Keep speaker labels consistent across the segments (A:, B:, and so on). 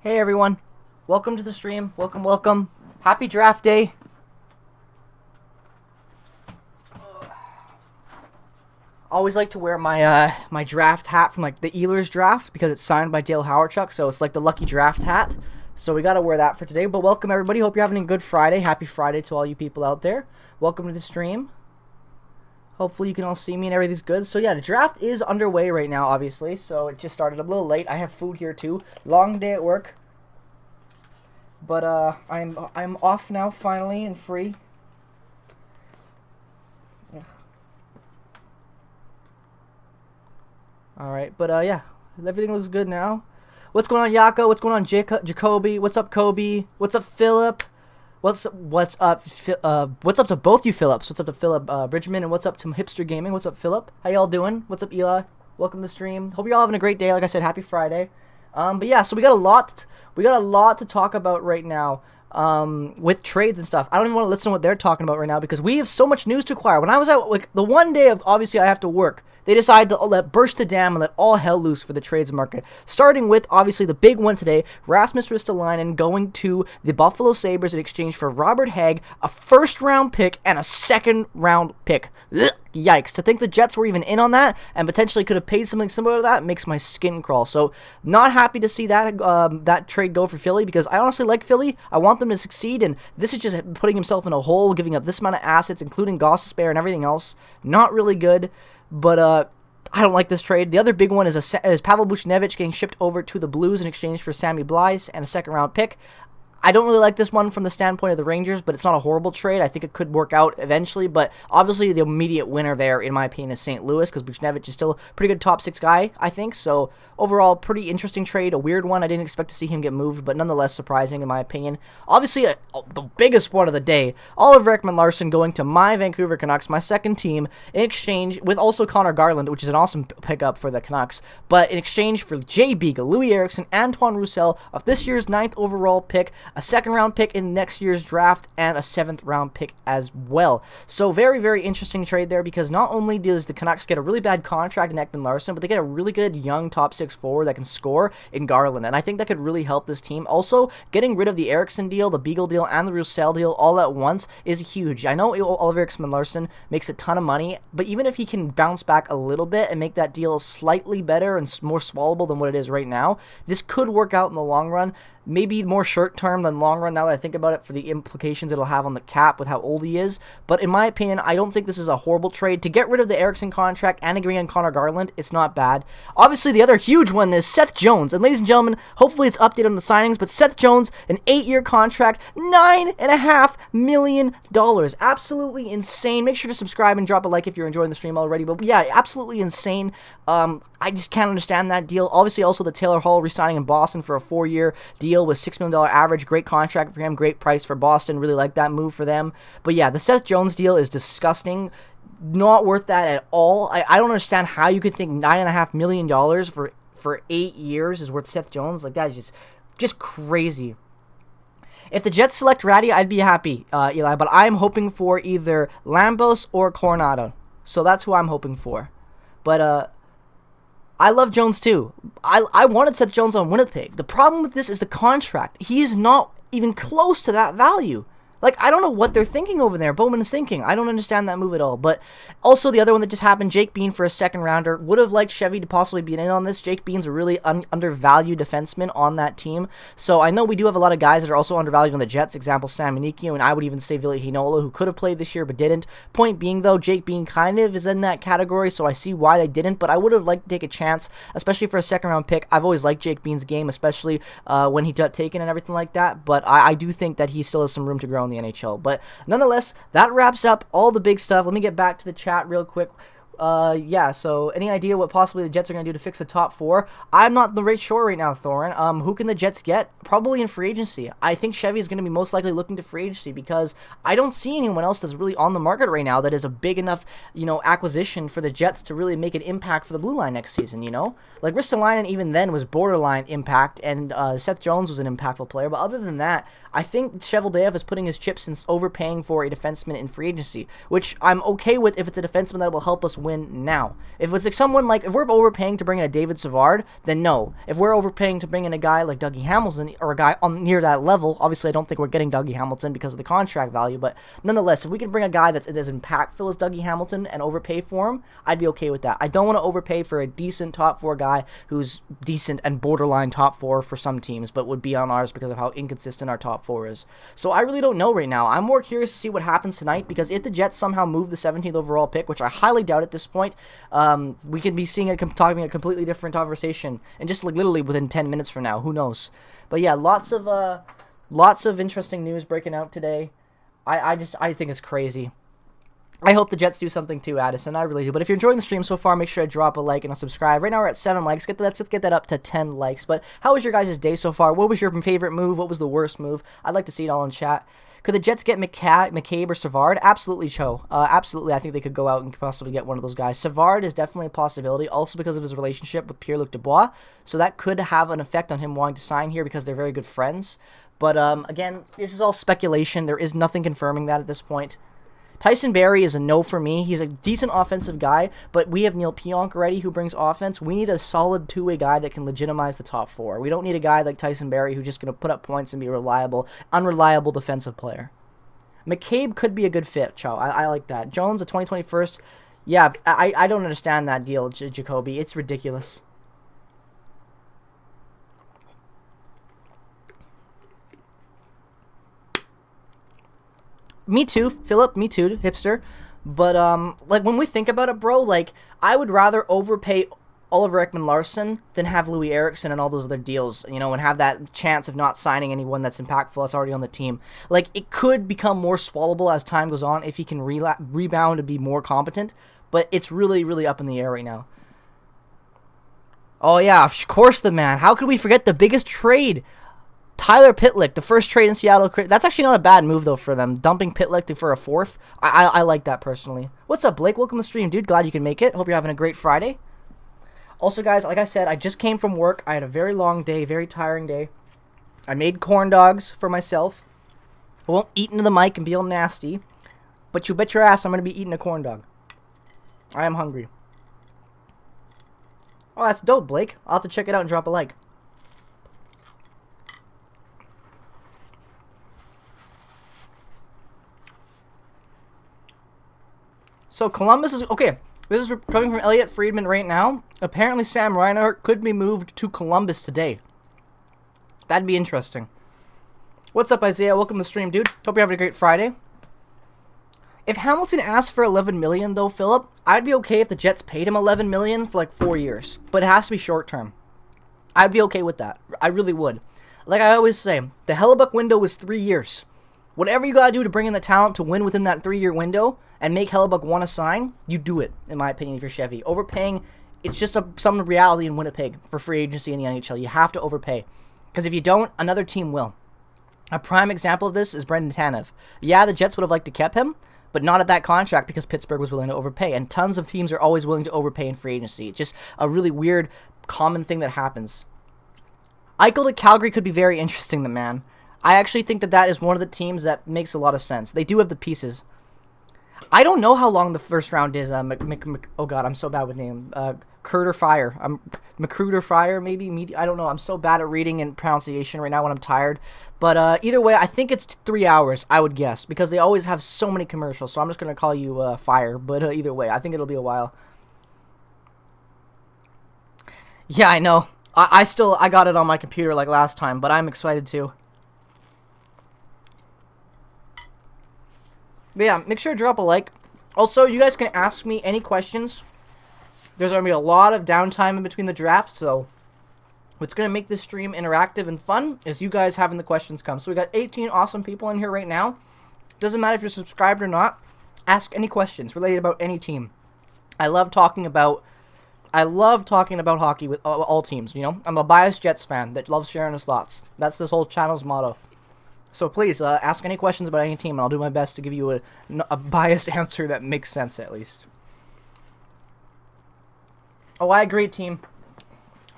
A: Hey everyone, welcome to the stream. Welcome. Happy draft day. Always like to wear my draft hat from like the Ehlers draft because it's signed by Dale Hawerchuk, so it's like the lucky draft hat. So we gotta wear that for today. But welcome everybody. Hope you're having a good Friday. Happy Friday to all you people out there. Welcome to the stream. Hopefully you can all see me and everything's good. So yeah, the draft is underway right now, obviously. So it just started a little late. I have food here too. Long day at work. But I'm off now finally and free. Ugh. All right, but yeah, everything looks good now. What's going on, Yako? What's going on, Jacoby? What's up, Kobe? What's up, Philip? What's up? What's up to both you Phillips? What's up to Philip Bridgman, and what's up to Hipster Gaming? What's up, Philip? How y'all doing? What's up, Eli? Welcome to the stream. Hope you're all having a great day. Like I said, happy Friday. But yeah, so we got a lot to talk about right now. With trades and stuff. I don't even want to listen to what they're talking about right now because we have so much news to acquire. When I was out, like the one day of obviously I have to work, they decided to burst the dam and let all hell loose for the trades market. Starting with obviously the big one today, Rasmus Ristolainen going to the Buffalo Sabres in exchange for Robert Hagg, a first-round pick and a second-round pick. Ugh, yikes! To think the Jets were even in on that and potentially could have paid something similar to that makes my skin crawl. So not happy to see that that trade go for Philly because I honestly like Philly. I want them to succeed, and this is just putting himself in a hole, giving up this amount of assets, including Gostisbehere and everything else. Not really good, but I don't like this trade. The other big one is Pavel Buchnevich getting shipped over to the Blues in exchange for Sammy Blais and a second-round pick. I don't really like this one from the standpoint of the Rangers, but it's not a horrible trade. I think it could work out eventually, but obviously the immediate winner there, in my opinion, is St. Louis, because Buchnevich is still a pretty good top six guy, I think. So overall, pretty interesting trade, a weird one. I didn't expect to see him get moved, but nonetheless surprising in my opinion. Obviously, the biggest one of the day, Oliver Ekman-Larsson going to my Vancouver Canucks, my second team, in exchange with also Connor Garland, which is an awesome pickup for the Canucks, but in exchange for Jay Beagle, Louis Eriksson, Antoine Roussel of this year's 9th overall pick, a second-round pick in next year's draft, and a 7th-round pick as well. So very, very interesting trade there because not only does the Canucks get a really bad contract in Ekman-Larsson, but they get a really good young top six forward that can score in Garland, and I think that could really help this team. Also, getting rid of the Eriksson deal, the Beagle deal, and the Roussel deal all at once is huge. I know Oliver Ekman-Larsson makes a ton of money, but even if he can bounce back a little bit and make that deal slightly better and more swallowable than what it is right now, this could work out in the long run. Maybe more short term than long run now that I think about it for the implications it'll have on the cap with how old he is. But in my opinion, I don't think this is a horrible trade. To get rid of the Eriksson contract and agree on Connor Garland, it's not bad. Obviously, the other huge one is Seth Jones. And ladies and gentlemen, hopefully it's updated on the signings, but Seth Jones, an 8-year contract, $9.5 million. Absolutely insane. Make sure to subscribe and drop a like if you're enjoying the stream already. But yeah, absolutely insane. I just can't understand that deal. Obviously, also the Taylor Hall re-signing in Boston for a 4-year deal with $6 million average. Great contract for him. Great price for Boston. Really like that move for them. But yeah, the Seth Jones deal is disgusting. Not worth that at all. I don't understand how you could think $9.5 million for 8 years is worth Seth Jones. Like, that is just crazy. If the Jets select Ratty, I'd be happy, Eli. But I'm hoping for either Lambos or Coronado. So that's who I'm hoping for. But, I love Jones too. I wanted Seth Jones on Winnipeg. The problem with this is the contract. He is not even close to that value. Like, I don't know what they're thinking over there. Bowman is thinking. I don't understand that move at all. But also the other one that just happened, Jake Bean for a second rounder. Would have liked Chevy to possibly be in on this. Jake Bean's a really undervalued defenseman on that team. So I know we do have a lot of guys that are also undervalued on the Jets. Example, Sam Menikio, and I would even say Ville Heinola, who could have played this year but didn't. Point being, though, Jake Bean kind of is in that category, so I see why they didn't. But I would have liked to take a chance, especially for a second-round pick. I've always liked Jake Bean's game, especially when he got taken and everything like that. But I do think that he still has some room to grow in the NHL. But nonetheless, that wraps up all the big stuff. Let me get back to the chat real quick. Yeah, so any idea what possibly the Jets are going to do to fix the top four? I'm not right sure right now, Thorin. Who can the Jets get? Probably in free agency. I think Chevy is going to be most likely looking to free agency because I don't see anyone else that's really on the market right now that is a big enough, acquisition for the Jets to really make an impact for the blue line next season, Like, Ristolainen even then was borderline impact, and Seth Jones was an impactful player, but other than that, I think Cheveldaev is putting his chips in overpaying for a defenseman in free agency, which I'm okay with if it's a defenseman that will help us win now. If it's like someone like, if we're overpaying to bring in a David Savard, then no. If we're overpaying to bring in a guy like Dougie Hamilton, or a guy on near that level, obviously I don't think we're getting Dougie Hamilton because of the contract value, but nonetheless, if we can bring a guy that's as impactful as Dougie Hamilton and overpay for him, I'd be okay with that. I don't want to overpay for a decent top 4 guy who's decent and borderline top 4 for some teams, but would be on ours because of how inconsistent our top 4 is. So I really don't know right now. I'm more curious to see what happens tonight, because if the Jets somehow move the 17th overall pick, which I highly doubt at this point, we could be seeing talking a completely different conversation, and just like literally within 10 minutes from now, who knows? But yeah, lots of interesting news breaking out today. I think it's crazy. I hope the Jets do something too, Addison. I really do. But if you're enjoying the stream so far, make sure to drop a like and a subscribe. Right now we're at 7 likes. Let's get that up to 10 likes. But how was your guys' day so far? What was your favorite move? What was the worst move? I'd like to see it all in chat. Could the Jets get McCabe or Savard? Absolutely, Cho. Absolutely, I think they could go out and possibly get one of those guys. Savard is definitely a possibility, also because of his relationship with Pierre-Luc Dubois. So that could have an effect on him wanting to sign here because they're very good friends. But again, this is all speculation. There is nothing confirming that at this point. Tyson Barrie is a no for me. He's a decent offensive guy, but we have Neil Pionk already who brings offense. We need a solid two-way guy that can legitimize the top 4. We don't need a guy like Tyson Barrie who's just going to put up points and be a unreliable defensive player. McCabe could be a good fit, Chow. I like that. Jones, a 2021st. Yeah, I don't understand that deal, Jacoby. It's ridiculous. Me too, Philip. Me too, hipster. But like when we think about it, bro, like I would rather overpay Oliver Ekman-Larsson than have Louis Eriksson and all those other deals, you know, and have that chance of not signing anyone that's impactful that's already on the team. Like it could become more swallowable as time goes on if he can rebound and be more competent. But it's really, really up in the air right now. Oh yeah, of course the man. How could we forget the biggest trade? Tyler Pitlick, the first trade in Seattle. That's actually not a bad move, though, for them. Dumping Pitlick for a 4th. I like that, personally. What's up, Blake? Welcome to the stream, dude. Glad you can make it. Hope you're having a great Friday. Also, guys, like I said, I just came from work. I had a very long day, very tiring day. I made corn dogs for myself. I won't eat into the mic and be all nasty. But you bet your ass I'm going to be eating a corn dog. I am hungry. Oh, that's dope, Blake. I'll have to check it out and drop a like. So Columbus is okay. This is coming from Elliot Friedman right now. Apparently, Sam Reinhart could be moved to Columbus today. That'd be interesting. What's up, Isaiah? Welcome to the stream, dude. Hope you're having a great Friday. If Hamilton asked for $11 million, though, Philip, I'd be okay if the Jets paid him $11 million for like 4 years, but it has to be short term. I'd be okay with that. I really would. Like I always say, the Hellebuck window was 3 years. Whatever you gotta do to bring in the talent to win within that 3-year window and make Hellebuck want to sign, you do it, in my opinion, if you're Chevy. Overpaying, it's just some reality in Winnipeg for free agency in the NHL. You have to overpay. Because if you don't, another team will. A prime example of this is Brendan Tanev. Yeah, the Jets would have liked to keep him, but not at that contract because Pittsburgh was willing to overpay. And tons of teams are always willing to overpay in free agency. It's just a really weird, common thing that happens. Eichel to Calgary could be very interesting, the man. I actually think that is one of the teams that makes a lot of sense. They do have the pieces. I don't know how long the first round is. Oh god, I'm so bad with names. Curter Fire. Macruder Fire, maybe? I don't know. I'm so bad at reading and pronunciation right now when I'm tired. But either way, I think it's 3 hours, I would guess. Because they always have so many commercials. So I'm just going to call you Fire. But either way, I think it'll be a while. Yeah, I know. I got it on my computer like last time. But I'm excited too. But yeah, make sure to drop a like. Also, you guys can ask me any questions. There's going to be a lot of downtime in between the drafts, so what's going to make this stream interactive and fun is you guys having the questions come. So we got 18 awesome people in here right now. Doesn't matter if you're subscribed or not. Ask any questions related about any team. I love talking about hockey with all teams, you know? I'm a biased Jets fan that loves sharing his thoughts. That's this whole channel's motto. So please, ask any questions about any team, and I'll do my best to give you a biased answer that makes sense, at least. Oh, I agree, team.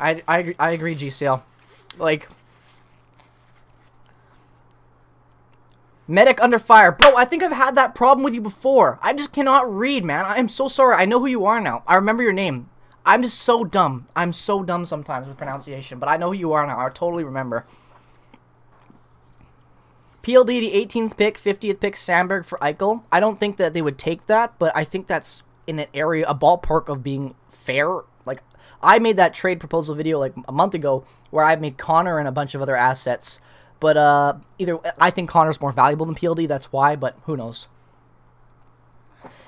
A: I agree, GCL. Like, Medic under fire. Bro, I think I've had that problem with you before. I just cannot read, man. I am so sorry. I know who you are now. I remember your name. I'm just so dumb. I'm so dumb sometimes with pronunciation, but I know who you are now. I totally remember. PLD, the 18th pick, 50th pick, Sandberg for Eichel. I don't think that they would take that, but I think that's in an area, a ballpark of being fair. Like, I made that trade proposal video like a month ago where I made Connor and a bunch of other assets. But either I think Connor's more valuable than PLD, that's why, but who knows.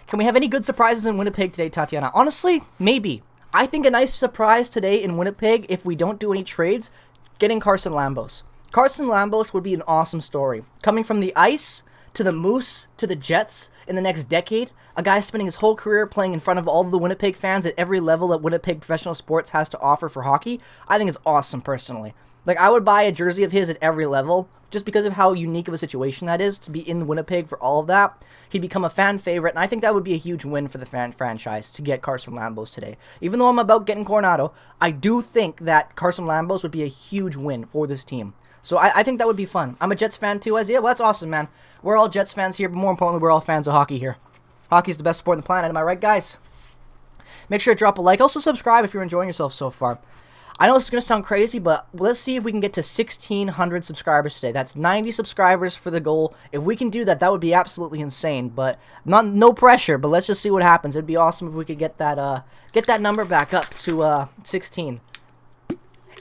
A: Can we have any good surprises in Winnipeg today, Tatiana? Honestly, maybe. I think a nice surprise today in Winnipeg, if we don't do any trades, getting Carson Lambos. Carson Lambos would be an awesome story. Coming from the Ice to the Moose to the Jets in the next decade, a guy spending his whole career playing in front of all of the Winnipeg fans at every level that Winnipeg professional sports has to offer for hockey, I think it's awesome personally. Like, I would buy a jersey of his at every level, just because of how unique of a situation that is, to be in Winnipeg for all of that. He'd become a fan favorite, and I think that would be a huge win for the franchise to get Carson Lambos today. Even though I'm about getting Coronado, I do think that Carson Lambos would be a huge win for this team. So I think that would be fun. I'm a Jets fan too, Isaiah. Well, that's awesome, man. We're all Jets fans here, but more importantly, we're all fans of hockey here. Hockey's the best sport on the planet, am I right, guys? Make sure to drop a like. Also, subscribe if you're enjoying yourself so far. I know this is going to sound crazy, but let's see if we can get to 1,600 subscribers today. That's 90 subscribers for the goal. If we can do that, that would be absolutely insane. But no pressure, but let's just see what happens. It'd be awesome if we could get that number back up to 16.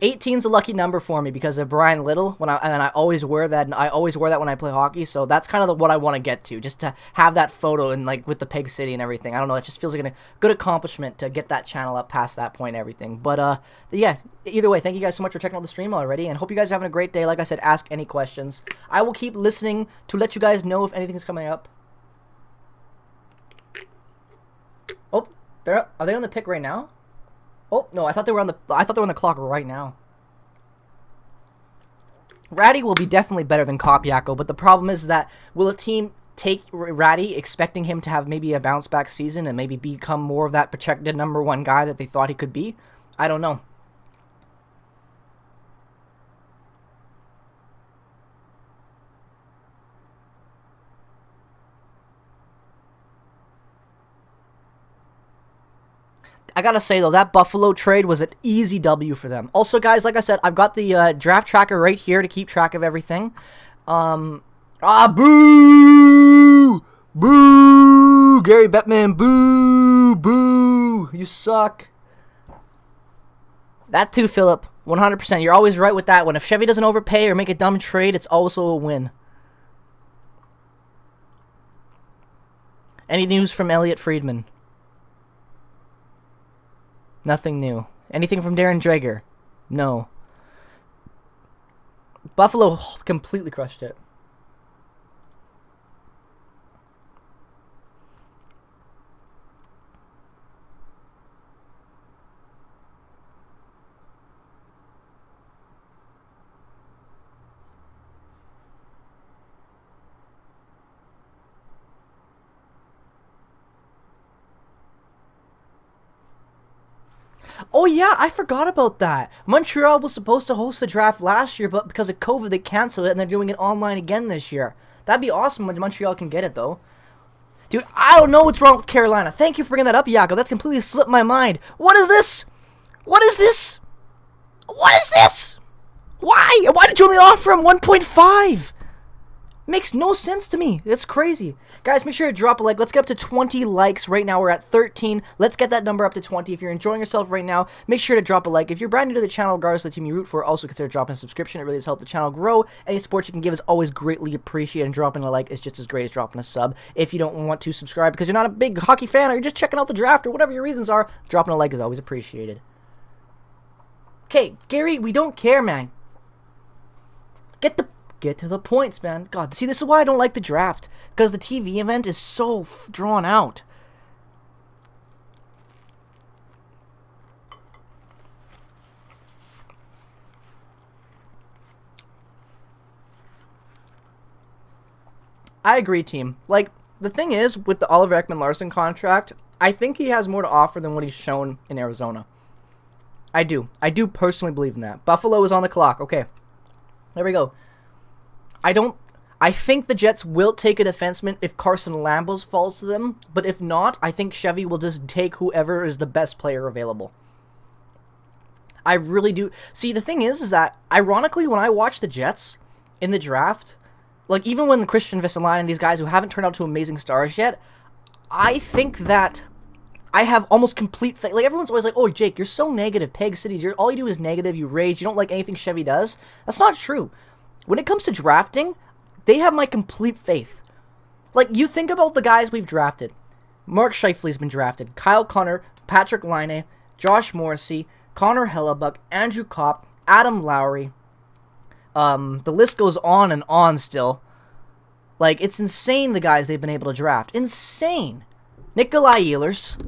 A: 18's a lucky number for me because of Brian Little, and I always wear that, and I always wear that when I play hockey, so that's kind of what I want to get to, just to have that photo and like with the Peg City and everything. I don't know, it just feels like a good accomplishment to get that channel up past that point and everything. But yeah, either way, thank you guys so much for checking out the stream already, and hope you guys are having a great day. Like I said, ask any questions. I will keep listening to let you guys know if anything's coming up. Oh, are they on the pick right now? Oh, no, I thought they were on the clock right now. Ratty will be definitely better than Kopiako, but the problem is that will a team take Ratty expecting him to have maybe a bounce back season and maybe become more of that projected #1 guy that they thought he could be? I don't know. I gotta say, though, that Buffalo trade was an easy W for them. Also, guys, like I said, I've got the draft tracker right here to keep track of everything. Boo! Boo! Gary Bettman, boo! Boo! You suck. That too, Philip. 100%. You're always right with that one. If Chevy doesn't overpay or make a dumb trade, it's also a win. Any news from Elliot Friedman? Nothing new. Anything from Darren Dreger? No. Buffalo completely crushed it. Oh yeah, I forgot about that. Montreal was supposed to host the draft last year, but because of COVID, they canceled it, and they're doing it online again this year. That'd be awesome when Montreal can get it, though. Dude, I don't know what's wrong with Carolina. Thank you for bringing that up, Yako. That's completely slipped my mind. What is this? What is this? What is this? Why? Why did you only offer him 1.5? Makes no sense to me. It's crazy. Guys, make sure to drop a like. Let's get up to 20 likes. Right now, we're at 13. Let's get that number up to 20. If you're enjoying yourself right now, make sure to drop a like. If you're brand new to the channel, regardless of the team you root for, also consider dropping a subscription. It really does help the channel grow. Any support you can give is always greatly appreciated, and dropping a like is just as great as dropping a sub. If you don't want to subscribe because you're not a big hockey fan or you're just checking out the draft or whatever your reasons are, dropping a like is always appreciated. Okay, Gary, we don't care, man. Get to the points, man. God, see, this is why I don't like the draft. Because the TV event is so drawn out. I agree, team. Like, the thing is, with the Oliver Ekman-Larsson contract, I think he has more to offer than what he's shown in Arizona. I do. I do personally believe in that. Buffalo is on the clock. Okay. There we go. I think the Jets will take a defenseman if Carson Lambos falls to them, but if not, I think Chevy will just take whoever is the best player available. I really do. See, the thing is that, ironically, when I watch the Jets in the draft, like, even when the Christian Vesalainen and these guys who haven't turned out to amazing stars yet, I think that I have almost complete faith. Like, everyone's always like, oh, Jake, you're so negative. Peg Cities, all you do is negative. You rage. You don't like anything Chevy does. That's not true. When it comes to drafting, they have my complete faith. Like, you think about the guys we've drafted. Mark Scheifele's been drafted. Kyle Connor, Patrick Laine, Josh Morrissey, Connor Hellebuck, Andrew Kopp, Adam Lowry. The list goes on and on still. Like, it's insane the guys they've been able to draft. Insane. Nikolai Ehlers.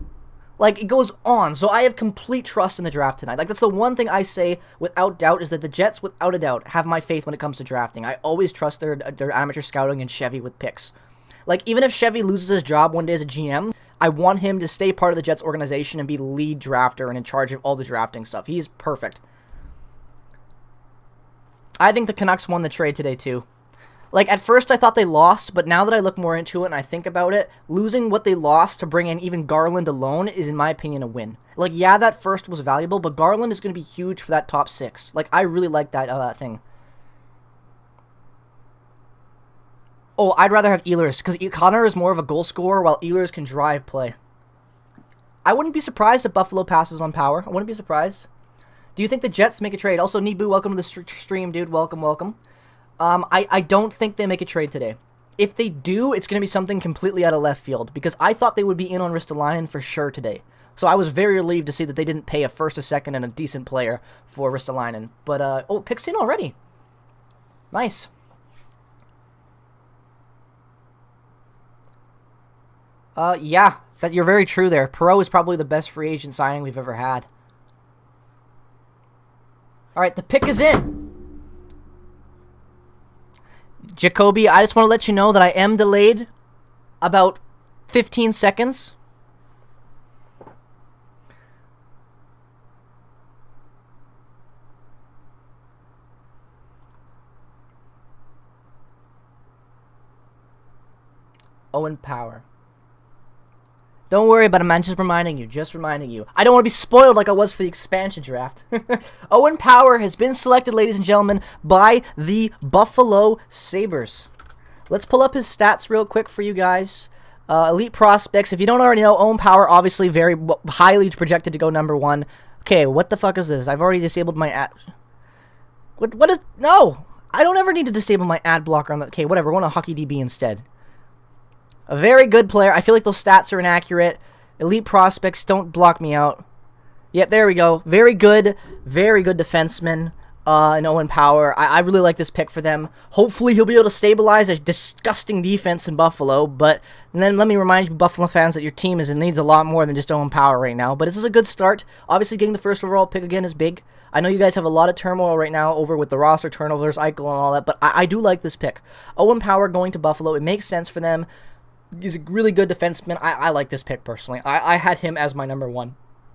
A: Like, it goes on. So I have complete trust in the draft tonight. Like, that's the one thing I say without doubt is that the Jets, without a doubt, have my faith when it comes to drafting. I always trust their amateur scouting and Chevy with picks. Like, even if Chevy loses his job one day as a GM, I want him to stay part of the Jets organization and be lead drafter and in charge of all the drafting stuff. He's perfect. I think the Canucks won the trade today, too. Like, at first I thought they lost, but now that I look more into it and I think about it, losing what they lost to bring in even Garland alone is, in my opinion, a win. Like, yeah, that first was valuable, but Garland is going to be huge for that top 6. Like, I really like that thing. Oh, I'd rather have Ehlers, because Connor is more of a goal scorer, while Ehlers can drive play. I wouldn't be surprised if Buffalo passes on Power. I wouldn't be surprised. Do you think the Jets make a trade? Also, Nibu, welcome to the stream, dude. Welcome, welcome. I don't think they make a trade today. If they do, it's going to be something completely out of left field, because I thought they would be in on Ristolainen for sure today. So I was very relieved to see that they didn't pay a first, a second, and a decent player for Ristolainen. But, oh, picks in already. Nice. Yeah, you're very true there. Perreault is probably the best free agent signing we've ever had. Alright, the pick is in. Jacoby, I just want to let you know that I am delayed about 15 seconds. Owen Power. Don't worry about it, man. Just reminding you. Just reminding you. I don't want to be spoiled like I was for the expansion draft. Owen Power has been selected, ladies and gentlemen, by the Buffalo Sabres. Let's pull up his stats real quick for you guys. Elite prospects. If you don't already know, Owen Power, obviously very highly projected to go #1. Okay, what the fuck is this? I've already disabled my ad... What is... No! I don't ever need to disable my ad blocker on the... Okay, whatever. We're going to HockeyDB instead. A very good player. I feel like those stats are inaccurate. Elite prospects, don't block me out. Yep, there we go. Very good defenseman in Owen Power. I really like this pick for them. Hopefully he'll be able to stabilize a disgusting defense in Buffalo. But then let me remind you, Buffalo fans, that your team needs a lot more than just Owen Power right now. But this is a good start. Obviously, getting the first overall pick again is big. I know you guys have a lot of turmoil right now over with the roster turnovers, Eichel, and all that. But I do like this pick. Owen Power going to Buffalo. It makes sense for them. He's a really good defenseman. I like this pick personally. I had him as my #1.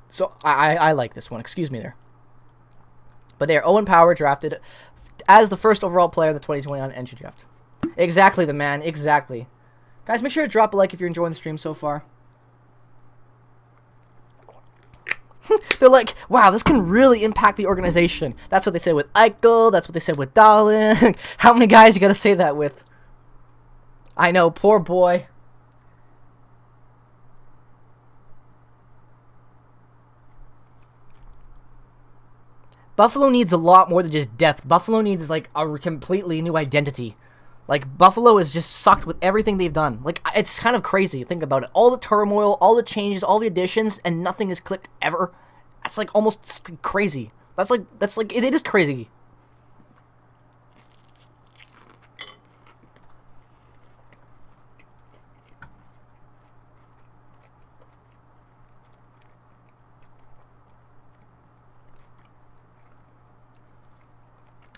A: So I like this one. Excuse me there. But there, Owen Power drafted as the first overall player in the 2021 NHL draft. Exactly, the man. Exactly. Guys, make sure to drop a like if you're enjoying the stream so far. They're like, wow, this can really impact the organization. That's what they said with Eichel. That's what they said with Dahlin. How many guys you got to say that with? I know, poor boy. Buffalo needs a lot more than just depth. Buffalo needs, like, a completely new identity. Like, Buffalo is just sucked with everything they've done. Like, it's kind of crazy. Think about it. All the turmoil, all the changes, all the additions, and nothing has clicked ever. That's, like, almost crazy. That's like, it is crazy.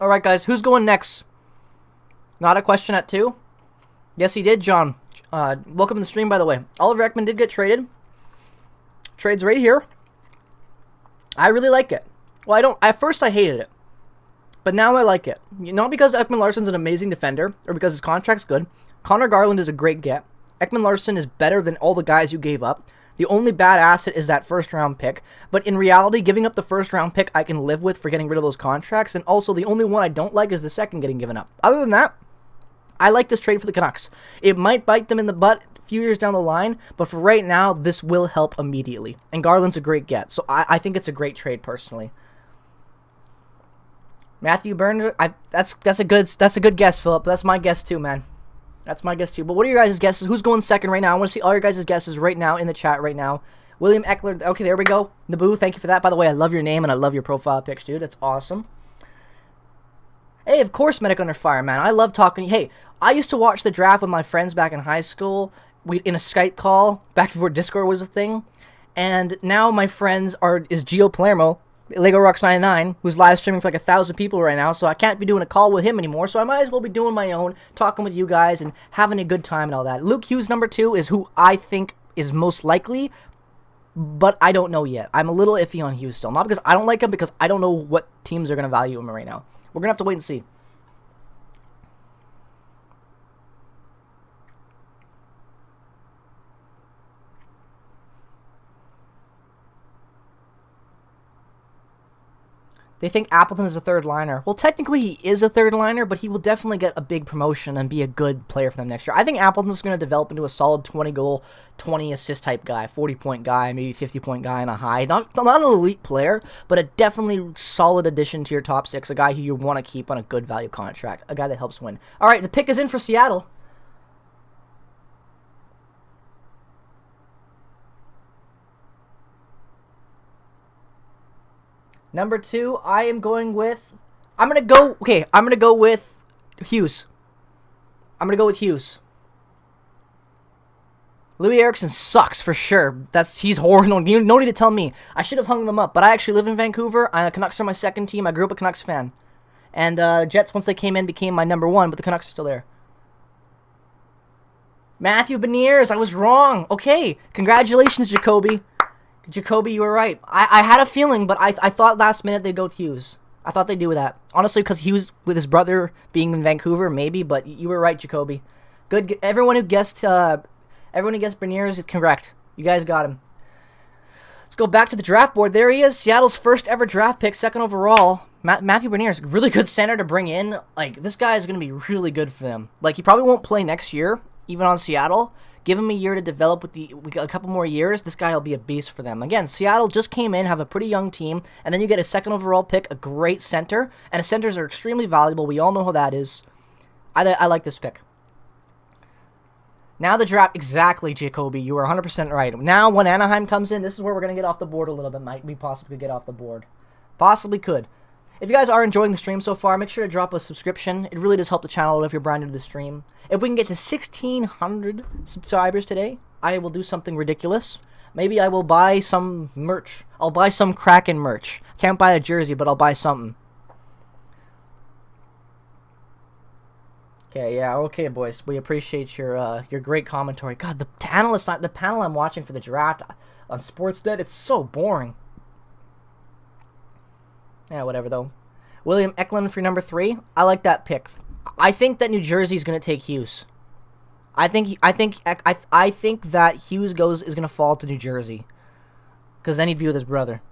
A: Alright, guys, who's going next? Not a question at 2? Yes, he did, John. Welcome to the stream, by the way. Oliver Ekman did get traded. Trade's right here. I really like it. Well, at first I hated it. But now I like it. Not because Ekman Larsson's an amazing defender or because his contract's good. Connor Garland is a great get. Ekman Larsson is better than all the guys you gave up. The only bad asset is that first-round pick. But in reality, giving up the first-round pick I can live with for getting rid of those contracts. And also, the only one I don't like is the second getting given up. Other than that, I like this trade for the Canucks. It might bite them in the butt a few years down the line, but for right now, this will help immediately. And Garland's a great get, so I think it's a great trade personally. Matthew Burns, that's a good guess, Philip. That's my guess too, man. That's my guess too. But what are your guys' guesses? Who's going second right now? I want to see all your guys' guesses right now in the chat right now. William Eckler. Okay, there we go. Naboo, thank you for that. By the way, I love your name and I love your profile pics, dude. That's awesome. Hey, of course, Medic Under Fire, man. I love talking. Hey, I used to watch the draft with my friends back in high school. In a Skype call back before Discord was a thing. And now my friends is Gio Palermo, Lego Rocks 99, who's live streaming for like 1,000 people right now, so I can't be doing a call with him anymore, so I might as well be doing my own, talking with you guys, and having a good time and all that. Luke Hughes, number 2, is who I think is most likely, but I don't know yet. I'm a little iffy on Hughes still. Not because I don't like him, because I don't know what teams are going to value him right now. We're going to have to wait and see. They think Appleton is a third liner. Well, technically he is a third liner, but he will definitely get a big promotion and be a good player for them next year. I think Appleton's going to develop into a solid 20-goal, 20-assist type guy, 40-point guy, maybe 50-point guy in a high. Not an elite player, but a definitely solid addition to your top 6, a guy who you want to keep on a good value contract, a guy that helps win. All right, the pick is in for Seattle. Number 2, I'm going to go with Hughes. I'm going to go with Hughes. Louis Eriksson sucks for sure. He's horrible. No need to tell me. I should have hung them up, but I actually live in Vancouver. Canucks are my second team. I grew up a Canucks fan. And Jets, once they came in, became my number 1, but the Canucks are still there. Matthew Beniers, I was wrong. Okay, congratulations, Jacoby. Jacoby, you were right. I had a feeling, but I thought last minute they'd go with Hughes. I thought they'd do that. Honestly, because Hughes, with his brother being in Vancouver, maybe, but you were right, Jacoby. Good. Everyone who guessed Beniers is correct. You guys got him. Let's go back to the draft board. There he is, Seattle's first ever draft pick, 2nd overall. Matthew Beniers, really good center to bring in. Like, this guy is going to be really good for them. Like, he probably won't play next year, even on Seattle. Give him a year to develop a couple more years. This guy will be a beast for them. Again, Seattle just came in, have a pretty young team, and then you get a 2nd overall pick, a great center, and centers are extremely valuable. We all know how that is. I like this pick. Now the draft, exactly, Jacoby. You were 100% right. Now when Anaheim comes in, this is where we're going to get off the board a little bit. We possibly could get off the board. Possibly could. If you guys are enjoying the stream so far, make sure to drop a subscription. It really does help the channel if you're brand new to the stream. If we can get to 1,600 subscribers today, I will do something ridiculous. Maybe I will buy some merch. I'll buy some Kraken merch. Can't buy a jersey, but I'll buy something. Okay, yeah, okay, boys. We appreciate your great commentary. God, the panel I'm watching for the draft on Sportsnet, it's so boring. Yeah, whatever, though. William Eklund for number 3. I like that pick. I think that New Jersey is going to take Hughes. I think that Hughes is going to fall to New Jersey. Because then he'd be with his brother.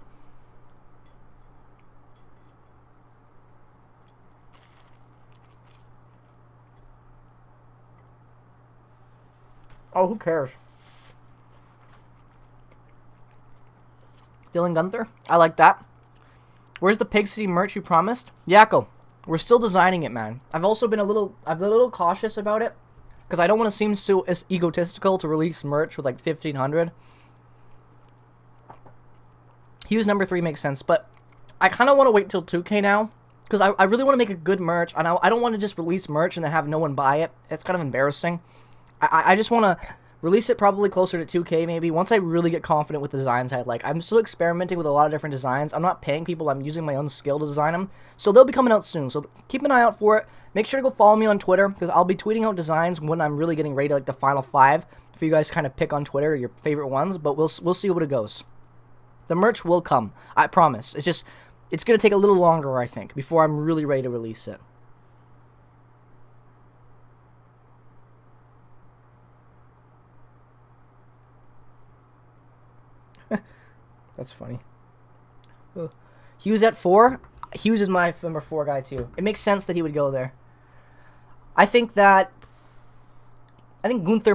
A: Oh, who cares? Dylan Gunther. I like that. Where's the Pig City merch you promised? Yakko, we're still designing it, man. I've also been a little cautious about it because I don't want to seem so egotistical to release merch with like 1,500. Hughes number 3 makes sense, but I kind of want to wait till 2K now because I really want to make a good merch, and I don't want to just release merch and then have no one buy it. It's kind of embarrassing. I just want to release it probably closer to 2K maybe, once I really get confident with the designs I like. I'm still experimenting with a lot of different designs. I'm not paying people, I'm using my own skill to design them. So they'll be coming out soon, so keep an eye out for it. Make sure to go follow me on Twitter, because I'll be tweeting out designs when I'm really getting ready to like the final 5, for you guys to kind of pick on Twitter your favorite ones, but we'll see what it goes. The merch will come, I promise. It's just, it's going to take a little longer, I think, before I'm really ready to release it. That's funny. Hughes at 4. Hughes is my number 4 guy, too. It makes sense that he would go there. I think Gunther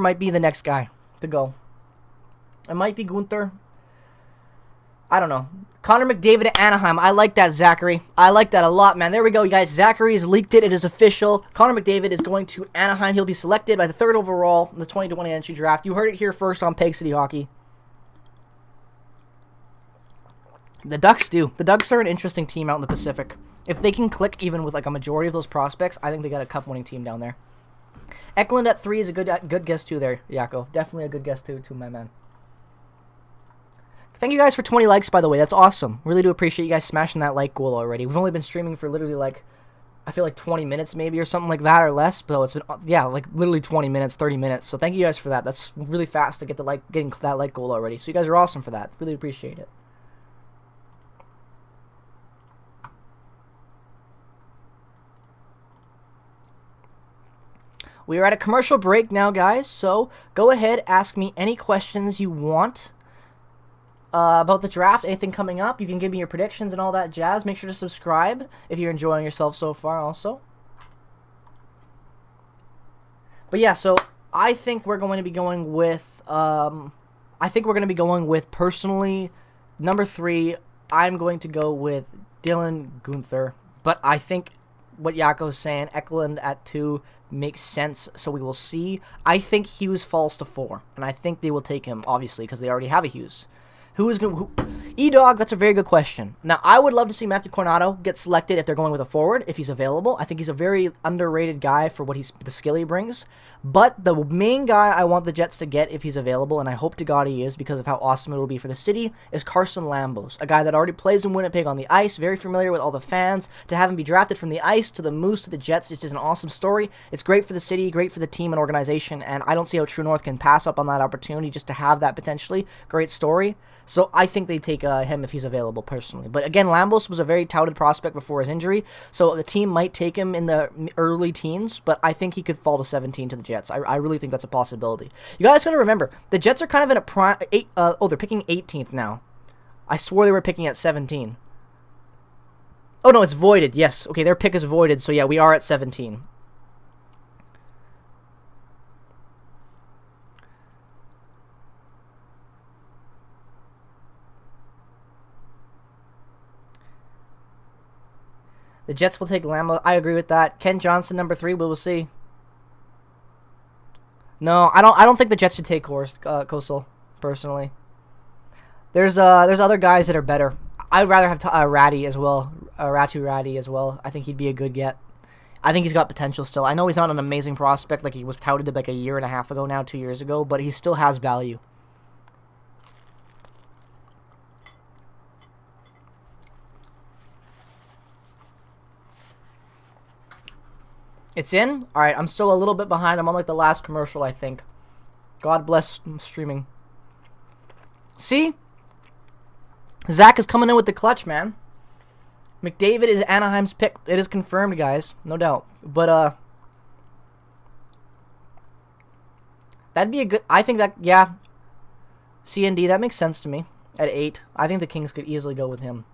A: might be the next guy to go. It might be Gunther. I don't know. Connor McDavid at Anaheim. I like that, Zachary. I like that a lot, man. There we go, you guys. Zachary has leaked it. It is official. Connor McDavid is going to Anaheim. He'll be selected by the 3rd overall in the 2020 NHL draft. You heard it here first on Peg City Hockey. The Ducks do. The Ducks are an interesting team out in the Pacific. If they can click even with like a majority of those prospects, I think they got a cup-winning team down there. Eklund at 3 is a good guess too there, Yako. Definitely a good guess too, my man. Thank you guys for 20 likes, by the way. That's awesome. Really do appreciate you guys smashing that like goal already. We've only been streaming for literally like, I feel like 20 minutes maybe or something like that or less. But it's been, yeah, like literally 20 minutes, 30 minutes. So thank you guys for that. That's really fast to get getting that like goal already. So you guys are awesome for that. Really appreciate it. We are at a commercial break now, guys, so go ahead, ask me any questions you want about the draft, anything coming up. You can give me your predictions and all that jazz. Make sure to subscribe if you're enjoying yourself so far also. But yeah, so I think we're going to be going with, personally, number 3, I'm going to go with Dylan Gunther. But I think what Yako's saying, Eklund at 2 makes sense, so we will see. I think Hughes falls to 4, and I think they will take him, obviously, because they already have a Hughes. E-Dog, that's a very good question. Now, I would love to see Matthew Coronato get selected if they're going with a forward, if he's available. I think he's a very underrated guy for the skill he brings. But the main guy I want the Jets to get if he's available, and I hope to God he is because of how awesome it will be for the city, is Carson Lambos, a guy that already plays in Winnipeg on the ice, very familiar with all the fans. To have him be drafted from the ice to the Moose to the Jets is just an awesome story. It's great for the city, great for the team and organization, and I don't see how True North can pass up on that opportunity just to have that potentially. Great story. So I think they take him if he's available, personally. But again, Lambos was a very touted prospect before his injury, so the team might take him in the early teens, but I think he could fall to 17 to the Jets. I really think that's a possibility. You guys got to remember, the Jets are kind of in a prime... they're picking 18th now. I swore they were picking at 17. Oh, no, it's voided. Yes. Okay, their pick is voided, so yeah, we are at 17. The Jets will take Lambo. I agree with that. Ken Johnson, number 3. We will see. No, I don't think the Jets should take Kosel, personally. There's other guys that are better. I'd rather have Ratty as well. Ratu Ratty as well. I think he'd be a good get. I think he's got potential still. I know he's not an amazing prospect like he was touted like a year and a half ago now, 2 years ago, but he still has value. It's in? Alright, I'm still a little bit behind. I'm on like the last commercial, I think. God bless streaming. See? Zach is coming in with the clutch, man. McDavid is Anaheim's pick. It is confirmed, guys. No doubt. But, that'd be a good... I think that, yeah. CND, that makes sense to me. At 8. I think the Kings could easily go with him.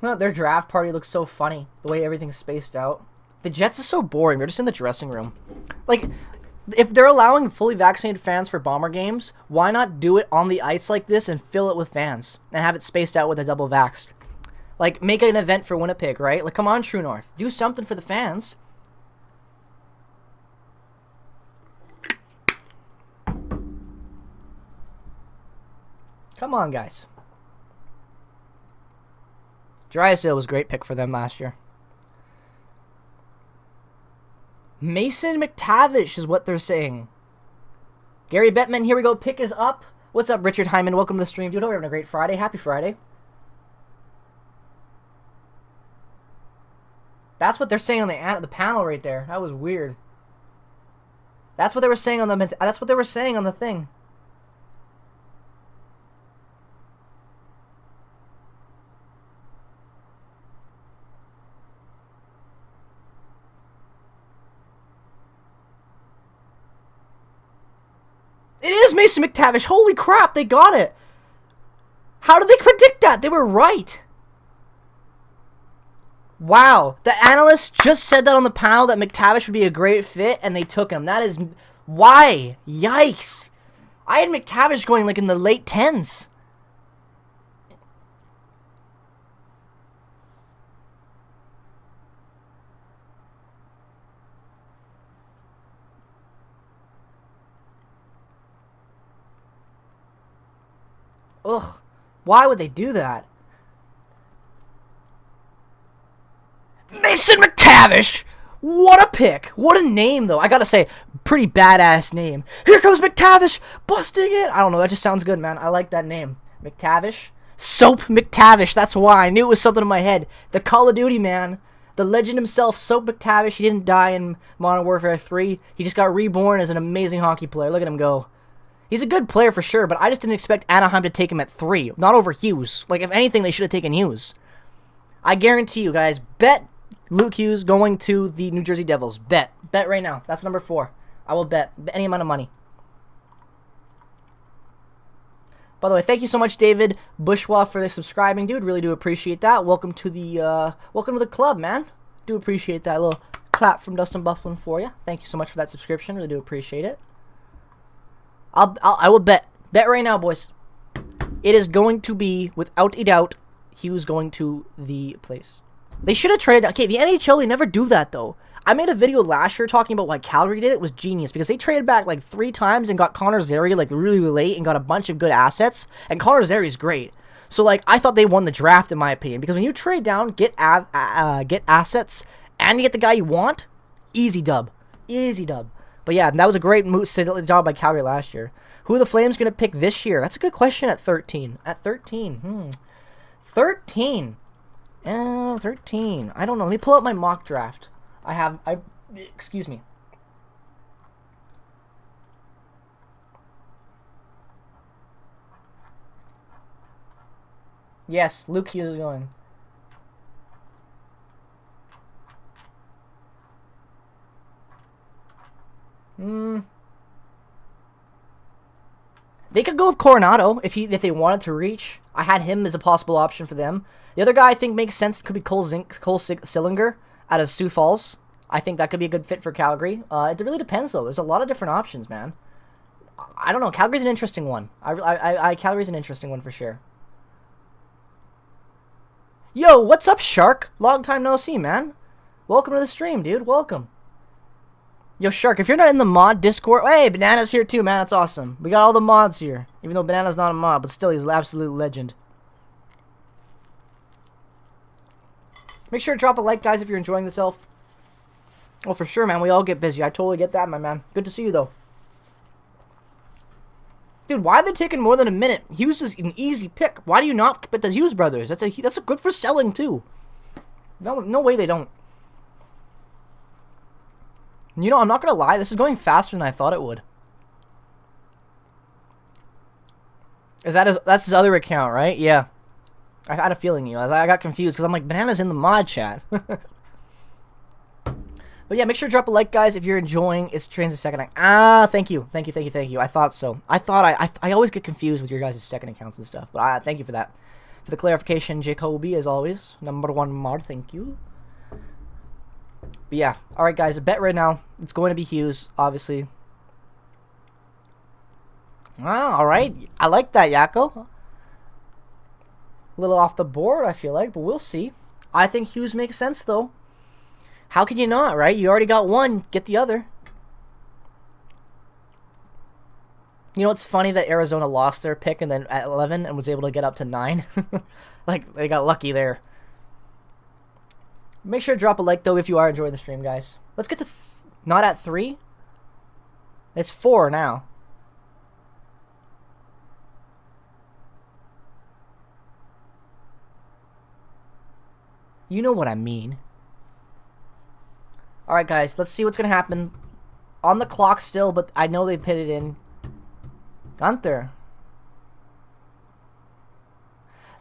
A: Their draft party looks so funny. The way everything's spaced out. The Jets is so boring. They're just in the dressing room. Like, if they're allowing fully vaccinated fans for Bomber games, why not do it on the ice like this and fill it with fans? And have it spaced out with a double vaxxed? Like, make an event for Winnipeg, right? Like, come on, True North. Do something for the fans. Come on, guys. Drysdale was a great pick for them last year. Mason McTavish is what they're saying. Gary Bettman, here we go. Pick is up. What's up, Richard Hyman? Welcome to the stream, dude. Hope you're having a great Friday. Happy Friday. That's what they're saying on the panel right there. That was weird. That's what they were saying on the thing. Mason McTavish. Holy crap, they got it. How did they predict that? They were right. Wow. The analysts just said that on the panel that McTavish would be a great fit, and they took him. That is... Why? Yikes. I had McTavish going like in the late 10s. Ugh. Why would they do that? Mason McTavish! What a pick! What a name, though. I gotta say, pretty badass name. Here comes McTavish! Busting it! I don't know, that just sounds good, man. I like that name. McTavish? Soap McTavish, that's why. I knew it was something in my head. The Call of Duty man. The legend himself, Soap McTavish. He didn't die in Modern Warfare 3. He just got reborn as an amazing hockey player. Look at him go. He's a good player for sure, but I just didn't expect Anaheim to take him at 3. Not over Hughes. Like, if anything, they should have taken Hughes. I guarantee you guys, bet Luke Hughes going to the New Jersey Devils. Bet. Bet right now. That's number 4. I will bet any amount of money. By the way, thank you so much, David Bourgeois, for the subscribing, dude. Really do appreciate that. Welcome to the club, man. Do appreciate that. A little clap from Dustin Bufflin for you. Thank you so much for that subscription. Really do appreciate it. I will bet right now, boys. It is going to be, without a doubt, Hughes going to the place. They should have traded. Okay, the NHL, they never do that, though. I made a video last year talking about why Calgary did it. It was genius because they traded back like 3 times and got Connor Zary like really late and got a bunch of good assets. And Connor Zary is great. So like I thought they won the draft in my opinion because when you trade down, get assets and you get the guy you want, easy dub, easy dub. But yeah, that was a great job by Calgary last year. Who are the Flames going to pick this year? That's a good question at 13. At 13. 13. 13. I don't know. Let me pull up my mock draft. Excuse me. Yes, Luke Hughes is going. They could go with Coronado if they wanted to reach. I had him as a possible option for them. The other guy I think makes sense could be Cole Sillinger out of Sioux Falls. I think that could be a good fit for Calgary. It really depends though. There's a lot of different options, man. I don't know. Calgary's an interesting one. Calgary's an interesting one for sure. Yo, what's up, Shark? Long time no see, man. Welcome to the stream, dude. Welcome. Yo, Shark, if you're not in the mod Discord... Hey, Banana's here too, man. That's awesome. We got all the mods here. Even though Banana's not a mod, but still, he's an absolute legend. Make sure to drop a like, guys, if you're enjoying this elf. Oh, for sure, man. We all get busy. I totally get that, my man. Good to see you, though. Dude, why are they taking more than a minute? Hughes is an easy pick. Why do you not pick the Hughes brothers? That's a good for selling, too. No way they don't. You know, I'm not going to lie. This is going faster than I thought it would. That's his other account, right? Yeah. I had a feeling, I got confused because I'm like, Banana's in the mod chat. But yeah, make sure to drop a like, guys, if you're enjoying It's Trains' second. Thank you. I thought so. I always get confused with your guys' second accounts and stuff. But thank you for that. For the clarification, Jacoby, as always. Number 1 mod, thank you. But yeah, alright guys, a bet right now. It's going to be Hughes, obviously. Alright. I like that, Yako. A little off the board, I feel like, but we'll see. I think Hughes makes sense, though. How can you not, right? You already got one. Get the other. You know, it's funny that Arizona lost their pick and then at 11 and was able to get up to 9. Like, they got lucky there. Make sure to drop a like, though, if you are enjoying the stream, guys. Let's get to... not at 3? It's 4 now. You know what I mean. Alright, guys. Let's see what's going to happen. On the clock still, but I know they put it in. Gunther.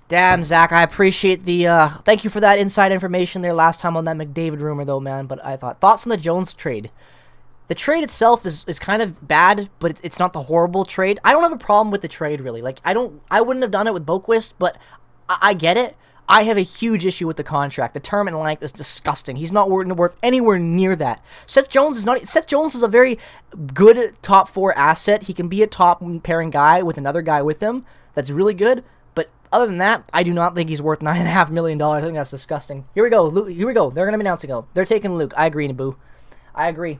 A: Damn, Zach, I appreciate the, thank you for that inside information there last time on that McDavid rumor, though, man. But I thought, thoughts on the Jones trade? The trade itself is kind of bad, but it's not the horrible trade. I don't have a problem with the trade, really. Like, I wouldn't have done it with Boquist, but I get it. I have a huge issue with the contract. The term and length is disgusting. He's not worth anywhere near that. Seth Jones is a very good top 4 asset. He can be a top pairing guy with another guy with him. That's really good. But other than that, I do not think he's worth $9.5 million. I think that's disgusting. Here we go. Here we go. They're going to be announcing it. They're taking Luke. I agree, Naboo. I agree.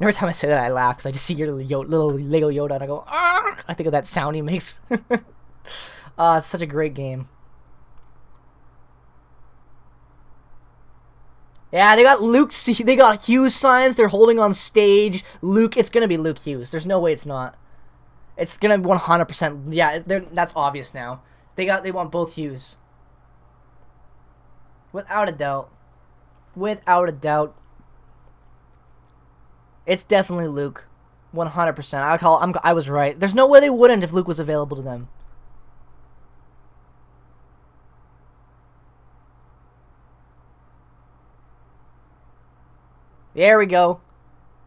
A: Every time I say that, I laugh because I just see your little Lego Yoda and I go, "Argh!" I think of that sound he makes. It's such a great game. Yeah, they got they got Hughes signs. They're holding on stage. Luke, it's gonna be Luke Hughes. There's no way it's not. It's gonna be 100%. Yeah, that's obvious now. They want both Hughes. Without a doubt. Without a doubt. It's definitely Luke. 100%. I was right. There's no way they wouldn't if Luke was available to them. There we go.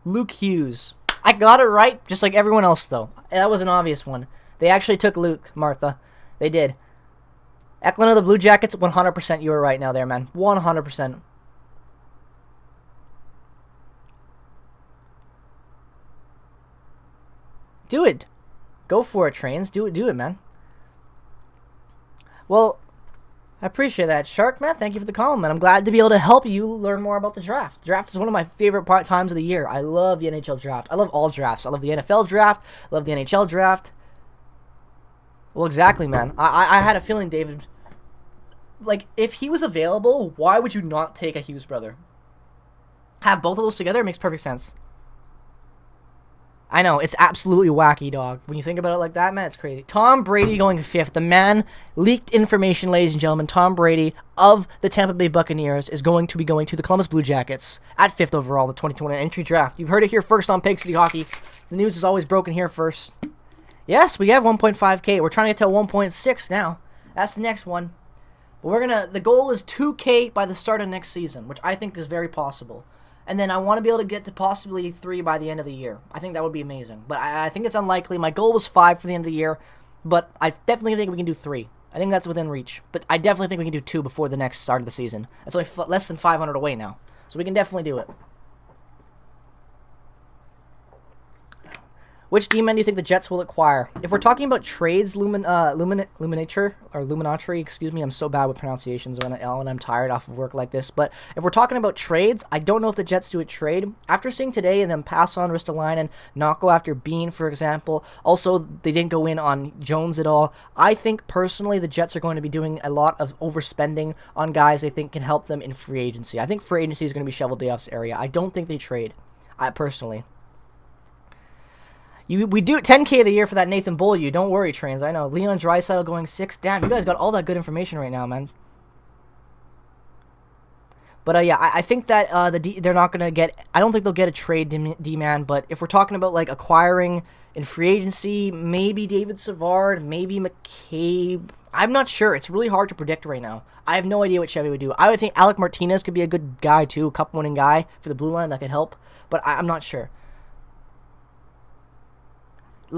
A: Luke Hughes. I got it right, just like everyone else, though. That was an obvious one. They actually took Luke, Martha. They did. Eklund of the Blue Jackets, 100% you were right now there, man. 100%. Do it. Go for it, Trains. Do it, man. Well, I appreciate that, Shark, man. Thank you for the compliment. I'm glad to be able to help you learn more about the draft. Draft is one of my favorite times of the year. I love the NHL draft. I love all drafts. I love the NFL draft. I love the NHL draft. Well, exactly, man. I had a feeling, David. Like, if he was available, why would you not take a Hughes brother? Have both of those together makes perfect sense. I know, it's absolutely wacky, dog. When you think about it like that, man, it's crazy. Tom Brady going 5th. The man, leaked information, ladies and gentlemen. Tom Brady of the Tampa Bay Buccaneers is going to be going to the Columbus Blue Jackets at 5th overall, the 2020 entry draft. You've heard it here first on Pig City Hockey. The news is always broken here first. Yes, we have 1.5K. We're trying to get to 1.6 now. That's the next one. But the goal is 2K by the start of next season, which I think is very possible. And then I want to be able to get to possibly 3 by the end of the year. I think that would be amazing. But I think it's unlikely. My goal was 5 for the end of the year. But I definitely think we can do 3. I think that's within reach. But I definitely think we can do 2 before the next start of the season. That's only less than 500 away now. So we can definitely do it. Which D-men do you think the Jets will acquire? If we're talking about trades, Luminatri, excuse me, I'm so bad with pronunciations when I'm tired off of work like this. But if we're talking about trades, I don't know if the Jets do a trade. After seeing today and then pass on Ristolainen, not go after Bean, for example. Also, they didn't go in on Jones at all. I think, personally, the Jets are going to be doing a lot of overspending on guys they think can help them in free agency. I think free agency is going to be Shovel Dayoff's area. I don't think they trade, personally. We do 10K the year for that Nathan Beaulieu. Don't worry, Trains. I know. Leon Draisaitl going 6. Damn, you guys got all that good information right now, man. But yeah, I think that they're not gonna get. I don't think they'll get a trade D-man. But if we're talking about like acquiring in free agency, maybe David Savard, maybe McCabe. I'm not sure. It's really hard to predict right now. I have no idea what Chevy would do. I would think Alec Martinez could be a good guy too, a cup-winning guy for the blue line that could help. But I'm not sure.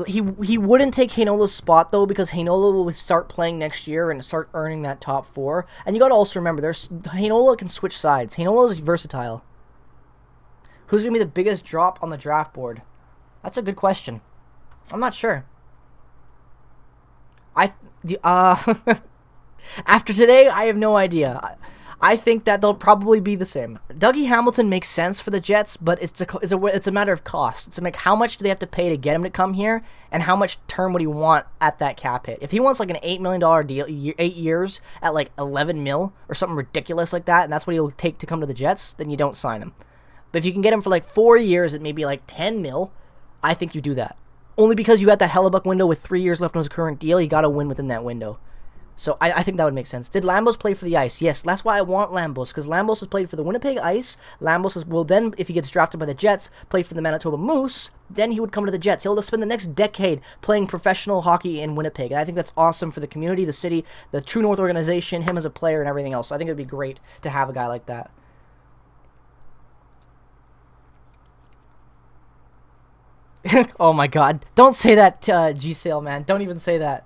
A: He wouldn't take Heinola's spot, though, because Heinola will start playing next year and start earning that top 4. And you got to also remember, Heinola can switch sides. Heinola is versatile. Who's going to be the biggest drop on the draft board? That's a good question. I'm not sure. After today, I have no idea. I think that they'll probably be the same. Dougie Hamilton makes sense for the Jets, but it's a matter of cost. It's like how much do they have to pay to get him to come here, and how much term would he want at that cap hit? If he wants like an $8 million deal, 8 years at like 11 mil or something ridiculous like that, and that's what he'll take to come to the Jets, then you don't sign him. But if you can get him for like 4 years at maybe like 10 mil, I think you do that. Only because you got that Hellebuck window with 3 years left on his current deal, you got to win within that window. So I think that would make sense. Did Lambos play for the Ice? Yes, that's why I want Lambos, because Lambos has played for the Winnipeg Ice. Lambos will then, if he gets drafted by the Jets, play for the Manitoba Moose. Then he would come to the Jets. He'll spend the next decade playing professional hockey in Winnipeg. And I think that's awesome for the community, the city, the True North organization, him as a player, and everything else. So I think it would be great to have a guy like that. Oh my God! Don't say that, G-Sale, man. Don't even say that.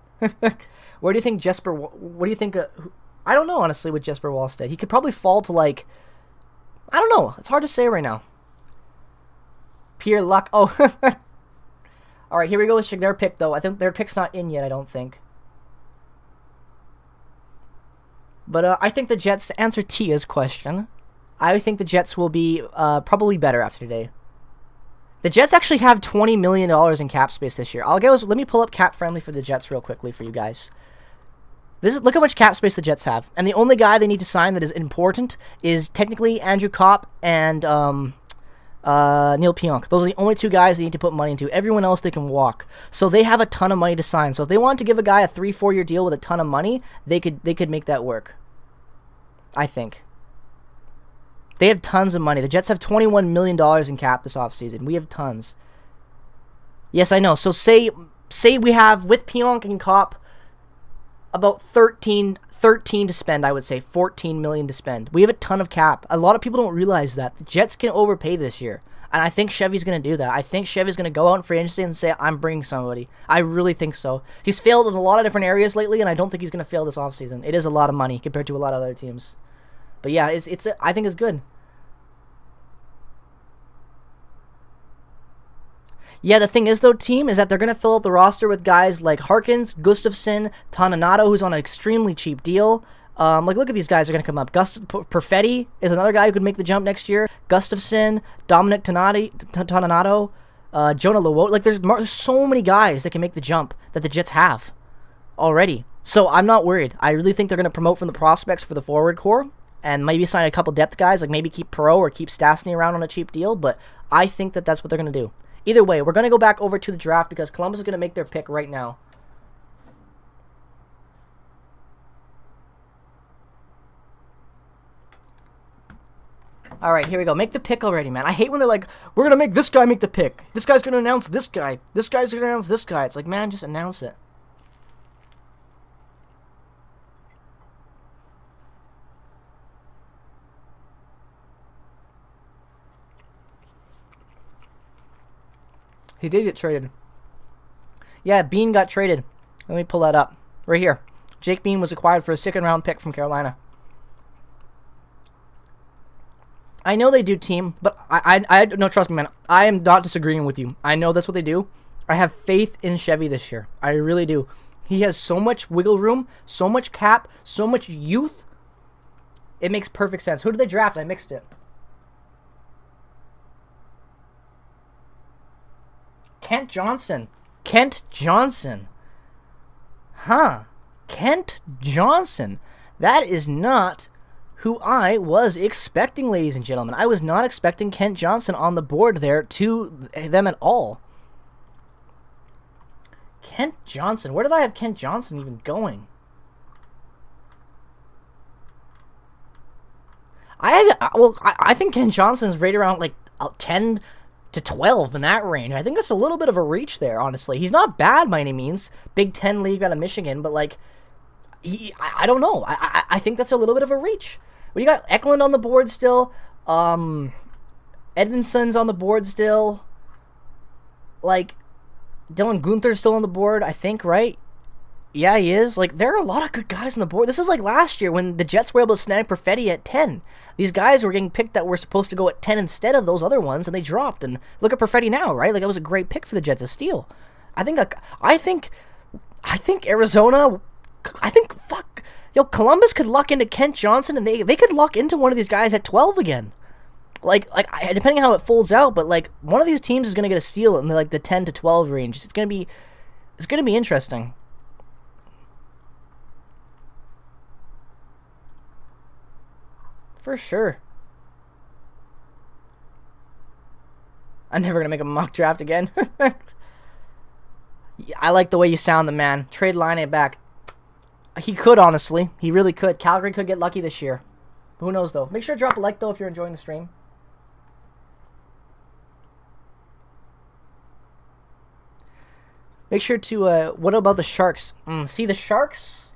A: Where do you think Jesper? What do you think? I don't know, honestly, with Jesper Wallstedt. He could probably fall to like. I don't know. It's hard to say right now. Pure luck. Oh. All right, here we go with their pick, though. I think their pick's not in yet. I don't think. But I think the Jets, to answer Tia's question, I think the Jets will be probably better after today. The Jets actually have $20 million in cap space this year. Let me pull up cap friendly for the Jets real quickly for you guys. Look how much cap space the Jets have. And the only guy they need to sign that is important is technically Andrew Kopp and Neil Pionk. Those are the only two guys they need to put money into. Everyone else they can walk. So they have a ton of money to sign. So if they want to give a guy a 3-4 year deal with a ton of money, they could make that work. I think. They have tons of money. The Jets have $21 million in cap this offseason. We have tons. Yes, I know. So say we have, with Pionk and Kopp, about 13 to spend, I would say. 14 million to spend. We have a ton of cap. A lot of people don't realize that. The Jets can overpay this year. And I think Chevy's going to do that. I think Chevy's going to go out in free agency and say, I'm bringing somebody. I really think so. He's failed in a lot of different areas lately, and I don't think he's going to fail this offseason. It is a lot of money compared to a lot of other teams. But yeah, I think it's good. Yeah, the thing is, though, team, is that they're going to fill out the roster with guys like Harkins, Gustafsson, Toninato, who's on an extremely cheap deal. Look at these guys are going to come up. Perfetti is another guy who could make the jump next year. Gustafsson, Dominic Toninato, Jonah Lowood. Like, there's so many guys that can make the jump that the Jets have already. So I'm not worried. I really think they're going to promote from the prospects for the forward core and maybe sign a couple depth guys, like maybe keep Perreault or keep Stastny around on a cheap deal. But I think that that's what they're going to do. Either way, we're going to go back over to the draft because Columbus is going to make their pick right now. All right, here we go. Make the pick already, man. I hate when they're like, we're going to make this guy make the pick. This guy's going to announce this guy. This guy's going to announce this guy. It's like, man, just announce it. He did get traded. Yeah, Bean got traded. Let me pull that up. Right here. Jake Bean was acquired for a second-round pick from Carolina. I know they do, team, but no, trust me, man. I am not disagreeing with you. I know that's what they do. I have faith in Chevy this year. I really do. He has so much wiggle room, so much cap, so much youth. It makes perfect sense. Who did they draft? I mixed it. Kent Johnson. Kent Johnson. Huh. Kent Johnson. That is not who I was expecting, ladies and gentlemen. I was not expecting Kent Johnson on the board there to them at all. Kent Johnson. Where did I have Kent Johnson even going? I think Kent Johnson is right around like 10 to 12 in that range. I think that's a little bit of a reach there, honestly. He's not bad by any means. Big Ten league out of Michigan, but like, I don't know. I think that's a little bit of a reach. Well, you got Eklund on the board still. Edvinson's on the board still. Like, Dylan Guenther's still on the board, I think, right? Yeah, he is. Like, there are a lot of good guys on the board. This is like last year when the Jets were able to snag Perfetti at 10. These guys were getting picked that were supposed to go at 10 instead of those other ones, and they dropped. And look at Perfetti now, right? Like, that was a great pick for the Jets, a steal. I think Arizona. Columbus could luck into Kent Johnson, and they could luck into one of these guys at 12 again. Like depending on how it folds out, but like one of these teams is gonna get a steal in the 10 to 12 range. It's gonna be interesting. For sure. I'm never gonna make a mock draft again. I like the way you sound, the man. Trade Laine back. He could, honestly. He really could. Calgary could get lucky this year. Who knows, though. Make sure to drop a like, though, if you're enjoying the stream. Make sure to, what about the Sharks? See, the Sharks,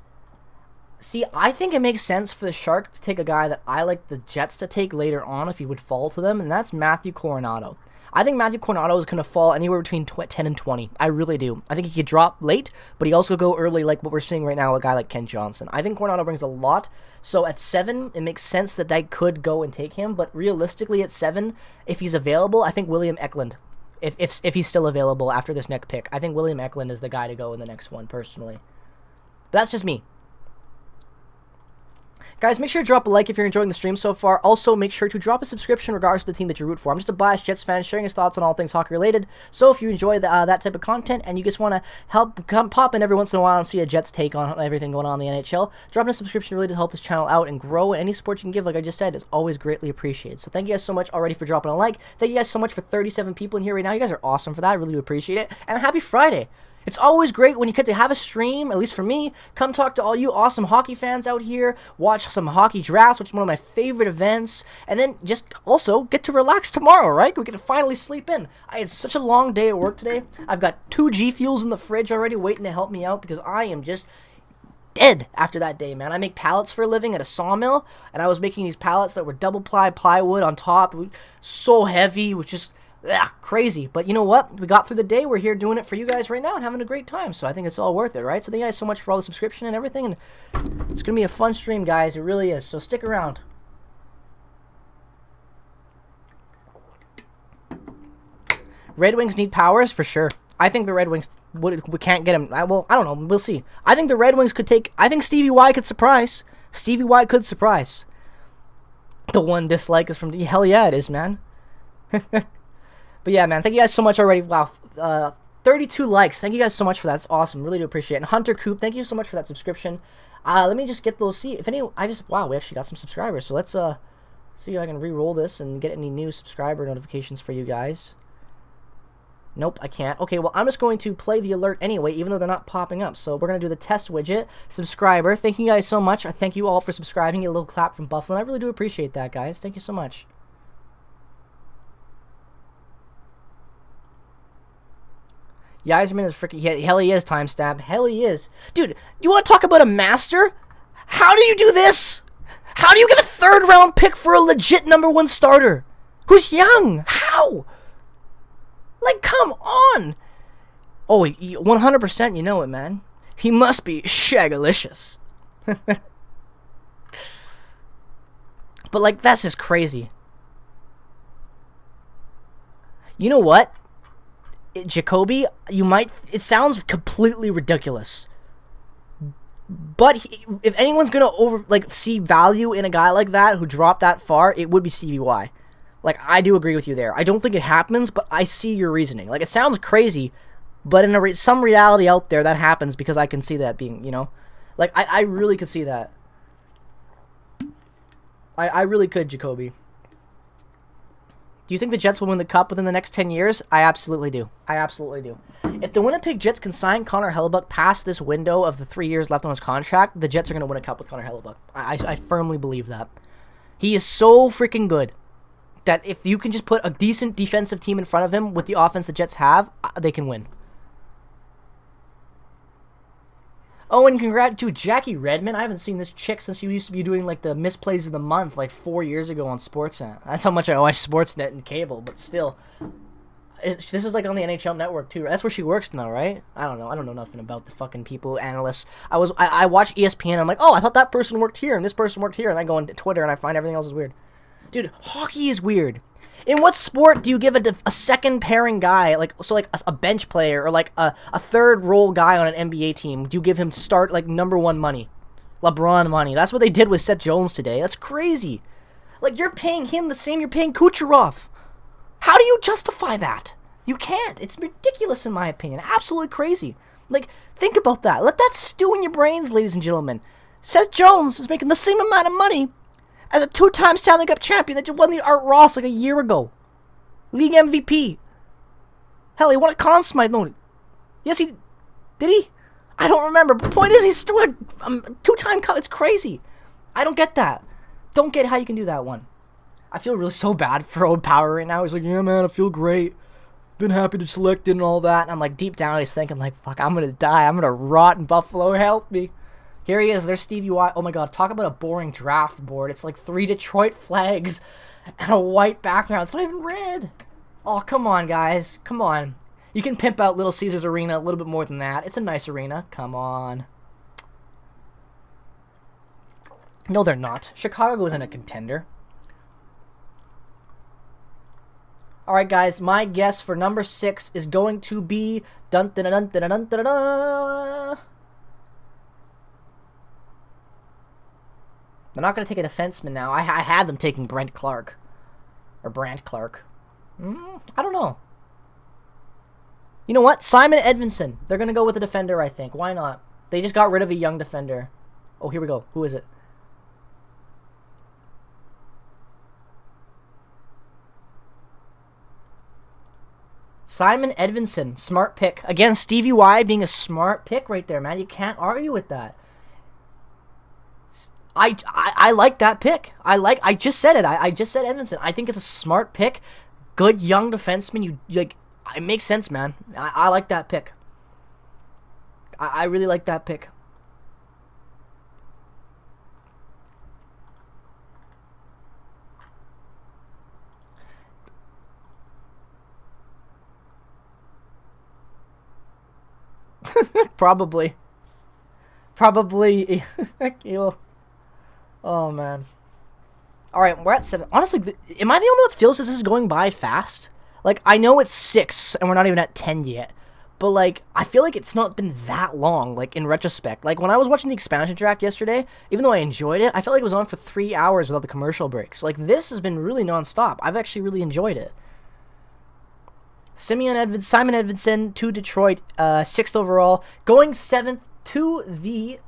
A: See, I think it makes sense for the Sharks to take a guy that I like the Jets to take later on if he would fall to them, and that's Matthew Coronado. I think Matthew Coronado is going to fall anywhere between 10 and 20. I really do. I think he could drop late, but he also could go early like what we're seeing right now with a guy like Ken Johnson. I think Coronado brings a lot, so at 7, it makes sense that they could go and take him, but realistically at 7, if he's available, I think William Eklund. If he's still available after this next pick, I think William Eklund is the guy to go in the next one, personally. But that's just me. Guys, make sure to drop a like if you're enjoying the stream so far. Also, make sure to drop a subscription regardless of the team that you root for. I'm just a biased Jets fan sharing his thoughts on all things hockey related. So if you enjoy that type of content and you just want to come pop in every once in a while and see a Jets take on everything going on in the NHL, dropping a subscription really does help this channel out and grow. And any support you can give, like I just said, is always greatly appreciated. So thank you guys so much already for dropping a like. Thank you guys so much for 37 people in here right now. You guys are awesome for that. I really do appreciate it. And happy Friday. It's always great when you get to have a stream, at least for me, come talk to all you awesome hockey fans out here, watch some hockey drafts, which is one of my favorite events, and then just also get to relax tomorrow, right? We get to finally sleep in. I had such a long day at work today. I've got 2 G Fuels in the fridge already waiting to help me out because I am just dead after that day, man. I make pallets for a living at a sawmill, and I was making these pallets that were double-ply plywood on top, so heavy, which is crazy. But you know what? We got through the day. We're here doing it for you guys right now and having a great time. So I think it's all worth it, right? So thank you guys so much for all the subscription and everything. And it's going to be a fun stream, guys. It really is. So stick around. Red Wings need Powers for sure. I think the Red Wings we can't get him. Well, I don't know. We'll see. I think the Red Wings could take. I think Stevie Y could surprise. Stevie Y could surprise. The one dislike is from. Hell yeah, it is, man. But yeah, man, thank you guys so much already. Wow, 32 likes. Thank you guys so much for that. It's awesome. Really do appreciate it. And Hunter Coop, thank you so much for that subscription. Let me just get those. See if any. Wow, we actually got some subscribers. So let's see if I can re-roll this and get any new subscriber notifications for you guys. Nope, I can't. Okay, well, I'm just going to play the alert anyway, even though they're not popping up. So we're going to do the test widget. Subscriber. Thank you guys so much. I thank you all for subscribing. Get a little clap from Buffalo. I really do appreciate that, guys. Thank you so much. Yzerman is freaking... Yeah, hell he is, timestamp. Hell he is. Dude, you want to talk about a master? How do you do this? How do you get a 3rd round pick for a legit #1 starter? Who's young? How? Like, come on. Oh, 100% you know it, man. He must be shagalicious. But, like, that's just crazy. You know what? Jacoby, it sounds completely ridiculous, but if anyone's gonna see value in a guy like that who dropped that far, it would be Stevie Y. Like, I do agree with you there. I don't think it happens, but I see your reasoning. Like, it sounds crazy, but in some reality out there that happens because I can see that being, like, I really could see that. I really could, Jacoby. Do you think the Jets will win the Cup within the next 10 years? I absolutely do. I absolutely do. If the Winnipeg Jets can sign Connor Hellebuyck past this window of the 3 years left on his contract, the Jets are going to win a Cup with Connor Hellebuyck. I firmly believe that. He is so freaking good that if you can just put a decent defensive team in front of him with the offense the Jets have, they can win. Oh, and congrats to Jackie Redmond. I haven't seen this chick since she used to be doing, like, the misplays of the month, like, 4 years ago on Sportsnet. That's how much I watch Sportsnet and cable, but still. This is, like, on the NHL Network, too. That's where she works now, right? I don't know. I don't know nothing about the fucking people, analysts. I watch ESPN, and I'm like, oh, I thought that person worked here, and this person worked here, and I go on Twitter, and I find everything else is weird. Dude, hockey is weird. In what sport do you give a second pairing guy, like a bench player or like a 3rd role guy on an NBA team, do you give him start like #1 money? LeBron money. That's what they did with Seth Jones today. That's crazy. Like, you're paying him the same you're paying Kucherov. How do you justify that? You can't. It's ridiculous in my opinion. Absolutely crazy. Like, think about that. Let that stew in your brains, ladies and gentlemen. Seth Jones is making the same amount of money as a 2-time Stanley Cup champion that just won the Art Ross like a year ago. League MVP. Hell, he won a Conn Smythe. No, yes, he... Did he? I don't remember. But the point is, he's still a 2-time Cup. It's crazy. I don't get that. Don't get how you can do that one. I feel really so bad for Old Power right now. He's like, yeah, man, I feel great. Been happy to select it and all that. And I'm like, deep down, he's thinking, like, fuck, I'm going to die. I'm going to rot in Buffalo. Help me. Here he is. There's Stevie Y. Oh my god, talk about a boring draft board. It's like 3 Detroit flags and a white background. It's not even red. Oh, come on, guys. Come on. You can pimp out Little Caesars Arena a little bit more than that. It's a nice arena. Come on. No, they're not. Chicago isn't a contender. Alright, guys. My guess for number 6 is going to be... Dun dun dun dun dun dun dun. They're not going to take a defenseman now. I had them taking Brent Clark. Or Brant Clark. I don't know. You know what? Simon Edvinsson. They're going to go with a defender, I think. Why not? They just got rid of a young defender. Oh, here we go. Who is it? Simon Edvinsson. Smart pick. Again, Stevie Y being a smart pick right there, man. You can't argue with that. I like that pick. I just said it. I just said Edvinsson. I think it's a smart pick. Good young defenseman. You like. It makes sense, man. I like that pick. I really like that pick. Probably. Oh, man. Alright, we're at 7. Honestly, am I the only one that feels this is going by fast? Like, I know it's 6, and we're not even at 10 yet. But, like, I feel like it's not been that long, like, in retrospect. Like, when I was watching the expansion draft yesterday, even though I enjoyed it, I felt like it was on for 3 hours without the commercial breaks. Like, this has been really nonstop. I've actually really enjoyed it. Simon Edvinsson to Detroit, 6th overall. Going 7th to the,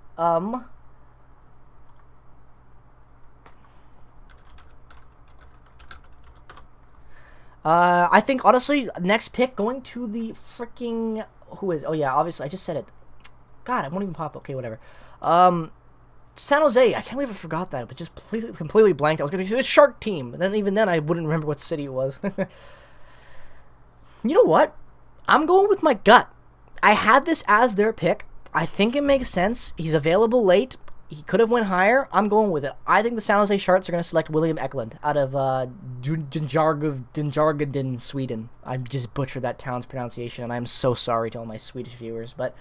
A: I think, honestly, next pick going to the freaking... Who is... Oh, yeah, obviously, I just said it. God, it won't even pop. Okay, whatever. San Jose. I can't believe I forgot that, but just completely blanked. I was going to say the Shark team. And then, even then, I wouldn't remember what city it was. You know what? I'm going with my gut. I had this as their pick. I think it makes sense. He's available late. He could have went higher. I'm going with it. I think the San Jose Sharks are going to select William Eklund out of Dinjargeden, Sweden. I just butchered that town's pronunciation, and I'm so sorry to all my Swedish viewers. But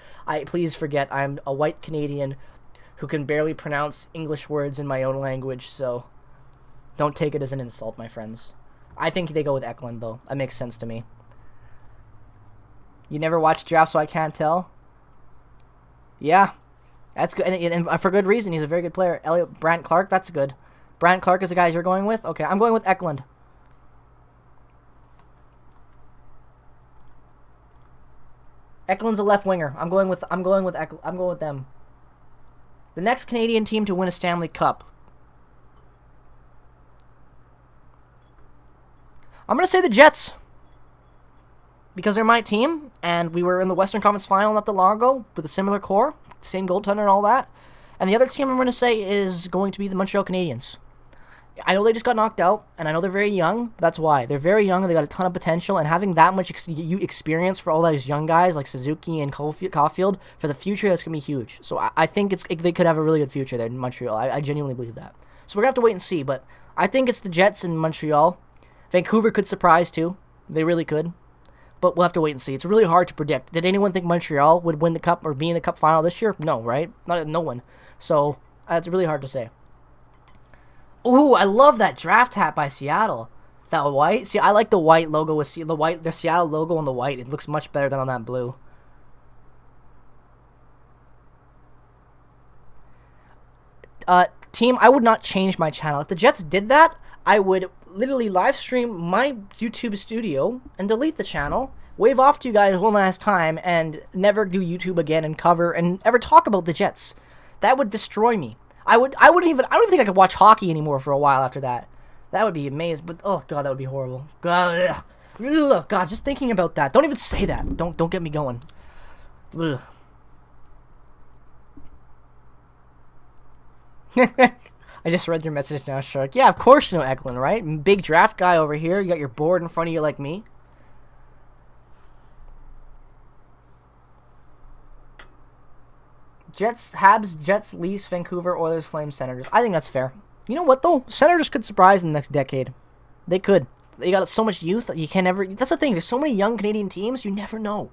A: please forget, I'm a white Canadian who can barely pronounce English words in my own language, so don't take it as an insult, my friends. I think they go with Eklund, though. That makes sense to me. You never watched draft, so I can't tell? Yeah. That's good, and for good reason. He's a very good player. Brant Clark, that's good. Brant Clark is the guy you're going with? Okay, I'm going with Eklund. Eklund's a left winger. I'm going with them. The next Canadian team to win a Stanley Cup. I'm going to say the Jets. Because they're my team, and we were in the Western Conference Final not that long ago with a similar core. Same goaltender and all that. And the other team I'm going to say is going to be the Montreal Canadiens. I know they just got knocked out, and I know they're very young. That's why. They're very young, and they got a ton of potential, and having that much experience for all those young guys like Suzuki and Caulfield, for the future, that's going to be huge. So I think they could have a really good future there in Montreal. I genuinely believe that. So we're going to have to wait and see, but I think it's the Jets in Montreal. Vancouver could surprise, too. They really could. But we'll have to wait and see. It's really hard to predict. Did anyone think Montreal would win the Cup or be in the Cup final this year? No, right? No one. So, it's really hard to say. Ooh, I love that draft hat by Seattle. That white. See, I like the white logo with the Seattle logo on the white. It looks much better than on that blue. Team, I would not change my channel. If the Jets did that, I would literally live stream my YouTube studio and delete the channel, wave off to you guys one last time, and never do YouTube again and cover and ever talk about the Jets. That would destroy me. I don't think I could watch hockey anymore for a while after that. That would be amazing, but oh god, that would be horrible. God, ugh, God, just thinking about that. Don't even say that. Don't get me going. Ugh. I just read your message now, Shark. Yeah, of course you know Eklund, right? Big draft guy over here. You got your board in front of you like me. Jets, Habs, Jets, Leafs, Vancouver, Oilers, Flames, Senators. I think that's fair. You know what, though? Senators could surprise in the next decade. They could. They got so much youth. You can never... That's the thing. There's so many young Canadian teams. You never know.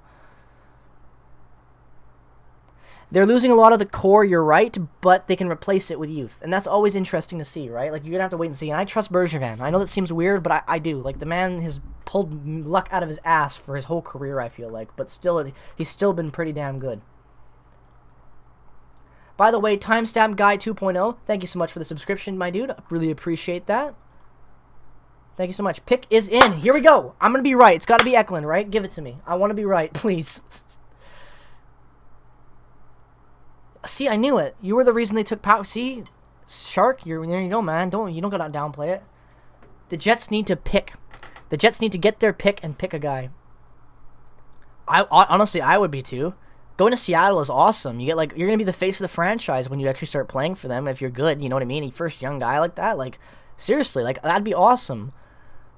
A: They're losing a lot of the core, you're right, but they can replace it with youth. And that's always interesting to see, right? Like, you're going to have to wait and see. And I trust Bergevin. I know that seems weird, but I do. Like, the man has pulled luck out of his ass for his whole career, I feel like. But still, he's still been pretty damn good. By the way, Timestamp Guy 2.0, thank you so much for the subscription, my dude. I really appreciate that. Thank you so much. Pick is in. Here we go. I'm going to be right. It's got to be Eklund, right? Give it to me. I want to be right, please. See, I knew it. You were the reason they took power. See, Shark, there you go, man. You don't gotta downplay it. The Jets need to pick. The Jets need to get their pick and pick a guy. Honestly, I would be too. Going to Seattle is awesome. You're gonna be the face of the franchise when you actually start playing for them. If you're good, you know what I mean. First young guy like that, like seriously, like that'd be awesome.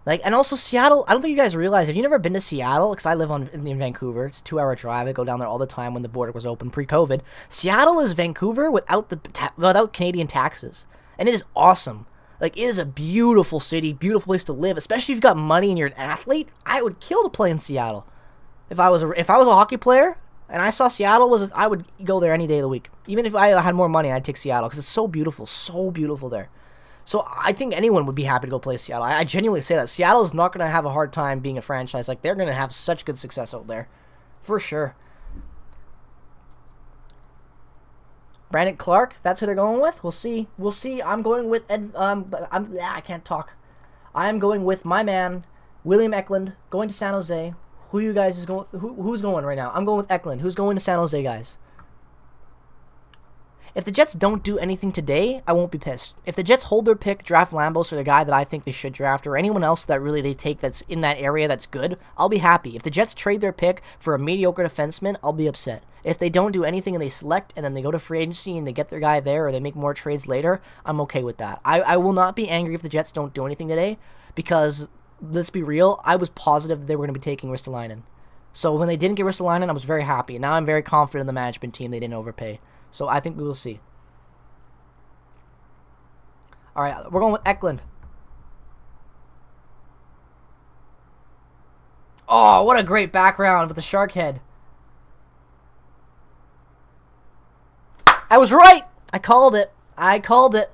A: Like, and also Seattle, I don't think you guys realize, have you never been to Seattle? Because I live in Vancouver. It's a 2-hour drive. I go down there all the time when the border was open pre-COVID. Seattle is Vancouver without Canadian taxes. And it is awesome. Like, it is a beautiful city, beautiful place to live. Especially if you've got money and you're an athlete. I would kill to play in Seattle. If I was a hockey player and I saw Seattle, I would go there any day of the week. Even if I had more money, I'd take Seattle because it's so beautiful there. So I think anyone would be happy to go play Seattle. I genuinely say that. Seattle is not going to have a hard time being a franchise. Like, they're going to have such good success out there. For sure. Brandon Clark, that's who they're going with? We'll see. We'll see. I'm going with I can't talk. I'm going with my man, William Eklund, going to San Jose. Who you guys is going? Who's going right now? I'm going with Eklund. Who's going to San Jose, guys? If the Jets don't do anything today, I won't be pissed. If the Jets hold their pick, draft Lambos for the guy that I think they should draft, or anyone else that really they take that's in that area that's good, I'll be happy. If the Jets trade their pick for a mediocre defenseman, I'll be upset. If they don't do anything and they select and then they go to free agency and they get their guy there or they make more trades later, I'm okay with that. I will not be angry if the Jets don't do anything today because, let's be real, I was positive they were going to be taking Ristolainen. So when they didn't get Ristolainen, I was very happy. Now I'm very confident in the management team. They didn't overpay. So I think we will see. All right, we're going with Eklund. Oh, what a great background with the shark head. I was right. I called it. I called it.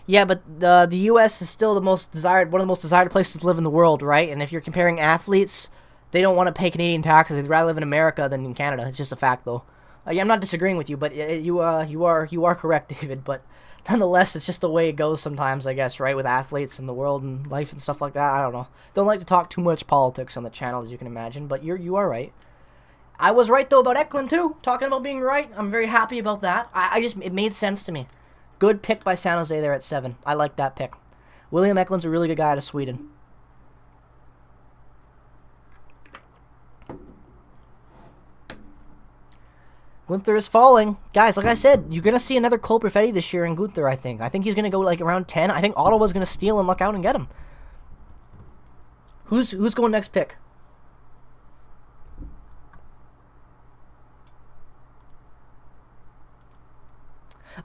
A: Yeah, but the U.S. is still one of the most desired places to live in the world, right? And if you're comparing athletes, they don't want to pay Canadian taxes. They'd rather live in America than in Canada. It's just a fact, though. Yeah, I'm not disagreeing with you, but you are correct, David. But nonetheless, it's just the way it goes sometimes, I guess, right? With athletes and the world and life and stuff like that. I don't know. Don't like to talk too much politics on the channel, as you can imagine. But you are right. I was right though about Eklund too. Talking about being right, I'm very happy about that. It made sense to me. Good pick by San Jose there at 7. I like that pick. William Eklund's a really good guy out of Sweden. Gunther is falling. Guys, like I said, you're going to see another Cole Perfetti this year in Gunther, I think. I think he's going to go like around 10. I think Ottawa's going to steal and luck out and get him. Who's going next pick?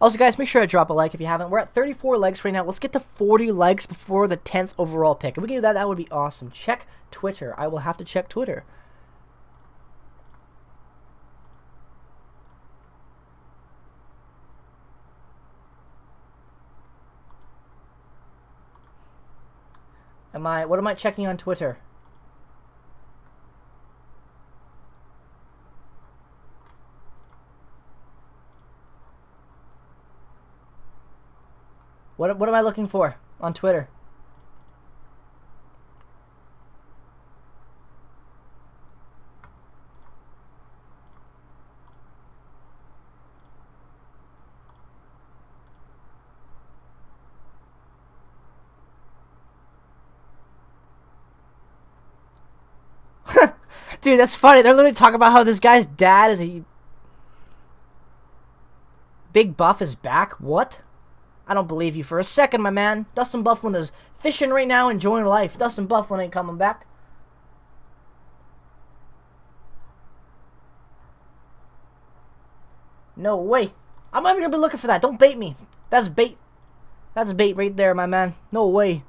A: Also, guys, make sure to drop a like if you haven't. We're at 34 likes right now. Let's get to 40 likes before the 10th overall pick. If we can do that, that would be awesome. Check Twitter. I will have to check Twitter. What am I checking on Twitter? What am I looking for on Twitter? Dude, that's funny. They're literally talking about how this guy's dad is a big buff is back. What? I don't believe you for a second, my man. Dustin Byfuglien is fishing right now, enjoying life. Dustin Byfuglien ain't coming back. No way. I'm not even going to be looking for that. Don't bait me. That's bait. That's bait right there, my man. No way.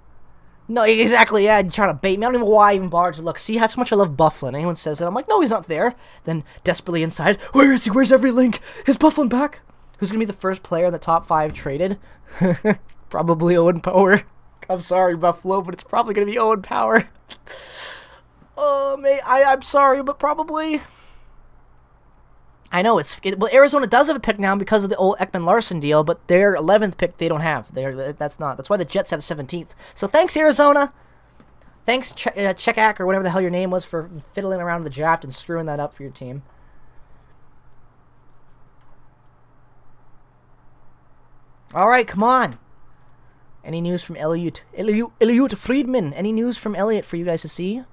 A: No, exactly, yeah, you're trying to bait me. I don't even know why I even bothered to look. See how much I love Byfuglien. Anyone says that, I'm like, no, he's not there. Then, desperately inside, where is he? Where's every link? Is Byfuglien back? Who's going to be the first player in the top 5 traded? Probably Owen Power. I'm sorry, Buffalo, but it's probably going to be Owen Power. Oh, man, I'm sorry, but probably... I know, well, Arizona does have a pick now because of the old Ekman-Larsson deal, but their 11th pick they don't have. That's why the Jets have 17th. So thanks, Arizona. Thanks, Chekak, or whatever the hell your name was, for fiddling around with the draft and screwing that up for your team. All right, come on. Any news from Elliot Friedman? Any news from Elliot for you guys to see?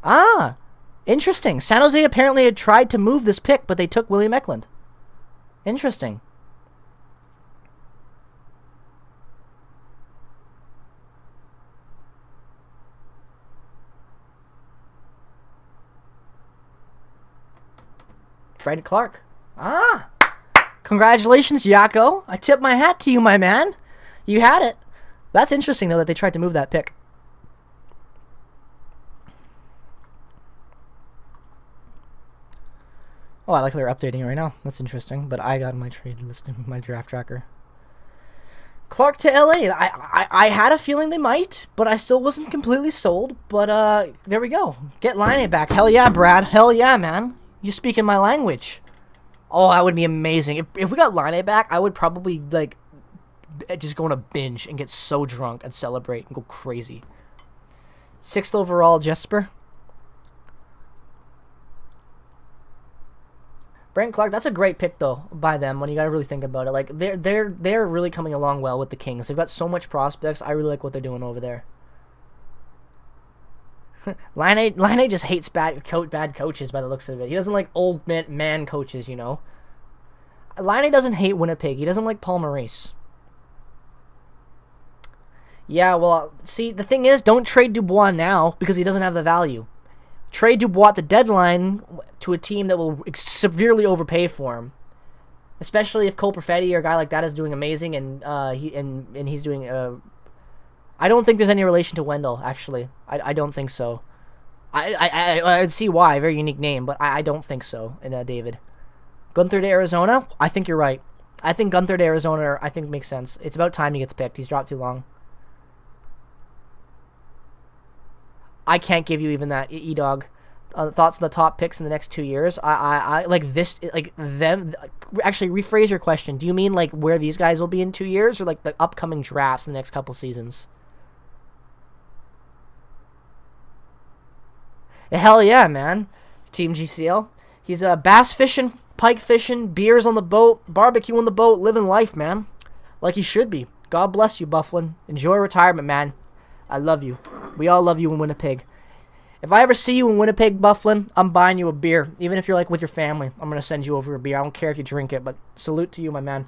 A: Ah! Interesting. San Jose apparently had tried to move this pick, but they took William Eklund. Interesting. Fred Clark. Ah! Congratulations, Yako. I tip my hat to you, my man. You had it. That's interesting, though, that they tried to move that pick. Oh, I like how they're updating it right now. That's interesting. But I got my trade list in my draft tracker. Clark to LA. I had a feeling they might, but I still wasn't completely sold. But there we go. Get Laine back. Hell yeah, Brad. Hell yeah, man. You're speaking my language. Oh, that would be amazing. If we got Laine back, I would probably like just go on a binge and get so drunk and celebrate and go crazy. 6th overall, Jesper. Brent Clark, that's a great pick though by them when you gotta really think about it. Like they're really coming along well with the Kings. They've got so much prospects. I really like what they're doing over there. Laine just hates bad coaches by the looks of it. He doesn't like old man coaches, you know. Laine doesn't hate Winnipeg. He doesn't like Paul Maurice. Yeah, well, see, the thing is, don't trade Dubois now because he doesn't have the value. Trade Dubois at the deadline to a team that will severely overpay for him, especially if Cole Perfetti or a guy like that is doing amazing and he's doing. I don't think there's any relation to Wendell. Actually, I don't think so. I see why, very unique name, but I don't think so. And David, Gunther to Arizona. I think you're right. I think Gunther to Arizona. I think makes sense. It's about time he gets picked. He's dropped too long. I can't give you even that, E-Dog. Thoughts on the top picks in the next 2 years? I like this, like them. Actually, rephrase your question. Do you mean like where these guys will be in 2 years, or like the upcoming drafts in the next couple seasons? Hell yeah, man. Team GCL. He's bass fishing, pike fishing, beers on the boat, barbecue on the boat, living life, man. Like he should be. God bless you, Byfuglien. Enjoy retirement, man. I love you. We all love you in Winnipeg. If I ever see you in Winnipeg, Byfuglien, I'm buying you a beer. Even if you're like with your family, I'm going to send you over a beer. I don't care if you drink it, but salute to you, my man.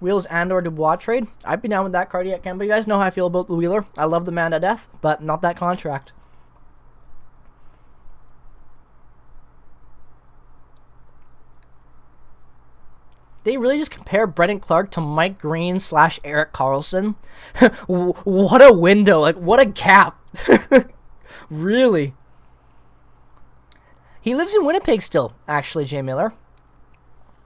A: Wheels and/or Dubois trade. I'd be down with that cardiac camp, but you guys know how I feel about the Wheeler. I love the man to death, but not that contract. They really just compare Brendan Clark to Mike Green / Erik Karlsson. What a window. Like, what a gap. Really. He lives in Winnipeg still, actually, Jay Miller.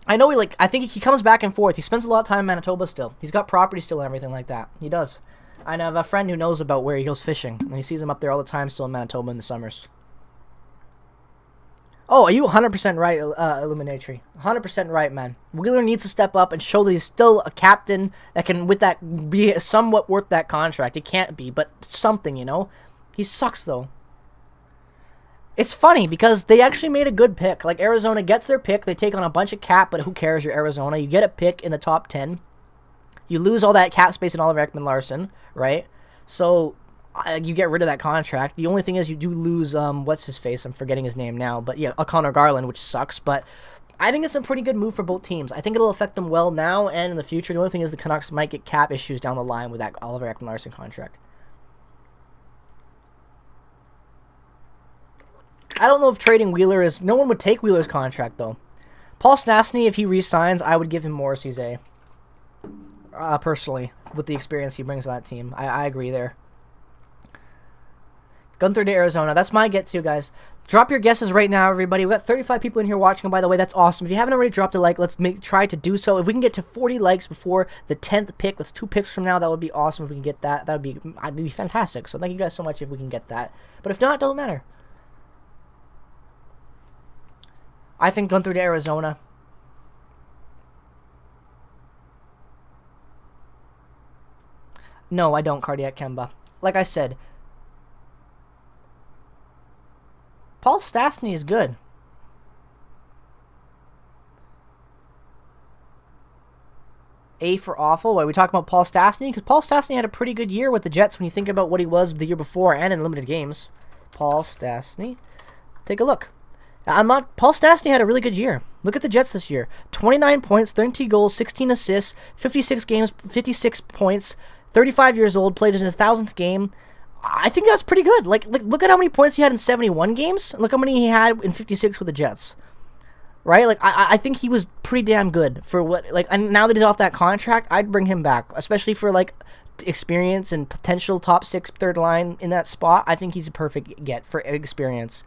A: I know I think he comes back and forth. He spends a lot of time in Manitoba still. He's got property still and everything like that. He does. I have a friend who knows about where he goes fishing, and he sees him up there all the time still in Manitoba in the summers. Oh, are you 100% right, Illuminatory? 100% right, man. Wheeler needs to step up and show that he's still a captain that can, with that, be somewhat worth that contract. It can't be, but something, you know? He sucks, though. It's funny, because they actually made a good pick. Like, Arizona gets their pick. They take on a bunch of cap, but who cares? You're Arizona. You get a pick in the top 10. You lose all that cap space in Oliver Ekman-Larsson, right? So, you get rid of that contract. The only thing is you do lose, what's his face? I'm forgetting his name now. But yeah, Connor Garland, which sucks. But I think it's a pretty good move for both teams. I think it'll affect them well now and in the future. The only thing is the Canucks might get cap issues down the line with that Oliver Ekman-Larsson contract. I don't know if trading Wheeler is... No one would take Wheeler's contract, though. Paul Stastny, if he re-signs, I would give him Morrissey's A. Personally, with the experience he brings to that team. I agree there. Gunther to Arizona. That's my get-to, guys. Drop your guesses right now, everybody. We've got 35 people in here watching, and by the way, that's awesome. If you haven't already dropped a like, let's try to do so. If we can get to 40 likes before the 10th pick, that's 2 picks from now, that would be awesome if we can get that. That'd be fantastic. So thank you guys so much if we can get that. But if not, it doesn't matter. I think Gunther to Arizona. No, I don't, Cardiac Kemba. Like I said, Paul Stastny is good. A for awful? Why are we talking about Paul Stastny? Because Paul Stastny had a pretty good year with the Jets when you think about what he was the year before and in limited games. Paul Stastny. Take a look. Paul Stastny had a really good year. Look at the Jets this year. 29 points, 13 goals, 16 assists, 56 games, 56 points, 35 years old, played in his 1,000th game. I think that's pretty good. Like, look at how many points he had in 71 games. Look how many he had in 56 with the Jets. Right? Like, I think he was pretty damn good for what, like, and now that he's off that contract, I'd bring him back, especially for, like, experience and potential top 6 third line in that spot. I think he's a perfect get for experience.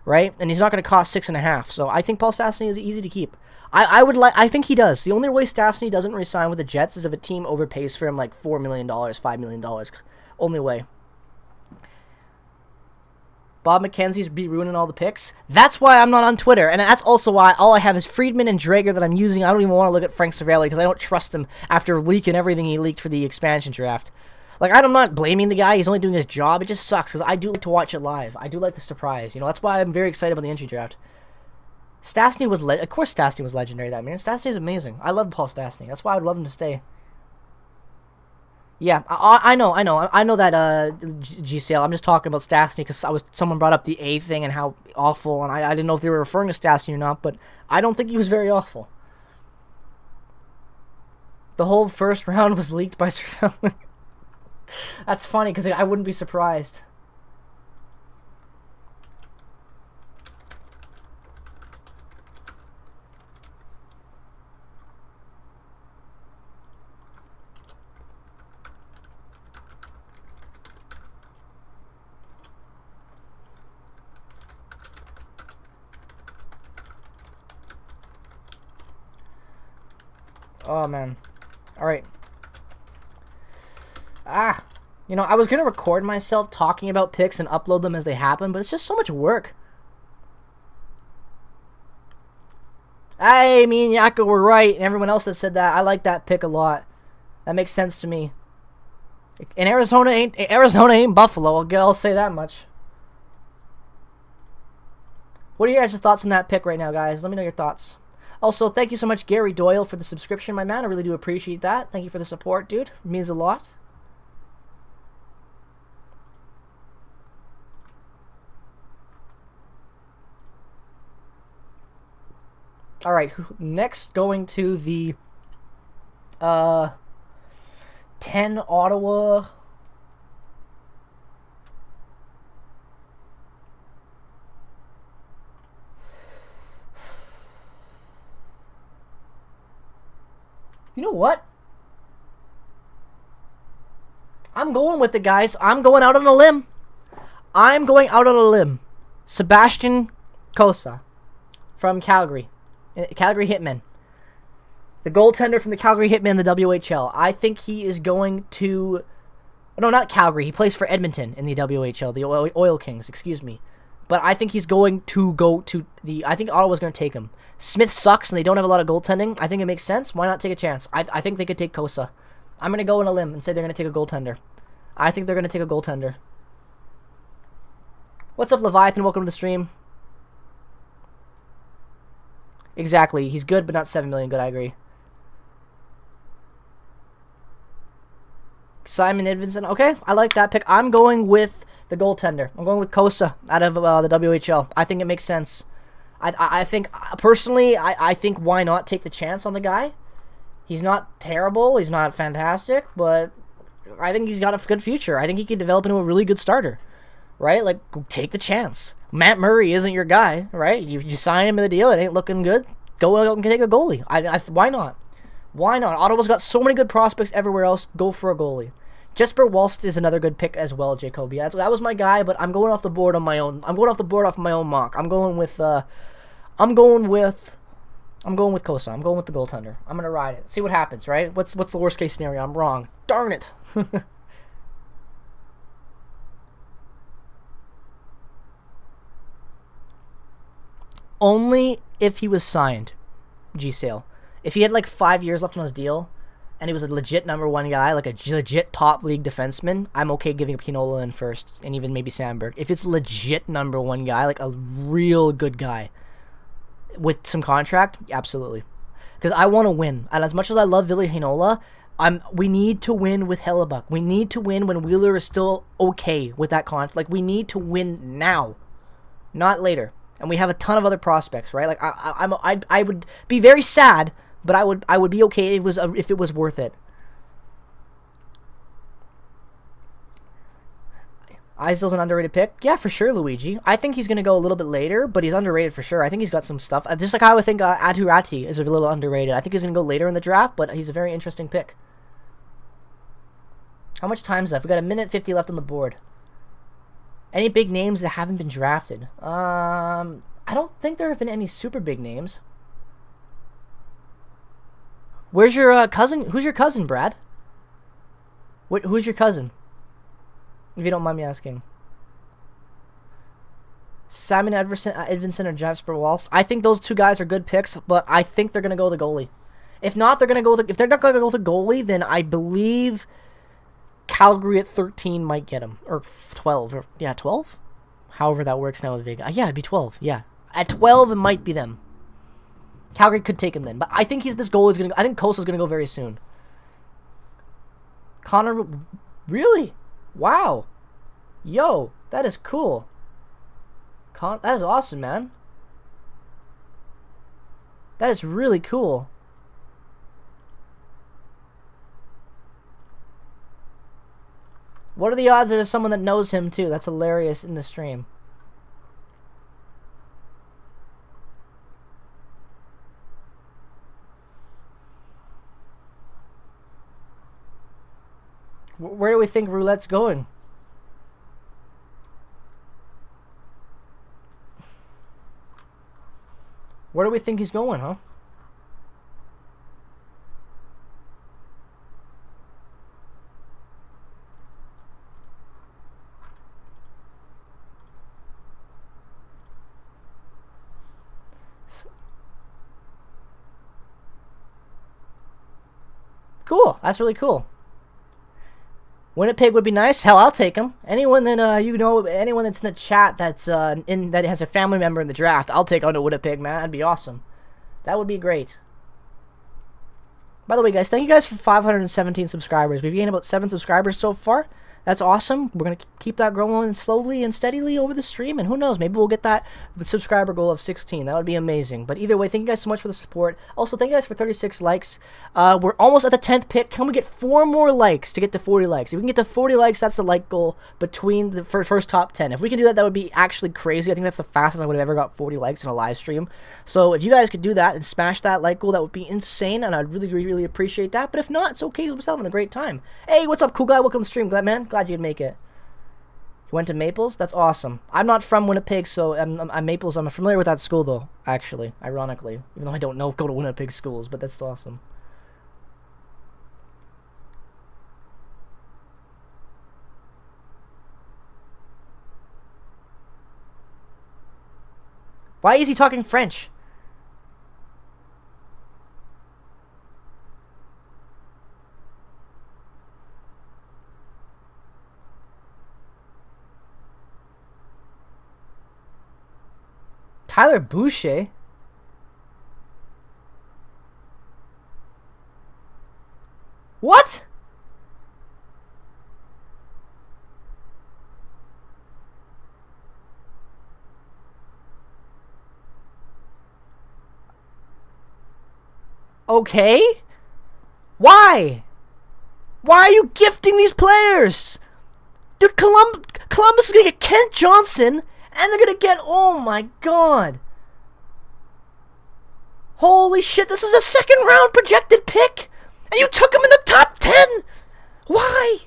A: Right? And he's not going to cost 6.5. So I think Paul Stastny is easy to keep. I think he does. The only way Stastny doesn't resign with the Jets is if a team overpays for him like $4 million, $5 million. Only way. Bob McKenzie's be ruining all the picks. That's why I'm not on Twitter. And that's also why all I have is Friedman and Drager that I'm using. I don't even want to look at Frank Cervelli because I don't trust him after leaking everything he leaked for the expansion draft. Like, I'm not blaming the guy. He's only doing his job. It just sucks because I do like to watch it live. I do like the surprise. You know, that's why I'm very excited about the entry draft. Stastny was... Of course Stastny was legendary that man. Stastny is amazing. I love Paul Stastny. That's why I'd love him to stay. Yeah, I know that, GCL. I'm just talking about Stastny because someone brought up the A thing and how awful, and I didn't know if they were referring to Stastny or not, but I don't think he was very awful. The whole first round was leaked by Cervelli. That's funny because I wouldn't be surprised. Oh, man. All right. You know, I was going to record myself talking about picks and upload them as they happen, but it's just so much work. Me and Yako were right, and everyone else that said that, I like that pick a lot. That makes sense to me. And Arizona ain't Buffalo, I'll say that much. What are your guys' thoughts on that pick right now, guys? Let me know your thoughts. Also, thank you so much, Gary Doyle, for the subscription, my man. I really do appreciate that. Thank you for the support, dude. It means a lot. All right, next going to the 10 Ottawa. You know what? I'm going with it, guys. I'm going out on a limb. Sebastian Cossa from Calgary. Calgary Hitmen. The goaltender from the Calgary Hitmen in the WHL. I think he is going to... No, not Calgary. He plays for Edmonton in the WHL. The Oil Kings, excuse me. But I think he's going to go to the... I think Ottawa's going to take him. Smith sucks and they don't have a lot of goaltending. I think it makes sense. Why not take a chance? I think they could take Cossa. I'm going to go on a limb and say they're going to take a goaltender. I think they're going to take a goaltender. What's up, Leviathan? Welcome to the stream. Exactly. He's good, but not 7 million good. I agree. Simon Edvinson. Okay, I like that pick. I'm going with the goaltender. I'm going with Kosa out of the WHL. I think it makes sense. I think, personally, I think why not take the chance on the guy? He's not terrible. He's not fantastic, but I think he's got a good future. I think he could develop into a really good starter, right? Like, take the chance. Matt Murray isn't your guy, right? You sign him in the deal. It ain't looking good. Go out and take a goalie. Why not? Why not? Ottawa's got so many good prospects everywhere else. Go for a goalie. Jesper Wallst is another good pick as well, Jacoby. That was my guy, but I'm going off the board on my own. I'm going off the board off my own mock. I'm going with Kosa. I'm going with the goaltender. I'm gonna ride it. See what happens, right? What's the worst case scenario? I'm wrong. Darn it. Only if he was signed, G-Sale. If he had like 5 years left on his deal, and he was a legit number one guy, like a legit top league defenseman, I'm okay giving up Pinola in first, and even maybe Sandberg. If it's legit number one guy, like a real good guy, with some contract, absolutely. Because I want to win. And as much as I love Ville Heinola, we need to win with Hellebuck. We need to win when Wheeler is still okay with that contract. Like, we need to win now, not later. And we have a ton of other prospects, right? Like, I would be very sad, but I would be okay if it was worth it. Eisel's an underrated pick. Yeah, for sure, Luigi. I think he's going to go a little bit later, but he's underrated for sure. I think he's got some stuff. Just like how I would think Aturati is a little underrated. I think he's going to go later in the draft, but he's a very interesting pick. How much time's left? We got a minute 50 left on the board. Any big names that haven't been drafted? I don't think there have been any super big names. Where's your cousin? Who's your cousin, Brad? Who's your cousin? If you don't mind me asking. Simon Edvinson or Jesper Wallst. I think those two guys are good picks, but I think they're gonna go the goalie. If not, they're gonna go if they're not gonna go the goalie, then I believe Calgary at 13 might get him, or 12, or 12. However that works now with Vegas. Yeah, it'd be 12. Yeah, at 12 it might be them. Calgary could take him then, but I think this goalie is gonna. I think Kosa's gonna go very soon. Connor, really? Wow. Yo, that is cool. That is awesome, man. That is really cool. What are the odds that there's someone that knows him, too? That's hilarious in the stream. Where do we think Roulette's going? Where do we think he's going, huh? Cool. That's really cool. Winnipeg would be nice. Hell, I'll take him. Anyone that anyone that's in the chat that has a family member in the draft, I'll take on to Winnipeg, man. That'd be awesome. That would be great. By the way, guys, thank you guys for 517 subscribers. We've gained about 7 subscribers so far. That's awesome. We're going to keep that growing slowly and steadily over the stream, and who knows, maybe we'll get that subscriber goal of 16. That would be amazing. But either way, thank you guys so much for the support. Also, thank you guys for 36 likes. We're almost at the 10th pick. Can we get 4 more likes to get to 40 likes? If we can get to 40 likes, that's the like goal between the first top 10. If we can do that, that would be actually crazy. I think that's the fastest I would have ever got 40 likes in a live stream. So if you guys could do that and smash that like goal, that would be insane, and I'd really, really appreciate that. But if not, it's okay. We're still having a great time. Hey, what's up, cool guy? Welcome to the stream. Glad, man. Glad you could make it. You went to Maples? That's awesome. I'm not from Winnipeg, so I'm Maples. I'm familiar with that school, though, actually, ironically. Even though I don't go to Winnipeg schools, but that's awesome. Why is he talking French? Tyler Boucher? What? Okay? Why? Why are you gifting these players? Dude, Columbus is going to get Kent Johnson, and they're going to get, oh my god. Holy shit, this is a second round projected pick, and you took him in the top 10. Why?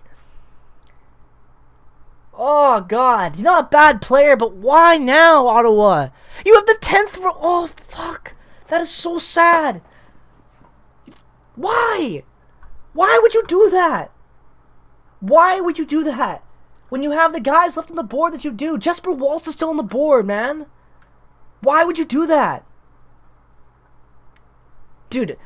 A: Oh god, he's not a bad player, but why now, Ottawa? You have the 10th, oh fuck. That is so sad. Why? Why would you do that? Why would you do that? When you have the guys left on the board that you do. Jesper Walsh is still on the board, man. Why would you do that? Dude,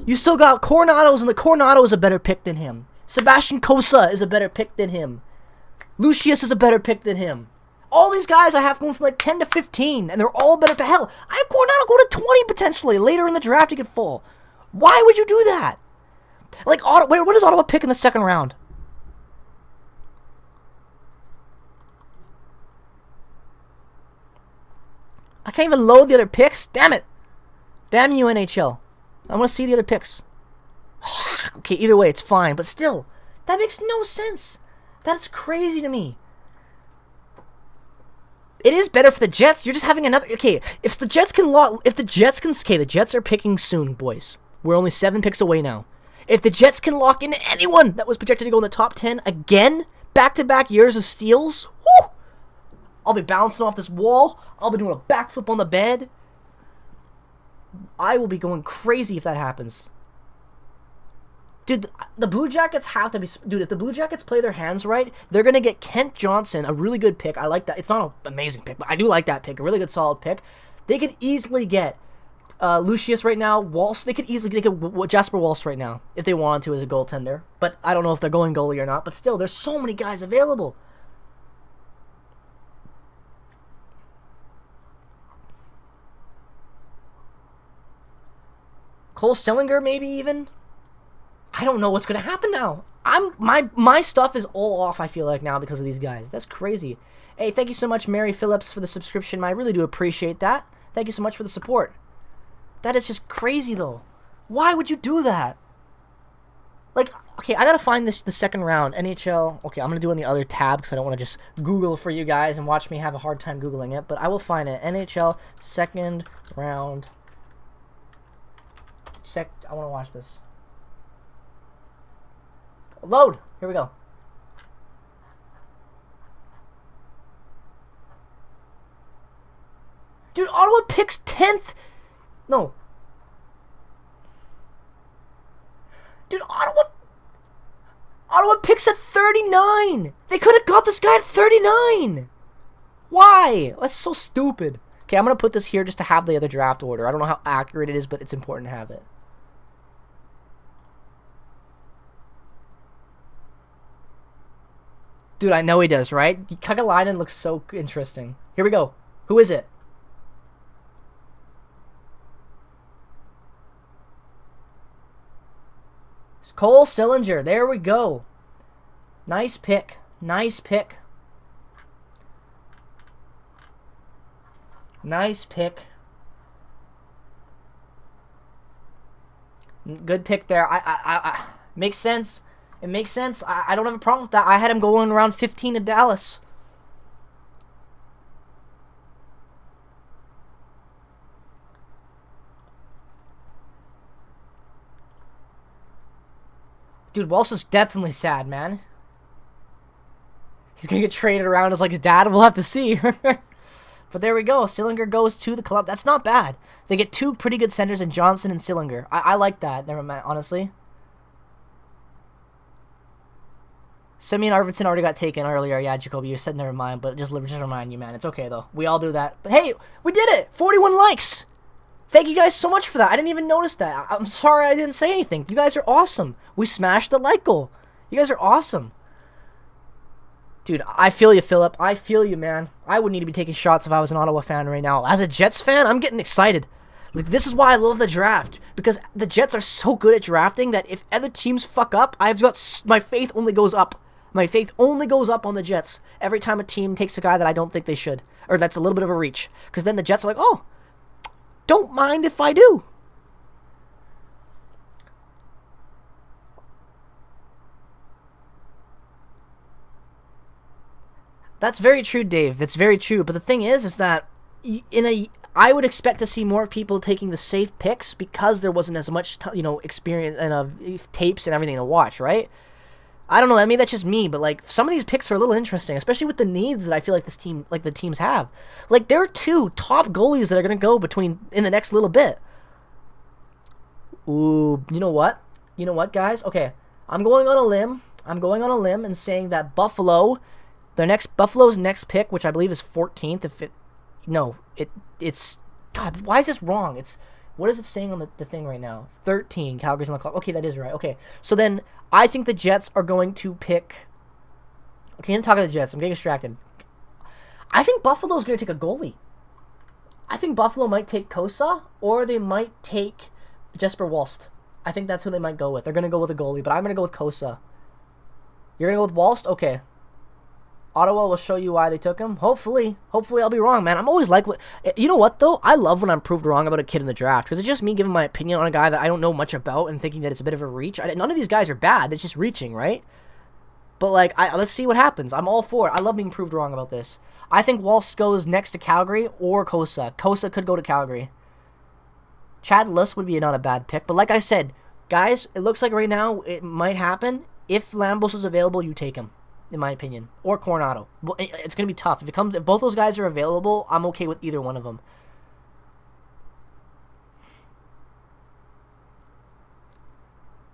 A: you still got Coronados, and the Coronado is a better pick than him. Sebastian Cossa is a better pick than him. Lucius is a better pick than him. All these guys I have going from like 10 to 15, and they're all better. Hell, I have Coronado go to 20 potentially. Later in the draft, he could fall. Why would you do that? Like, what does Ottawa pick in the second round? I can't even load the other picks. Damn it. Damn you, NHL. I want to see the other picks. Okay, either way, it's fine. But still, that makes no sense. That's crazy to me. It is better for the Jets. You're just having another... Okay, if the Jets can... Okay, the Jets are picking soon, boys. We're only 7 picks away now. If the Jets can lock in anyone that was projected to go in the top 10 again, back-to-back years of steals, whoo! I'll be bouncing off this wall. I'll be doing a backflip on the bed. I will be going crazy if that happens. Dude, the Blue Jackets have to be... Dude, if the Blue Jackets play their hands right, they're going to get Kent Johnson, a really good pick. I like that. It's not an amazing pick, but I do like that pick. A really good, solid pick. They could easily get Lucius right now. Walsh, they could Jasper Walsh right now, if they wanted to as a goaltender. But I don't know if they're going goalie or not. But still, there's so many guys available. Cole Sillinger, maybe even? I don't know what's gonna happen now. My stuff is all off, I feel like, now because of these guys. That's crazy. Hey, thank you so much, Mary Phillips, for the subscription. I really do appreciate that. Thank you so much for the support. That is just crazy, though. Why would you do that? Like, okay, I gotta find the second round. NHL. Okay, I'm gonna do it on the other tab because I don't want to just Google for you guys and watch me have a hard time Googling it. But I will find it. NHL second round. I want to watch this. Load! Here we go. Dude, Ottawa picks 10th. No. Dude, Ottawa picks at 39. They could have got this guy at 39. Why? That's so stupid. Okay, I'm going to put this here just to have the other draft order. I don't know how accurate it is, but it's important to have it. Dude, I know he does, right? Kekalainen looks so interesting. Here we go. Who is it? It's Cole Sillinger. There we go. Nice pick. Nice pick. Nice pick. Good pick there. I makes sense. It makes sense. I don't have a problem with that. I had him going around 15 to Dallas. Dude, Walsh is definitely sad, man. He's going to get traded around as like his dad. We'll have to see. But there we go. Sillinger goes to the club. That's not bad. They get 2 pretty good centers in Johnson and Sillinger. I like that. Never mind, honestly. Simeon Arvidsson already got taken earlier. Yeah, Jacoby, you said never mind, but just remind you, man. It's okay, though. We all do that. But hey, we did it! 41 likes! Thank you guys so much for that. I didn't even notice that. I'm sorry I didn't say anything. You guys are awesome. We smashed the like goal. You guys are awesome. Dude, I feel you, Philip. I feel you, man. I would need to be taking shots if I was an Ottawa fan right now. As a Jets fan, I'm getting excited. Like, this is why I love the draft. Because the Jets are so good at drafting that if other teams fuck up, my faith only goes up. My faith only goes up on the Jets every time a team takes a guy that I don't think they should. Or that's a little bit of a reach. Because then the Jets are like, oh, don't mind if I do. That's very true, Dave. That's very true. But the thing is that I would expect to see more people taking the safe picks because there wasn't as much, experience and tapes and everything to watch, right? I don't know. I mean, that's just me, but like some of these picks are a little interesting, especially with the needs that I feel like the teams have. Like there are two top goalies that are gonna go between in the next little bit. Ooh, you know what? You know what, guys? Okay, I'm going on a limb. I'm going on a limb and saying that Buffalo's next pick, which I believe is 14th. It's God. Why is this wrong? What is it saying on the thing right now? 13. Calgary's on the clock. Okay, that is right. Okay, so then I think the Jets are going to pick. Okay, I'm talking to the Jets. I'm getting distracted. I think Buffalo's going to take a goalie. I think Buffalo might take Kosa, or they might take Jesper Walst. I think that's who they might go with. They're going to go with a goalie, but I'm going to go with Kosa. You're going to go with Walst? Okay. Ottawa will show you why they took him. Hopefully I'll be wrong, man. I'm always like, you know what though? I love when I'm proved wrong about a kid in the draft because it's just me giving my opinion on a guy that I don't know much about and thinking that it's a bit of a reach. None of these guys are bad. They're just reaching, right? But like, let's see what happens. I'm all for it. I love being proved wrong about this. I think Walsh goes next to Calgary or Kosa. Kosa could go to Calgary. Chad Luss would be not a bad pick, but like I said, guys, it looks like right now it might happen. If Lambos is available, you take him. In my opinion, or Coronado. Well, it's gonna be tough if both those guys are available. I'm okay with either one of them.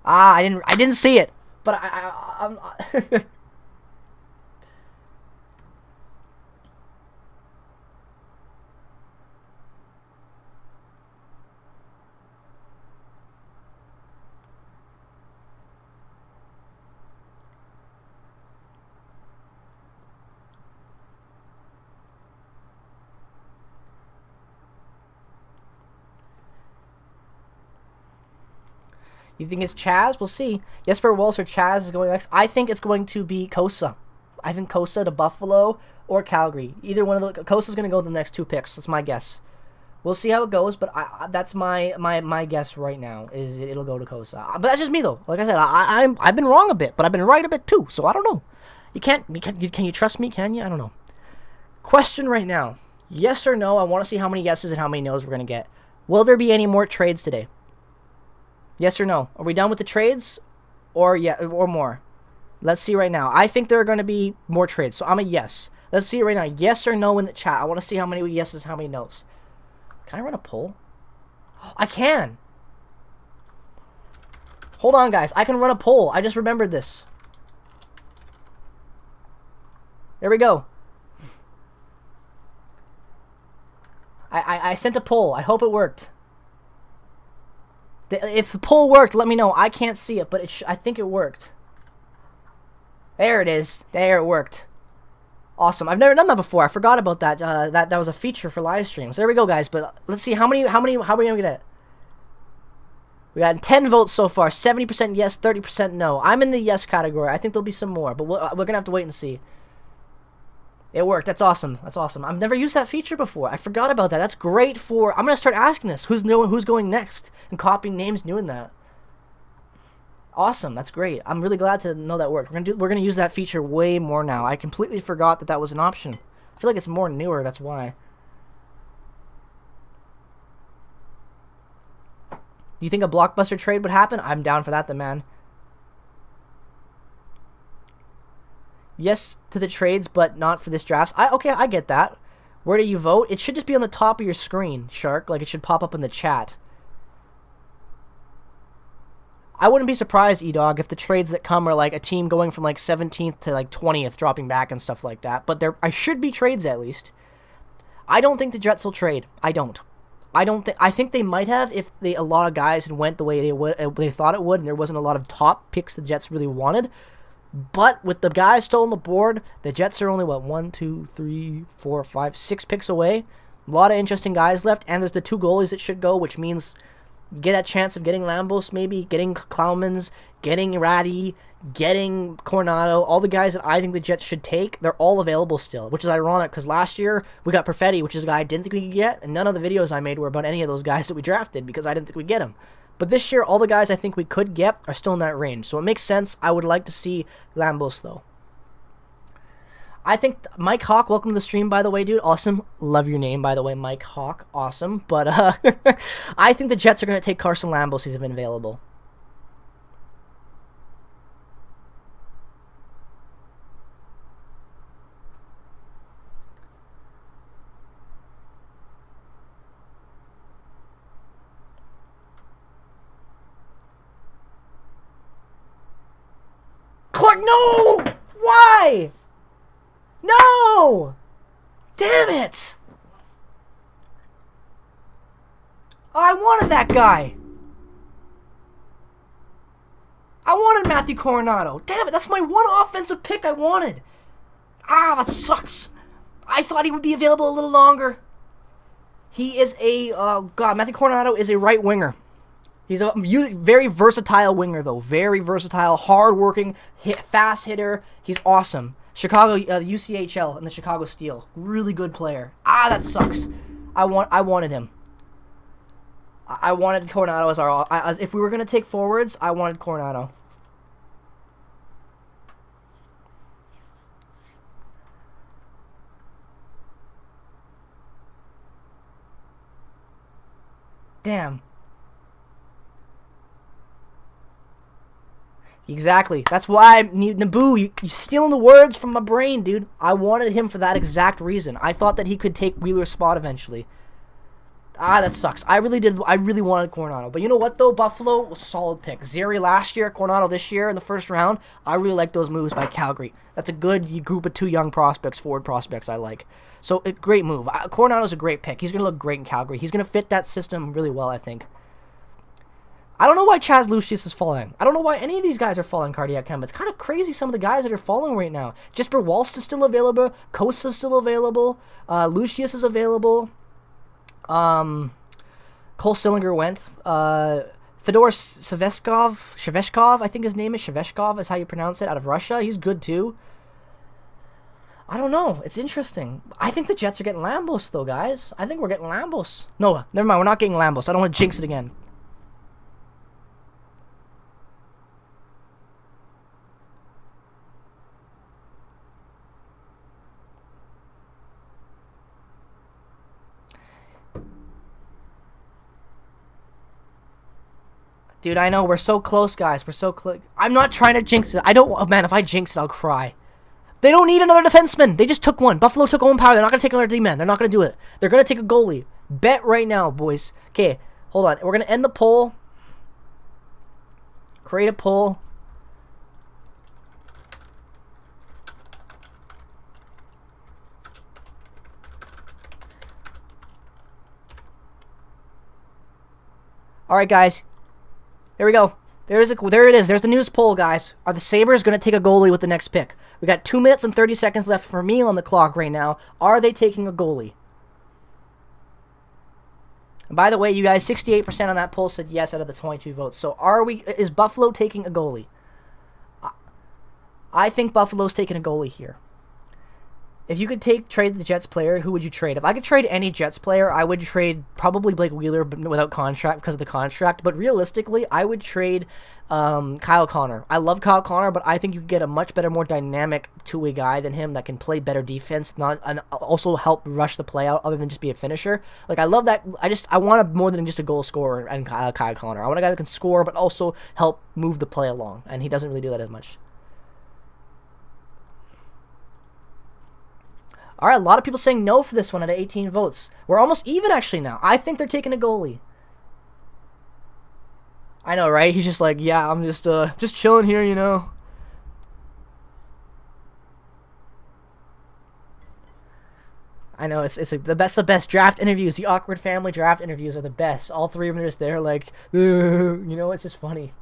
A: I didn't see it, but I'm. You think it's Chaz? We'll see. Jesper Walsh or Chaz is going next. I think it's going to be Kosa. I think Kosa to Buffalo or Calgary. Either one of the Kosa's going to go the next two picks. That's my guess. We'll see how it goes, but that's my guess right now. Is it'll go to Kosa. But that's just me though. Like I said, I've been wrong a bit, but I've been right a bit too. So I don't know. Can you trust me? Can you? I don't know. Question right now: yes or no? I want to see how many yeses and how many nos we're going to get. Will there be any more trades today? Yes or no? Are we done with the trades? Or more? Let's see right now. I think there are going to be more trades, so I'm a yes. Let's see right now. Yes or no in the chat. I want to see how many yeses, how many nos. Can I run a poll? I can. Hold on, guys. I can run a poll. I just remembered this. There we go. I sent a poll. I hope it worked. If the poll worked, let me know. I can't see it, but I think it worked. There it is. There it worked. Awesome. I've never done that before. I forgot about that. That was a feature for live streams. There we go, guys. But let's see how many are we gonna get? We got 10 votes so far. 70% yes, 30% no. I'm in the yes category. I think there'll be some more, but we're gonna have to wait and see. It worked. That's awesome. That's awesome. I've never used that feature before. I forgot about that. That's great for... I'm going to start asking this. Who's going next? And copying names doing that. Awesome. That's great. I'm really glad to know that worked. We're gonna use that feature way more now. I completely forgot that was an option. I feel like it's more newer. That's why. Do you think a blockbuster trade would happen? I'm down for that, then, man. Yes to the trades, but not for this draft. Okay, I get that. Where do you vote? It should just be on the top of your screen, Shark. Like, it should pop up in the chat. I wouldn't be surprised, E-Dog, if the trades that come are like a team going from like 17th to like 20th, dropping back and stuff like that. But I should be trades at least. I don't think the Jets will trade. I think they might have if a lot of guys had went the way they thought it would, and there wasn't a lot of top picks the Jets really wanted. But with the guys still on the board, the Jets are only, 1, 2, 3, 4, 5, 6 picks away. A lot of interesting guys left, and there's the 2 goalies that should go, which means you get that chance of getting Lambos maybe, getting Klauman's, getting Ratty, getting Coronado. All the guys that I think the Jets should take, they're all available still, which is ironic because last year we got Perfetti, which is a guy I didn't think we could get, and none of the videos I made were about any of those guys that we drafted because I didn't think we'd get them. But this year, all the guys I think we could get are still in that range. So it makes sense. I would like to see Lambos, though. I think Mike Hawk, welcome to the stream, by the way, dude. Awesome. Love your name, by the way, Mike Hawk. Awesome. But I think the Jets are going to take Carson Lambos. He's been available. Clark, no! Why? No! Damn it! I wanted that guy. I wanted Matthew Coronado. Damn it, that's my one offensive pick I wanted. Ah, that sucks. I thought he would be available a little longer. He is a, Matthew Coronado is a right winger. He's a very versatile winger, though. Very versatile, hard-working, fast hitter. He's awesome. Chicago, UCHL and the Chicago Steel. Really good player. Ah, that sucks. I wanted him. I wanted Coronado as our... if we were going to take forwards, I wanted Coronado. Damn. Exactly. That's why Naboo, you're stealing the words from my brain, dude. I wanted him for that exact reason. I thought that he could take Wheeler's spot eventually. Ah, that sucks. I really did. I really wanted Coronado. But you know what, though? Buffalo was a solid pick. Zeri last year, Coronado this year in the first round. I really like those moves by Calgary. That's a good group of 2 young prospects, forward prospects I like. So, great move. Coronado's a great pick. He's going to look great in Calgary. He's going to fit that system really well, I think. I don't know why Chaz Lucius is falling. I don't know why any of these guys are falling cardiac chem. It's kind of crazy some of the guys that are falling right now. Jesper Walst is still available. Kosa's still available. Lucius is available. Cole Sillinger went. Fedor Sheveshkov, I think his name is Sheveshkov is how you pronounce it, out of Russia. He's good too. I don't know. It's interesting. I think the Jets are getting Lambos though, guys. I think we're getting Lambos. No, never mind. We're not getting Lambos. I don't want to jinx it again. Dude, I know. We're so close, guys. We're so close. I'm not trying to jinx it. I don't... Oh, man, if I jinx it, I'll cry. They don't need another defenseman. They just took one. Buffalo took Owen Power. They're not going to take another D-man. They're not going to do it. They're going to take a goalie. Bet right now, boys. Okay, hold on. We're going to end the poll. Create a poll. All right, guys. There we go. There it is. There's the news poll, guys. Are the Sabres going to take a goalie with the next pick? We got 2 minutes and 30 seconds left for me on the clock right now. Are they taking a goalie? And by the way, you guys, 68% on that poll said yes out of the 22 votes. So is Buffalo taking a goalie? I think Buffalo's taking a goalie here. If you could trade the Jets player, who would you trade? If I could trade any Jets player, I would trade probably Blake Wheeler, but without contract because of the contract. But realistically, I would trade Kyle Connor. I love Kyle Connor, but I think you could get a much better, more dynamic two-way guy than him that can play better defense, and also help rush the play out, other than just be a finisher. Like I love that. I want more than just a goal scorer and Kyle Connor. I want a guy that can score, but also help move the play along, and he doesn't really do that as much. All right, a lot of people saying no for this one at 18 votes. We're almost even, actually, now. I think they're taking a goalie. I know, right? He's just like, yeah, I'm just chilling here, you know. I know, it's the best draft interviews. The awkward family draft interviews are the best. All three of them are just there like, you know, it's just funny.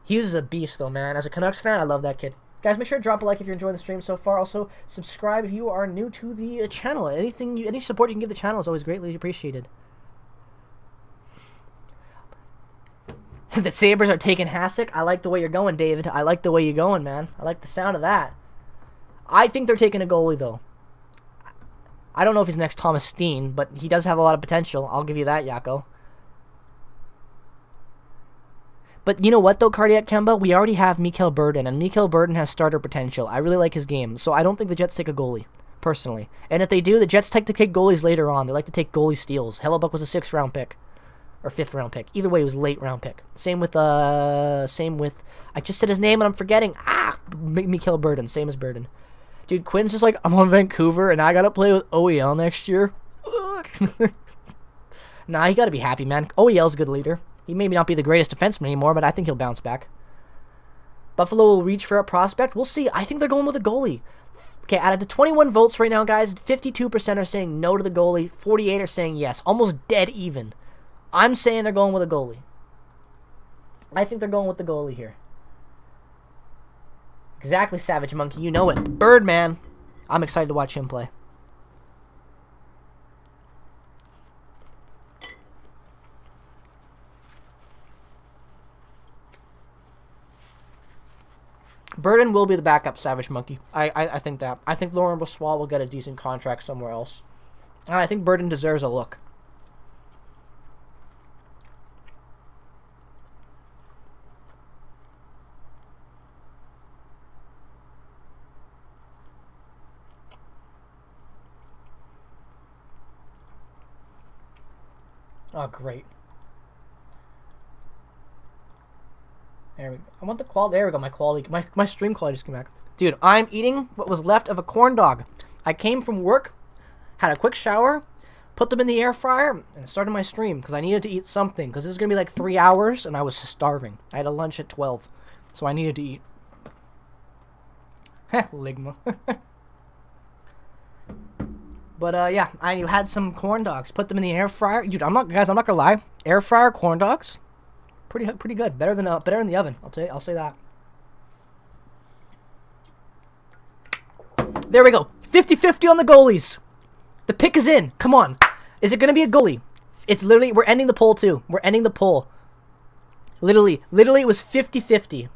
A: Hughes is a beast, though, man. As a Canucks fan, I love that kid. Guys, make sure to drop a like if you're enjoying the stream so far. Also, subscribe if you are new to the channel. Any support you can give the channel is always greatly appreciated. The Sabres are taking Hasek. I like the way you're going, David. I like the way you're going, man. I like the sound of that. I think they're taking a goalie, though. I don't know if he's next Thomas Steen, but he does have a lot of potential. I'll give you that, Yako. But you know what, though, Cardiac Kemba? We already have Mikhail Burden, and Mikhail Burden has starter potential. I really like his game, so I don't think the Jets take a goalie, personally. And if they do, the Jets take to take goalies later on. They like to take goalie steals. Hellebuck was a 6th-round pick. Or 5th-round pick. Either way, it was a late-round pick. Same with, I just said his name and I'm forgetting. Mikhail Burden. Same as Burden. Dude, Quinn's just like, I'm on Vancouver and I gotta play with OEL next year. Fuck. Nah, he gotta be happy, man. OEL's a good leader. He may not be the greatest defenseman anymore, but I think he'll bounce back. Buffalo will reach for a prospect. We'll see. I think they're going with a goalie. Okay, out of the 21 votes right now, guys, 52% are saying no to the goalie. 48 are saying yes. Almost dead even. I'm saying they're going with a goalie. I think they're going with the goalie here. Exactly, Savage Monkey. You know it. Birdman. I'm excited to watch him play. Burden will be the backup, Savage Monkey. I think that. I think Lauren Brossoit will get a decent contract somewhere else. And I think Burden deserves a look. Oh, great. There we go. I want the quality. There we go. My quality. My stream quality just came back. Dude, I'm eating what was left of a corn dog. I came from work, had a quick shower, put them in the air fryer, and started my stream because I needed to eat something because this is going to be like 3 hours, and I was starving. I had a lunch at 12, so I needed to eat. Heh, Ligma. But, yeah, I had some corn dogs. Put them in the air fryer. Dude, I'm not gonna lie. Air fryer corn dogs, pretty good. Better than the oven. I'll say that. There we go. 50-50 on the goalies. The pick is in. Come on. Is it gonna be a goalie? It's literally, we're ending the poll too. We're ending the poll. Literally, it was 50-50.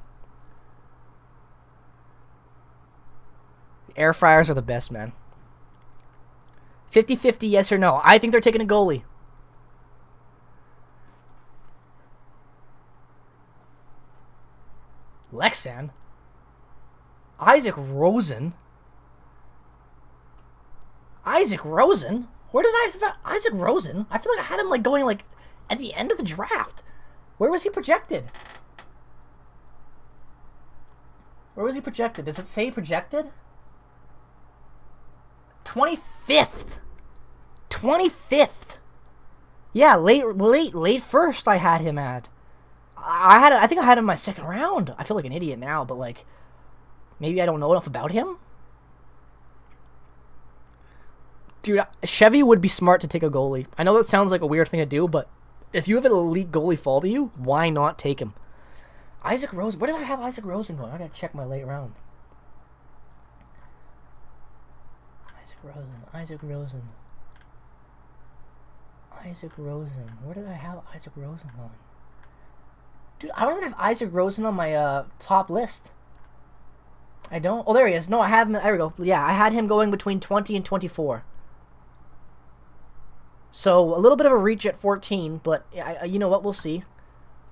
A: Air fryers are the best, man. 50-50, yes or no. I think they're taking a goalie. Lexan? Isaac Rosen? Isaac Rosen? Where did I have Isaac Rosen? I feel like I had him going at the end of the draft. Where was he projected? Where was he projected? Does it say projected? 25th. 25th. Yeah, late first I had him at. I think I had him in my 2nd round. I feel like an idiot now, but maybe I don't know enough about him. Dude, Chevy would be smart to take a goalie. I know that sounds like a weird thing to do, but if you have an elite goalie fall to you, why not take him? Isaac Rosen. Where did I have Isaac Rosen going? I gotta check my late round. Isaac Rosen. Where did I have Isaac Rosen going? Dude, I don't even have Isaac Rosen on my top list. I don't. Oh, there he is. No, I have him. There we go. Yeah, I had him going between 20 and 24. So a little bit of a reach at 14, but you know what? We'll see.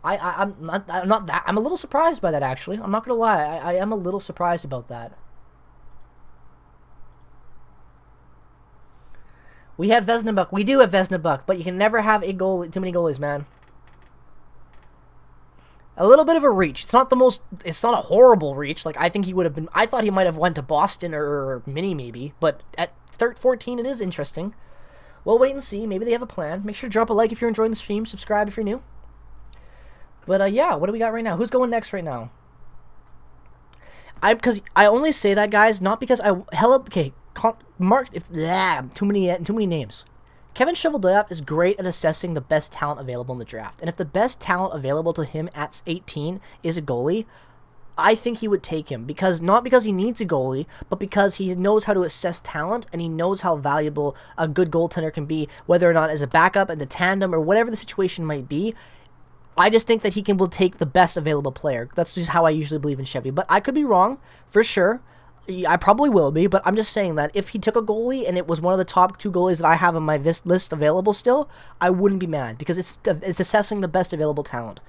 A: I'm not that. I'm a little surprised by that, actually. I'm not gonna lie. I am a little surprised about that. We have Vesnabuck. We do have Vesnabuck, but you can never have a goalie, too many goalies, man. A little bit of a reach. It's not a horrible reach. I think he would have been, I thought he might have went to Boston or Mini maybe, but at 14 it is interesting. We'll wait and see. Maybe they have a plan. Make sure to drop a like if you're enjoying the stream. Subscribe if you're new. But, yeah, what do we got right now? Who's going next right now? Because I only say that, guys, not because okay, Mark, too many names. Kevin Cheveldayoff is great at assessing the best talent available in the draft. And if the best talent available to him at 18 is a goalie, I think he would take him. Not because he needs a goalie, but because he knows how to assess talent and he knows how valuable a good goaltender can be, whether or not as a backup in the tandem or whatever the situation might be. I just think that will take the best available player. That's just how I usually believe in Chevy. But I could be wrong, for sure. I probably will be, but I'm just saying that if he took a goalie and it was one of the top 2 goalies that I have on my list available still, I wouldn't be mad because it's assessing the best available talent.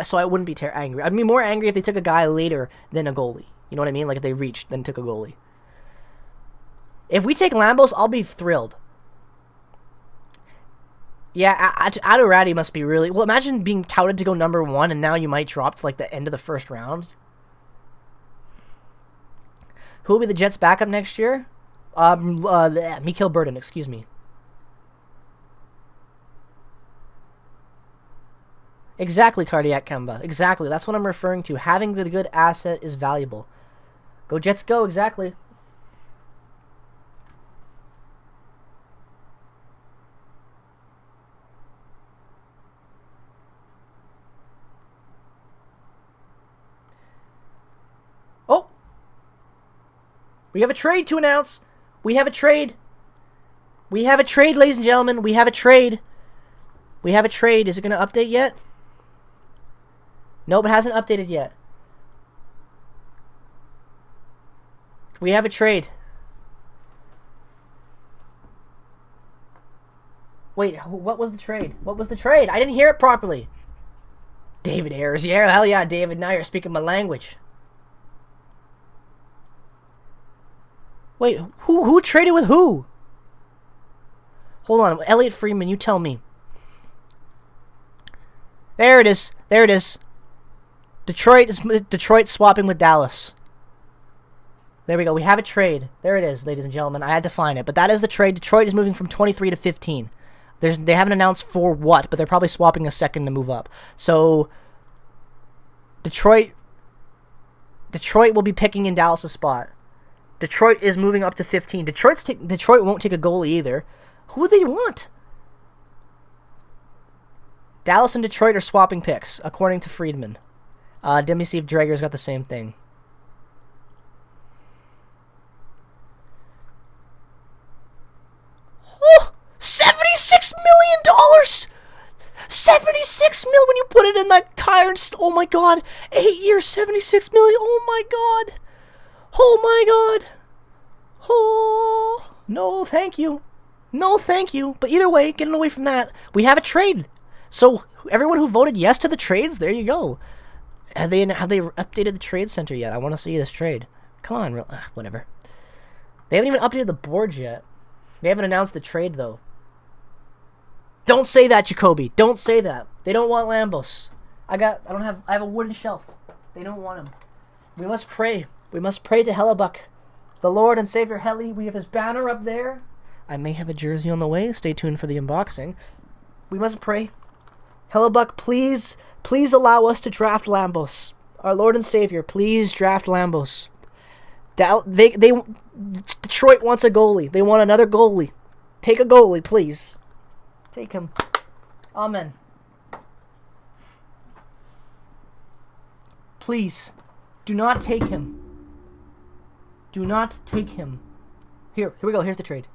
A: So I wouldn't be angry. I'd be more angry if they took a guy later than a goalie. You know what I mean? Like if they reached, then took a goalie. If we take Lambos, I'll be thrilled. Yeah, Adorati must be really... Well, imagine being touted to go number 1, and now you might drop to, like, the end of the first round. Who will be the Jets' backup next year? Mikhail Burden, excuse me. Exactly, Cardiac Kemba. Exactly. That's what I'm referring to. Having the good asset is valuable. Go Jets, go. Exactly. Oh! We have a trade to announce. We have a trade. We have a trade, ladies and gentlemen. We have a trade. We have a trade. Is it going to update yet? Nope, it hasn't updated yet. We have a trade. Wait, what was the trade? What was the trade? I didn't hear it properly. David Ayers. Yeah, hell yeah, David. Now you're speaking my language. Wait, who traded with who? Hold on. Elliot Freeman, you tell me. There it is. There it is. Detroit swapping with Dallas. There we go. We have a trade. There it is, ladies and gentlemen. I had to find it. But that is the trade. Detroit is moving from 23 to 15. They haven't announced for what, but they're probably swapping a second to move up. So, Detroit will be picking in Dallas' spot. Detroit is moving up to 15. Detroit won't take a goalie either. Who would they want? Dallas and Detroit are swapping picks, according to Friedman. Let me see if Drager's got the same thing. Oh, $76 million! 76 million when you put it in that tire. Oh my god. 8 years, 76 million. Oh my god. Oh my god. Oh, no, thank you. No, thank you. But either way, getting away from that, we have a trade. So everyone who voted yes to the trades, there you go. Have they updated the trade center yet? I want to see this trade. Come on, whatever. They haven't even updated the boards yet. They haven't announced the trade though. Don't say that, Jacoby. Don't say that. They don't want Lambos. I have a wooden shelf. They don't want him. We must pray. We must pray to Hellebuck, the Lord and Savior Helly. We have his banner up there. I may have a jersey on the way. Stay tuned for the unboxing. We must pray. Hellebuck, please allow us to draft Lambos. Our Lord and Savior, please draft Lambos. Detroit wants a goalie. They want another goalie. Take a goalie, please. Take him. Amen. Please, do not take him. Do not take him. Here we go. Here's the trade.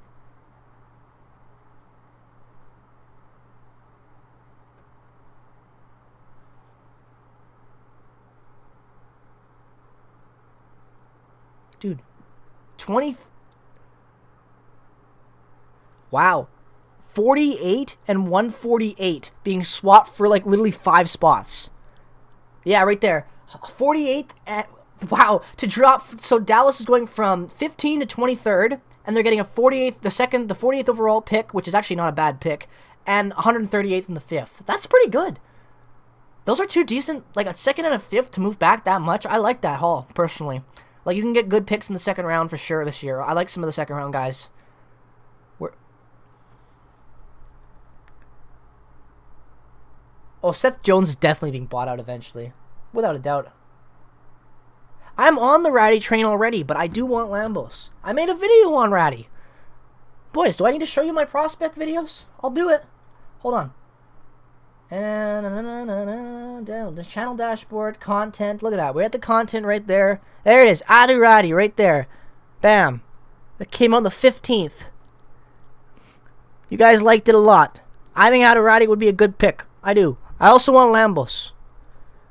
A: Dude, 20. Wow. 48 and 148 being swapped for like literally 5 spots. Yeah, right there. 48 at, wow, to drop. So Dallas is going from 15 to 23rd, and they're getting a 48th, the 48th overall pick, which is actually not a bad pick, and 138th in the 5th. That's pretty good. Those are two decent, like a 2nd and a 5th to move back that much. I like that haul, personally. Like, you can get good picks in the 2nd round for sure this year. I like some of the 2nd round guys. Oh, Seth Jones is definitely being bought out eventually. Without a doubt. I'm on the Ratty train already, but I do want Lambos. I made a video on Ratty. Boys, do I need to show you my prospect videos? I'll do it. Hold on. Down the channel dashboard, content. Look at that. We're at the content right there. There it is. Adu Ratty right there. Bam. That came on the 15th. You guys liked it a lot. I think Adu Ratty would be a good pick. I do. I also want Lambos.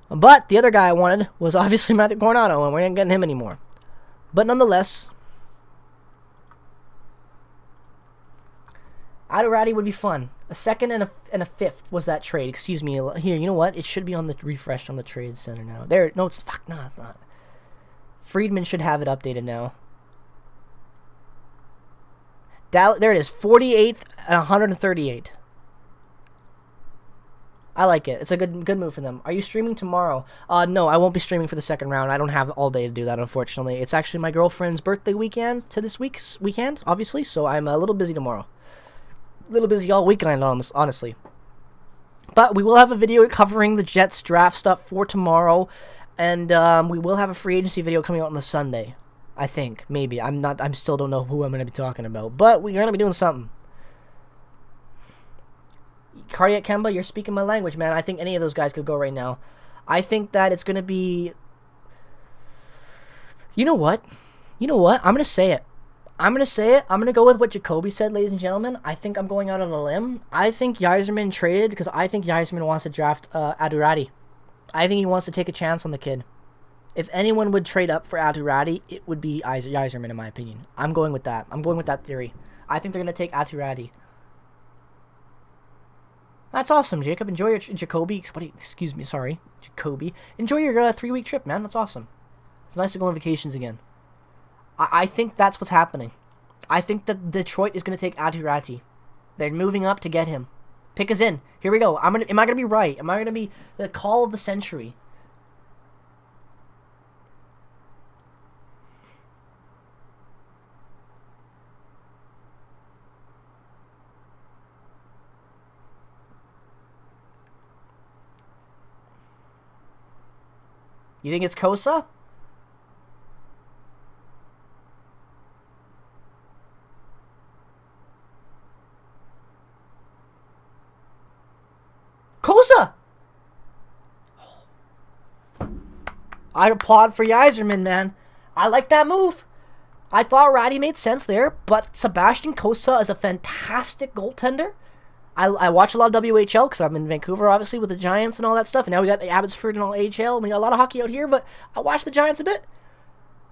A: But the other guy I wanted was obviously Matthew Coronado, and we ain't getting him anymore. But nonetheless, Adorati would be fun. A second and a fifth was that trade. Excuse me. Here, you know what? It should be on the refreshed on the trade center now. There. No, it's fuck. No, it's not. Friedman should have it updated now. There it is. 48th and 138. I like it. It's a good move for them. Are you streaming tomorrow? No, I won't be streaming for the second round. I don't have all day to do that, unfortunately. It's actually my girlfriend's birthday weekend to this week's weekend, obviously, so I'm a little busy tomorrow. A little busy all weekend, honestly. But we will have a video covering the Jets draft stuff for tomorrow, and we will have a free agency video coming out on the Sunday. I think, maybe. I still don't know who I'm going to be talking about, but we're going to be doing something. Cardiac Kemba, you're speaking my language, man. I think any of those guys could go right now. I think that it's going to be... You know what? I'm going to say it. I'm going to go with what Jacoby said, ladies and gentlemen. I think I'm going out on a limb. I think Yzerman traded because I think Yzerman wants to draft Adurati. I think he wants to take a chance on the kid. If anyone would trade up for Adurati, it would be Yzerman, in my opinion. I'm going with that. I'm going with that theory. I think they're going to take Adurati. That's awesome, Jacob. Enjoy your Jacoby. Excuse me, sorry, Jacoby. Enjoy your 3-week trip, man. That's awesome. It's nice to go on vacations again. I think that's what's happening. I think that Detroit is going to take Adurati. They're moving up to get him. Pick us in. Here we go. Am I going to be right? Am I going to be the call of the century? You think it's Kosa? Kosa! I applaud for Yzerman, man. I like that move. I thought Ratty made sense there, but Sebastian Kosa is a fantastic goaltender. I watch a lot of WHL because I'm in Vancouver, obviously, with the Giants and all that stuff. And now we got the Abbotsford and all AHL, and we got a lot of hockey out here, but I watch the Giants a bit.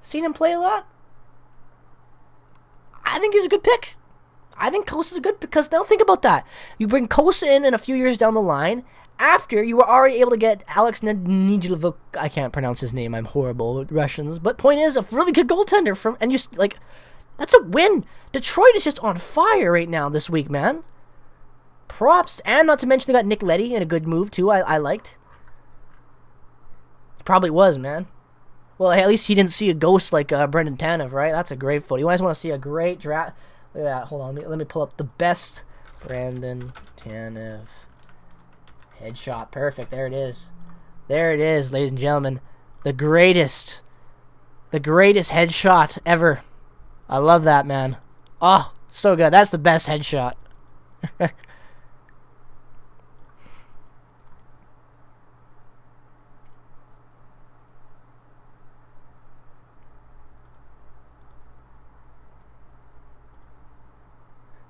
A: Seen him play a lot. I think he's a good pick. I think Kosa's good because now think about that. You bring Kosa in a few years down the line after you were already able to get Alex Nijilevuk. I can't pronounce his name. I'm horrible with Russians. But point is, a really good goaltender from, and you like, that's a win. Detroit is just on fire right now this week, man. Props, and not to mention they got Nick Leddy in a good move too. I liked. Probably was, man. Well, at least he didn't see a ghost like Brendan Tanev, right? That's a great photo. You guys want to see a great draft? Look at that. Hold on, let me pull up the best Brendan Tanev headshot. Perfect. There it is. There it is, ladies and gentlemen. The greatest headshot ever. I love that, man. Oh, so good. That's the best headshot.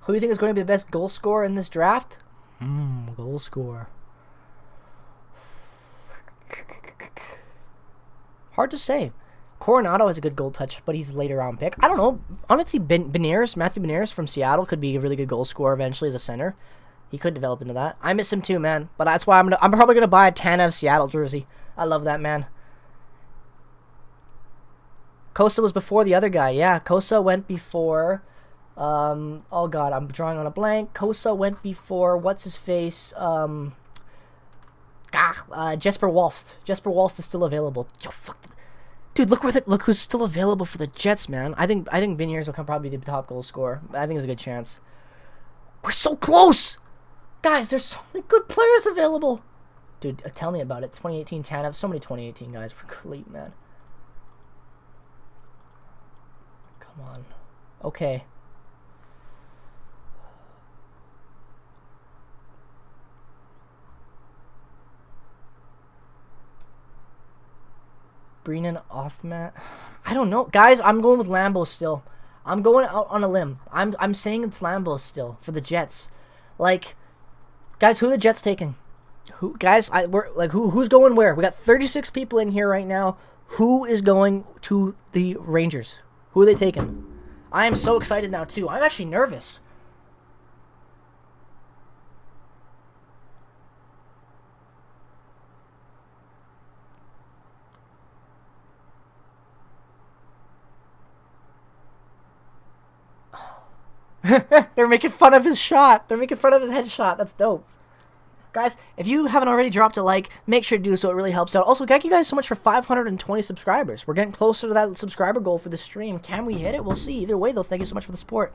A: Who do you think is going to be the best goal scorer in this draft? Goal scorer. Hard to say. Coronado has a good goal touch, but he's a later round pick. I don't know. Honestly, Matthew Beniers from Seattle could be a really good goal scorer eventually as a center. He could develop into that. I miss him too, man. But that's why I'm probably gonna buy a Tanev Seattle jersey. I love that man. Kosa was before the other guy. Yeah, Kosa went before. Oh god, I'm drawing on a blank. Kosa went before what's his face? Jesper Walst. Jesper Walst is still available. Yo, fuck. Dude, look who's still available for the Jets, man. I think Beniers will probably be the top goal scorer. I think there's a good chance. We're so close, guys. There's so many good players available. Dude, tell me about it. 2018 Tanev. So many 2018 guys. We're complete, man. Come on. Okay. Brennan Othmat. I don't know. Guys, I'm going with Lambeau still. I'm going out on a limb. I'm saying it's Lambeau still for the Jets. Like, guys, who are the Jets taking? Who, guys, who's going where? We got 36 people in here right now. Who is going to the Rangers? Who are they taking? I am so excited now too. I'm actually nervous. They're making fun of his shot. They're making fun of his headshot. That's dope. Guys, if you haven't already dropped a like, make sure to do so. It really helps out. Also, thank you guys so much for 520 subscribers. We're getting closer to that subscriber goal for the stream. Can we hit it? We'll see. Either way, though, thank you so much for the support.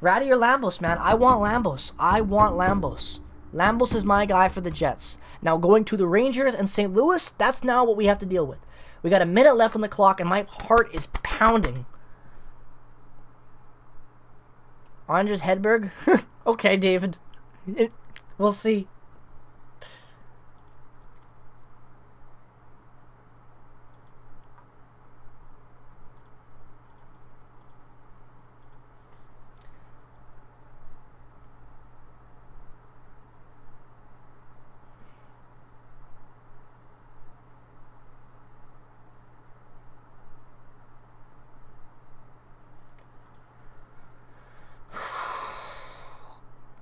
A: Ratty or Lambos, man? I want Lambos. I want Lambos. Lambos is my guy for the Jets. Now, going to the Rangers and St. Louis, that's now what we have to deal with. We got a minute left on the clock, and my heart is pounding. Anders Hedberg? Okay, David. We'll see.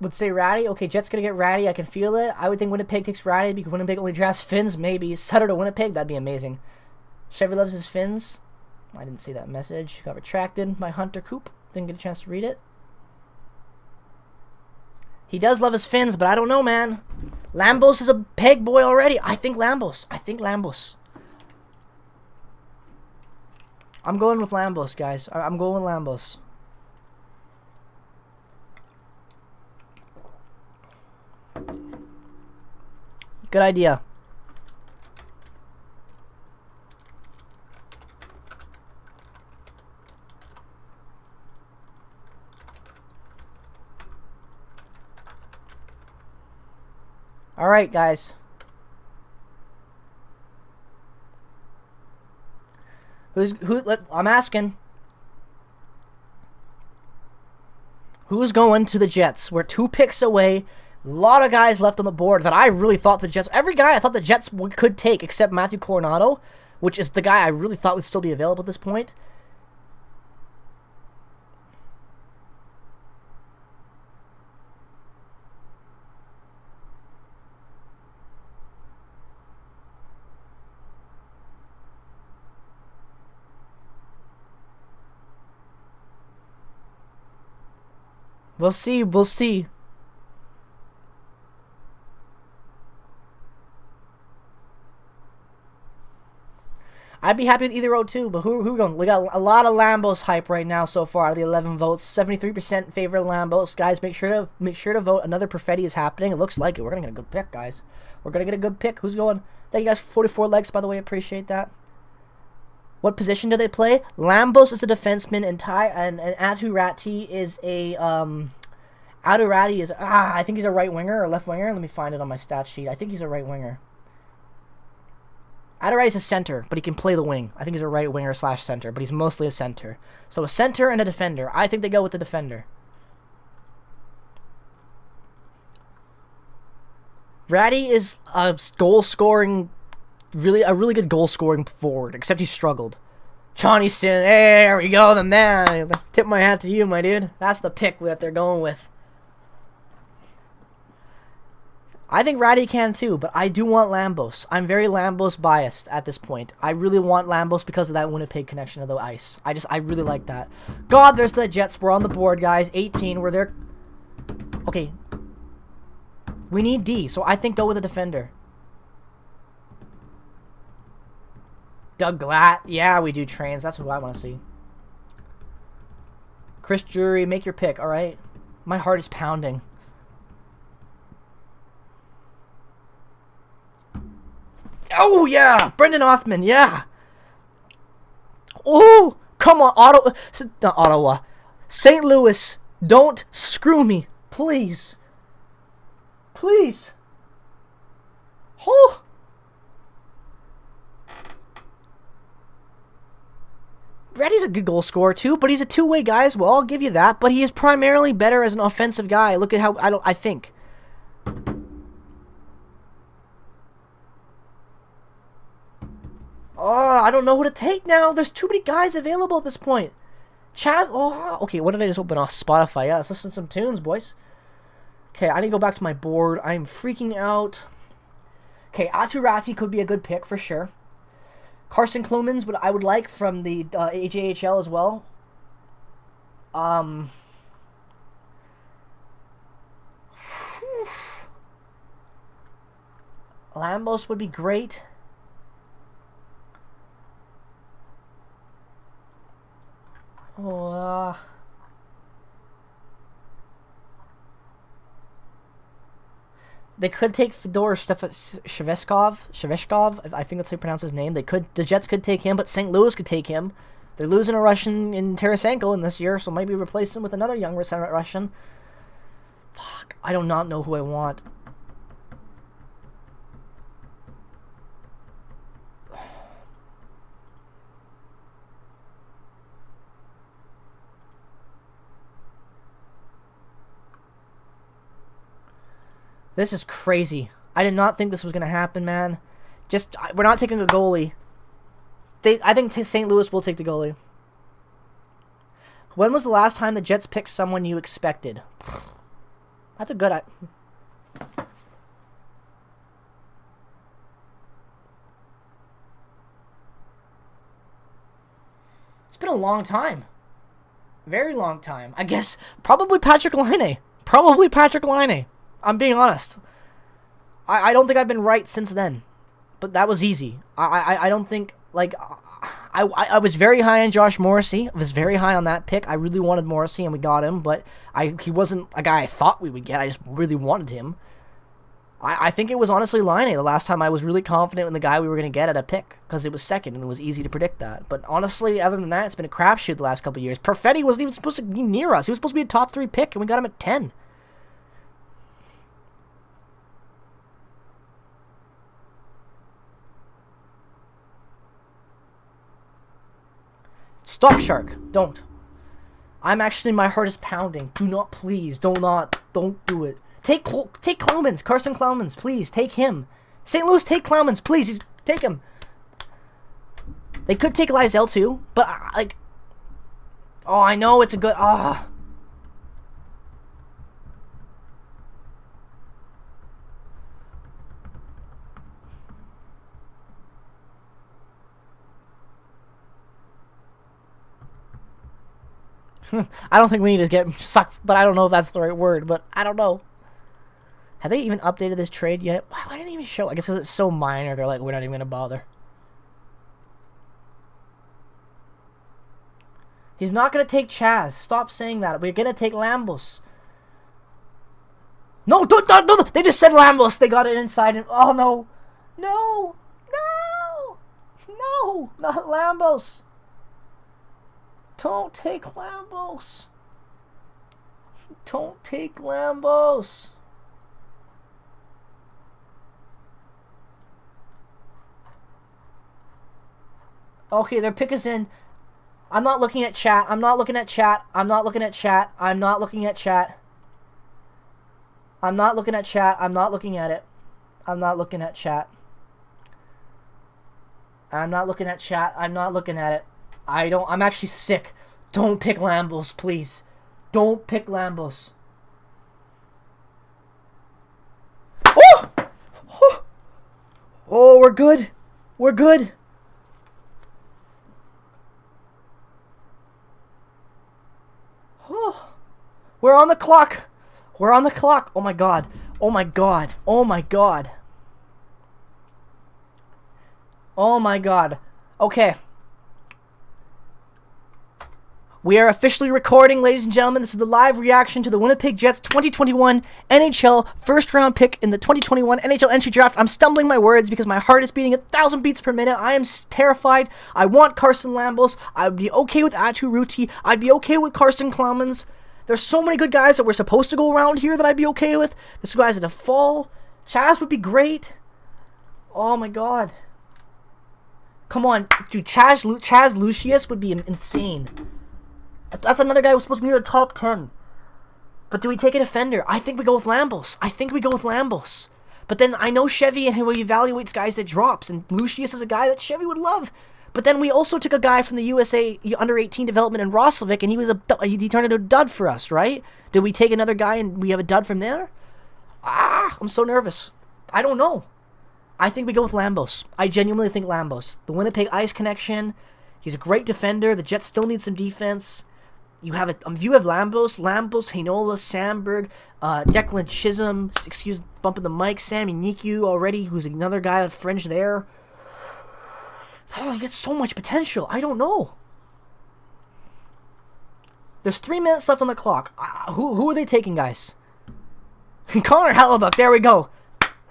A: Would say Ratty. Okay, Jets gonna get Ratty. I can feel it. I would think Winnipeg takes Ratty because Winnipeg only drafts Finns. Maybe Sutter to Winnipeg. That'd be amazing. Chevy loves his Finns. I didn't see that message. Got retracted by Hunter Coop. Didn't get a chance to read it. He does love his Finns, but I don't know, man. Lambos is a peg boy already. I think Lambos. I'm going with Lambos, guys. I'm going with Lambos. Good idea. All right, guys. I'm asking. Who's going to the Jets? We're 2 picks away. A lot of guys left on the board that I really thought the Jets... Every guy I thought the Jets could take except Matthew Coronado, which is the guy I really thought would still be available at this point. We'll see. We'll see. I'd be happy with either 0-2, but who we going? We got a lot of Lambos hype right now so far out of the 11 votes. 73% favor Lambos. Guys, make sure to vote. Another Perfetti is happening. It looks like it. We're gonna get a good pick, guys. We're gonna get a good pick. Who's going? Thank you guys for 44 likes, by the way. Appreciate that. What position do they play? Lambos is a defenseman, and Atu Ratti is a Atu Ratti is I think he's a right winger or left winger. Let me find it on my stat sheet. I think he's a right winger. Atu Ratti is a center, but he can play the wing. I think he's a right winger / center, but he's mostly a center. So a center and a defender. I think they go with the defender. Ratty is a goal-scoring, a really good goal-scoring forward, except he struggled. Johnny Sin, hey, there we go, the man. Tip my hat to you, my dude. That's the pick that they're going with. I think Ratty can too, but I do want Lambos. I'm very Lambos biased at this point. I really want Lambos because of that Winnipeg connection to the ice. I really like that. God, there's the Jets. We're on the board, guys. 18. We're there. Okay. We need D, so I think go with a defender. Doug Glatt. Yeah, we do trains. That's what I want to see. Chris Drury, make your pick, all right? My heart is pounding. Oh, yeah. Brendan Othman, yeah. Oh, come on. Not Ottawa. St. Louis, don't screw me. Please. Please. Oh. Reddy's a good goal scorer too, but he's a two-way guy as well. I'll give you that. But he is primarily better as an offensive guy. Look at how I think. Oh, I don't know who to take now. There's too many guys available at this point. Chaz. Oh, okay. What did I just open off Spotify? Yeah, let's listen to some tunes, boys. Okay, I need to go back to my board. I'm freaking out. Okay, Atu Ratti could be a good pick for sure. Carson Klumans, what I would like from the AJHL as well. Lambos would be great. Oh, they could take Fedor Shevchkov. I think that's how you pronounce his name. They could. The Jets could take him, but St. Louis could take him. They're losing a Russian in Tarasenko in this year, so maybe replace him with another young Russian. Fuck, I do not know who I want. This is crazy. I did not think this was going to happen, man. We're not taking a goalie. I think St. Louis will take the goalie. When was the last time the Jets picked someone you expected? That's a good... It's been a long time. Very long time. I guess probably Patrick Laine. I'm being honest. I don't think I've been right since then. But that was easy. I don't think, like... I was very high on Josh Morrissey. I was very high on that pick. I really wanted Morrissey, and we got him. But he wasn't a guy I thought we would get. I just really wanted him. I think it was honestly Laine the last time I was really confident in the guy we were going to get at a pick. Because it was second, and it was easy to predict that. But honestly, other than that, it's been a crapshoot the last couple of years. Perfetti wasn't even supposed to be near us. He was supposed to be a top 3 pick, and we got him at 10. Stop, Shark. Don't. My heart is pounding. Do not, please. Don't do it. Take Clomans. Carson Clomans, please. Take him. St. Louis, take Clomans, please. Take him. They could take Lysell too, but, like... Oh, I know it's a good... I don't think we need to get sucked, but I don't know if that's the right word, but I don't know. Have they even updated this trade yet? Why didn't it even show? I guess because it's so minor, they're like, we're not even going to bother. He's not going to take Chaz. Stop saying that. We're going to take Lambos. No, don't. They just said Lambos. They got it inside. And oh, no. No. Not Lambos. Don't take Lambos. Don't take Lambos. Okay, their pick is in. I'm not looking at chat. I'm not looking at chat. I'm not looking at chat. I'm not looking at chat. I'm not looking at chat. I'm not looking at it. I'm not looking at chat. I'm not looking at chat. I'm not looking at it. I'm actually sick. Don't pick Lambos, please. Don't pick Lambos. Oh! Oh, we're good. We're good. Oh. We're on the clock. We're on the clock. Oh my god. Oh my god. Oh my god. Oh my god. Okay. We are officially recording, ladies and gentlemen. This is the live reaction to the Winnipeg Jets 2021 NHL first-round pick in the 2021 NHL entry draft. I'm stumbling my words because my heart is beating 1,000 beats per minute. I am terrified. I want Carson Lambos. I'd be okay with Atu Ruti. I'd be okay with Carson Clemens. There's so many good guys that we're supposed to go around here that I'd be okay with. This guy's at a fall. Chaz would be great. Oh my god. Come on, dude. Chaz Lucius would be insane. That's another guy who's supposed to be in the top 10. But do we take a defender? I think we go with Lambos. But then I know Chevy and how he evaluates guys that drops. And Lucius is a guy that Chevy would love. But then we also took a guy from the USA under-18 development in Roslovic, and he turned into a dud for us, right? Did we take another guy and we have a dud from there? I'm so nervous. I don't know. I think we go with Lambos. I genuinely think Lambos. The Winnipeg Ice connection. He's a great defender. The Jets still need some defense. you have if you have Lambos, Heinola, Sandberg, Declan Chisholm, excuse bumping the mic, Sammy Niku already, who's another guy on fringe there. Oh, you get so much potential. I don't know. There's 3 minutes left on the clock. Who are they taking, guys? Connor Hellebuck. There we go.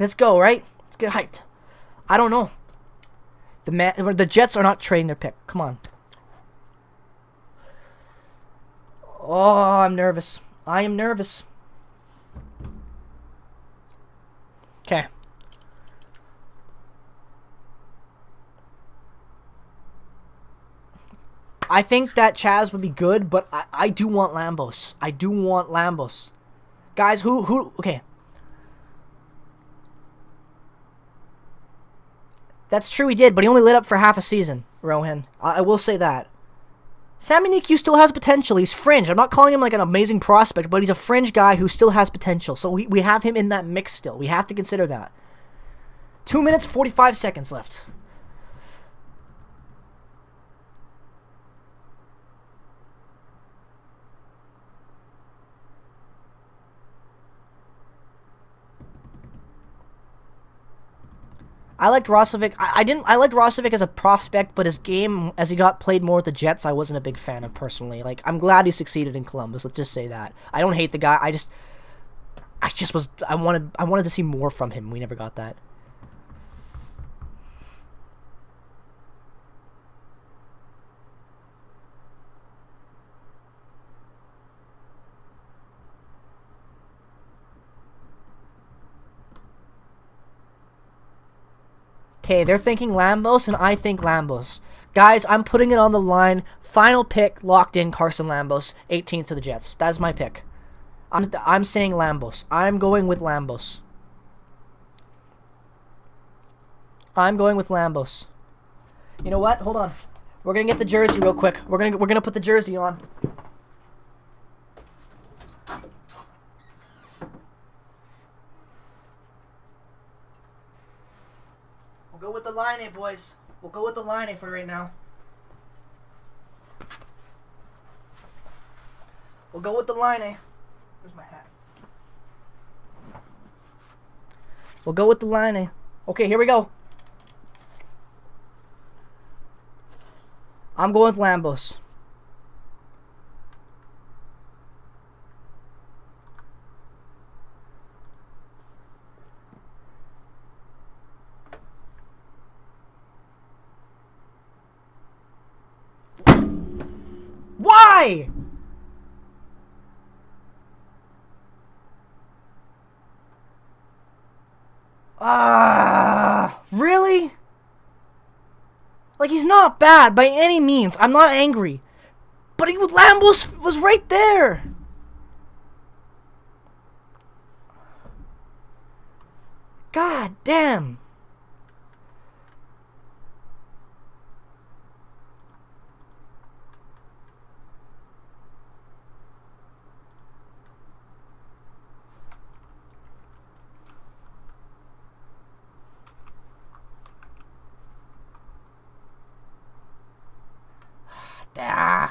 A: Let's go, right? Let's get hyped. I don't know. The Jets are not trading their pick. Come on. Oh, I'm nervous. I am nervous. Okay. I think that Chaz would be good, but I do want Lambos. I do want Lambos. Guys, who okay. That's true, he did, but he only lit up for half a season, Rohan. I will say that. Sammy Niku still has potential. He's fringe. I'm not calling him like an amazing prospect, but he's a fringe guy who still has potential. So we have him in that mix still. We have to consider that. 2 minutes, 45 seconds left. I liked Rosovic. I liked Rosovic as a prospect, but his game, as he got played more with the Jets, I wasn't a big fan of personally. Like, I'm glad he succeeded in Columbus. Let's just say that. I don't hate the guy. I wanted to see more from him. We never got that. Okay, they're thinking Lambos, and I think Lambos. Guys, I'm putting it on the line. Final pick, locked in, Carson Lambos, 18th to the Jets. That's my pick. I'm saying Lambos. I'm going with Lambos. I'm going with Lambos. You know what? Hold on. We're gonna get the jersey real quick. We're gonna put the jersey on. We'll go with the line A, boys. We'll go with the line A for right now. We'll go with the line A. Where's my hat? We'll go with the line A. Okay, here we go. I'm going with Lambos. Why? Really? Like, he's not bad by any means. I'm not angry. But Lambos was right there. God damn.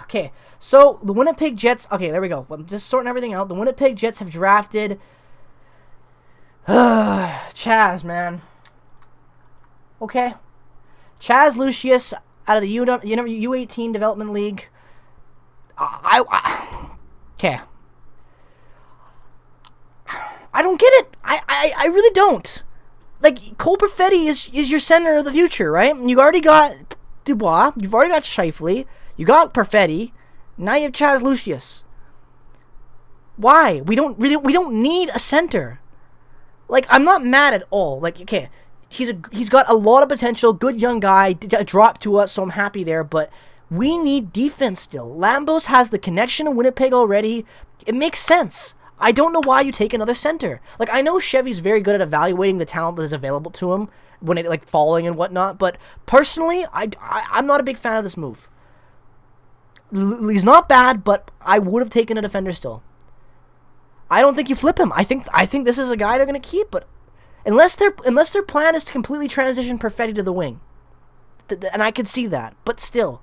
A: Okay, so the Winnipeg Jets... Okay, there we go. I'm just sorting everything out. The Winnipeg Jets have drafted... Chaz, man. Okay. Chaz Lucius out of the U18 Development League. Okay. I don't get it. I really don't. Like, Cole Perfetti is your center of the future, right? You already got Dubois. You've already got Scheifele. You got Perfetti. Now you have Chaz Lucius. Why? We don't need a center. Like, I'm not mad at all. Like, okay, he's got a lot of potential. Good young guy. Dropped to us, so I'm happy there. But we need defense still. Lambos has the connection to Winnipeg already. It makes sense. I don't know why you take another center. Like, I know Chevy's very good at evaluating the talent that is available to him when it like falling and whatnot. But personally, I'm not a big fan of this move. He's not bad, but I would have taken a defender still. I don't think you flip him. I think this is a guy they're gonna keep, but unless their plan is to completely transition Perfetti to the wing, and I can see that, but still,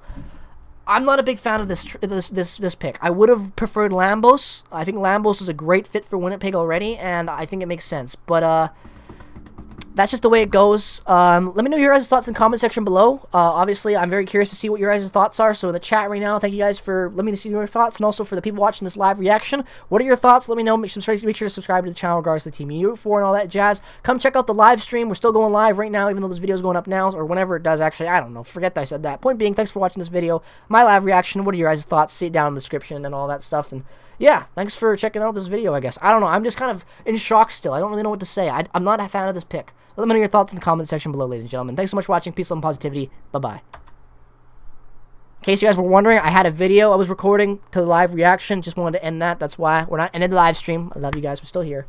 A: I'm not a big fan of this pick. I would have preferred Lambos. I think Lambos is a great fit for Winnipeg already, and I think it makes sense. But that's just the way it goes. Let me know your guys' thoughts in the comment section below. Obviously, I'm very curious to see what your guys' thoughts are. So in the chat right now, thank you guys for letting me see your thoughts, and also for the people watching this live reaction. What are your thoughts? Let me know. Make sure to subscribe to the channel regardless of the team you root for and all that jazz. Come check out the live stream. We're still going live right now, even though this video is going up now, or whenever it does, actually. I don't know. Forget that I said that. Point being, thanks for watching this video. My live reaction. What are your guys' thoughts? See it down in the description and all that stuff. And yeah, thanks for checking out this video, I guess. I don't know. I'm just kind of in shock still. I don't really know what to say. I'm not a fan of this pick. Let me know your thoughts in the comment section below, ladies and gentlemen. Thanks so much for watching. Peace, love, and positivity. Bye-bye. In case you guys were wondering, I had a video I was recording to the live reaction. Just wanted to end that. That's why we're not ending the live stream. I love you guys. We're still here.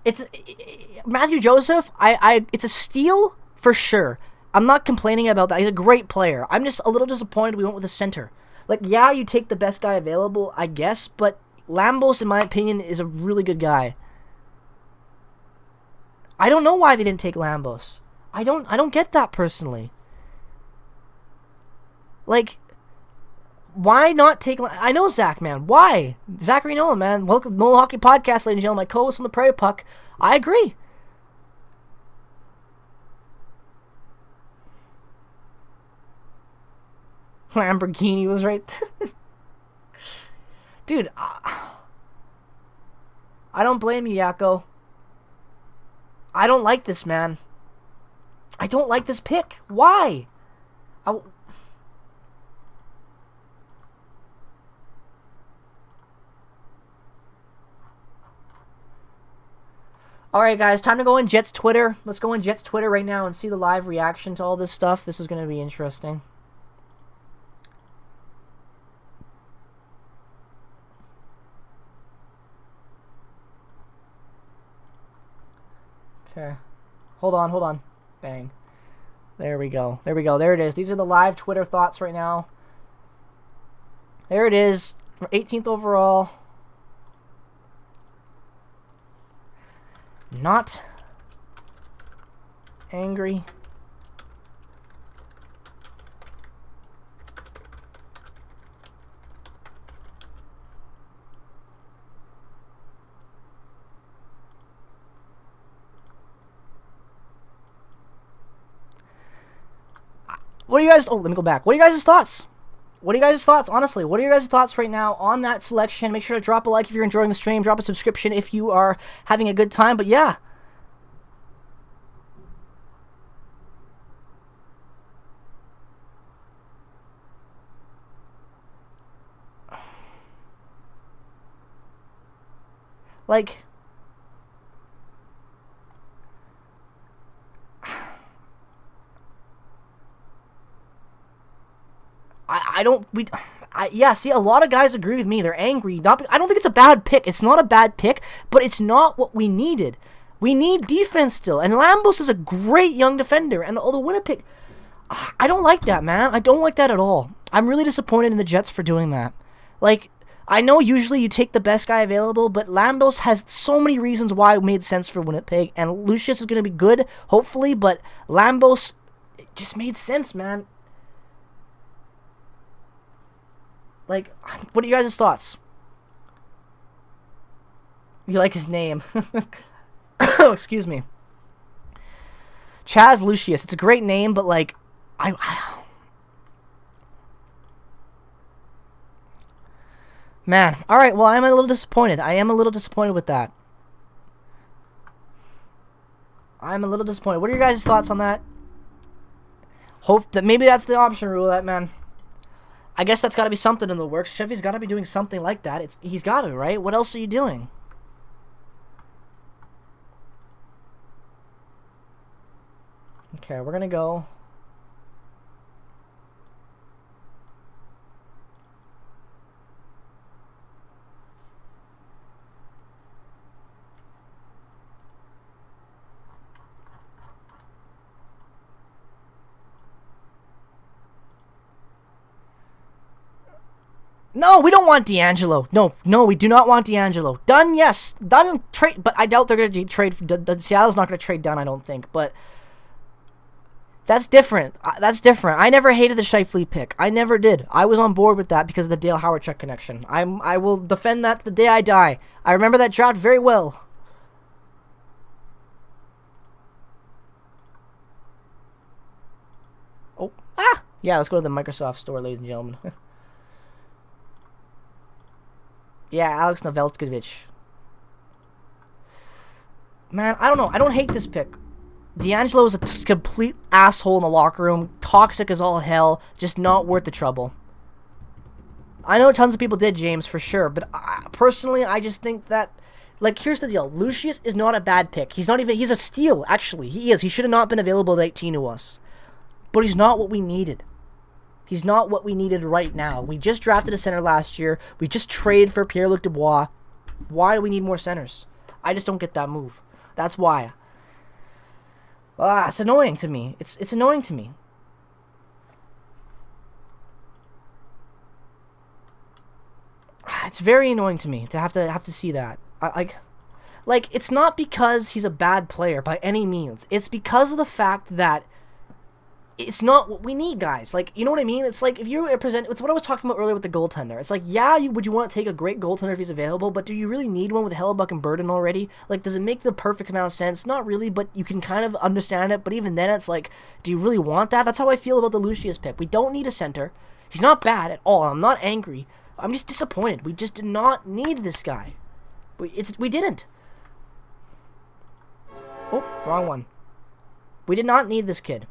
A: It's Matthew Joseph. It's a steal for sure. I'm not complaining about that. He's a great player. I'm just a little disappointed we went with a center. Like, yeah, you take the best guy available, I guess, but Lambos, in my opinion, is a really good guy. I don't know why they didn't take Lambos. I don't get that personally. Like, why not take... I know Zach, man. Why? Zachary Noah, man. Welcome to No Hockey Podcast, ladies and gentlemen. My co-host on the Prairie Puck. I agree. Lamborghini was right. Dude, I don't blame you, Yakko. I don't like this, man. I don't like this pick. Why? Alright, guys, time to go in Jets Twitter. Let's go in Jets Twitter right now and see the live reaction to all this stuff. This is going to be interesting. Okay. Hold on. Bang. There we go. There it is. These are the live Twitter thoughts right now. There it is. For 18th overall. Not angry. What are you guys... Oh, let me go back. What are you guys' thoughts? What are you guys' thoughts, honestly? What are your guys' thoughts right now on that selection? Make sure to drop a like if you're enjoying the stream. Drop a subscription if you are having a good time. But yeah. Like... yeah, see, a lot of guys agree with me. They're angry. I don't think it's a bad pick. It's not a bad pick, but it's not what we needed. We need defense still. And Lambos is a great young defender. And although Winnipeg... I don't like that, man. I don't like that at all. I'm really disappointed in the Jets for doing that. Like, I know usually you take the best guy available, but Lambos has so many reasons why it made sense for Winnipeg. And Lucius is going to be good, hopefully, but Lambos... It just made sense, man. Like, what are you guys' thoughts? You like his name. Oh, excuse me. Chaz Lucius. It's a great name, but, like, Man, alright, well, I'm a little disappointed. I am a little disappointed with that. I'm a little disappointed. What are your guys' thoughts on that? Hope that maybe that's the option rule, that, man. I guess that's got to be something in the works. Chevy's got to be doing something like that. He's got to, right? What else are you doing? Okay, we're going to go. No, we don't want D'Angelo. No, we do not want D'Angelo. Dunn, yes. Dunn, trade, but I doubt they're going to trade. Seattle's not going to trade Dunn, I don't think. But That's different. That's different. I never hated the Scheifele pick. I never did. I was on board with that because of the Dale Howard-Chuck connection. I will defend that to the day I die. I remember that draft very well. Oh, yeah, let's go to the Microsoft store, ladies and gentlemen. Yeah, Alex Nedeljkovic. Man, I don't know. I don't hate this pick. D'Angelo is a complete asshole in the locker room. Toxic as all hell. Just not worth the trouble. I know tons of people did, James, for sure. But personally, I just think that... Like, here's the deal. Lucius is not a bad pick. He's not even... He's a steal, actually. He is. He should have not been available at 18 to us. But he's not what we needed. He's not what we needed right now. We just drafted a center last year. We just traded for Pierre-Luc Dubois. Why do we need more centers? I just don't get that move. That's why. It's annoying to me. It's annoying to me. It's very annoying to me to have to see that. Like it's not because he's a bad player by any means. It's because of the fact that it's not what we need, guys. Like, you know what I mean? It's like if you present... It's what I was talking about earlier with the goaltender. It's like, yeah, would you want to take a great goaltender if he's available, but do you really need one with Hellebuck and Burden already? Like, does it make the perfect amount of sense? Not really, but you can kind of understand it. But even then, it's like, do you really want that? That's how I feel about the Lucius pick. We don't need a center. He's not bad at all. I'm not angry. I'm just disappointed. We just did not need this guy. We didn't. Oh, wrong one. We did not need this kid.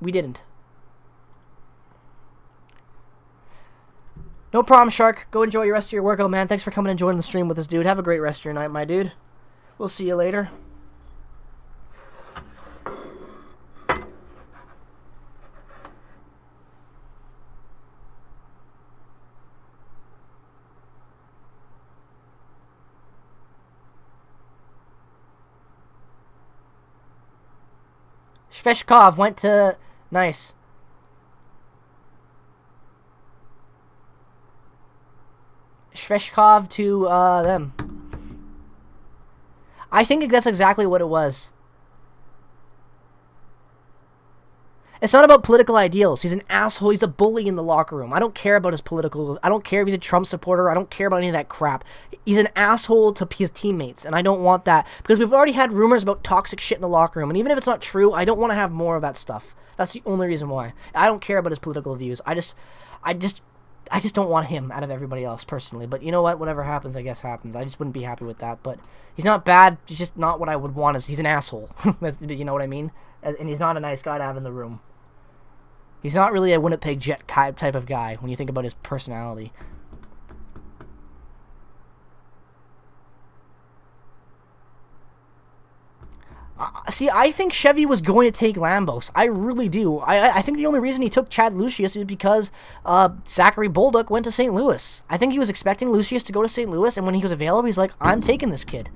A: We didn't. No problem, Shark. Go enjoy your rest of your workout, man. Thanks for coming and joining the stream with us, dude. Have a great rest of your night, my dude. We'll see you later. Sveshkov went to... Nice. Sveshkov to them. I think that's exactly what it was. It's not about political ideals. He's an asshole. He's a bully in the locker room. I don't care about his political... I don't care if he's a Trump supporter. I don't care about any of that crap. He's an asshole to his teammates, and I don't want that. Because we've already had rumors about toxic shit in the locker room, and even if it's not true, I don't want to have more of that stuff. That's the only reason why. I don't care about his political views. I just don't want him out of everybody else, personally. But you know what? Whatever happens, I guess happens. I just wouldn't be happy with that. But he's not bad. He's just not what I would want. He's an asshole. You know what I mean? And he's not a nice guy to have in the room. He's not really a Winnipeg Jet type of guy when you think about his personality. See, I think Chevy was going to take Lambos. I really do. I think the only reason he took Chad Lucius is because Zachary Bolduc went to St. Louis. I think he was expecting Lucius to go to St. Louis, and when he was available, he's like, I'm taking this kid.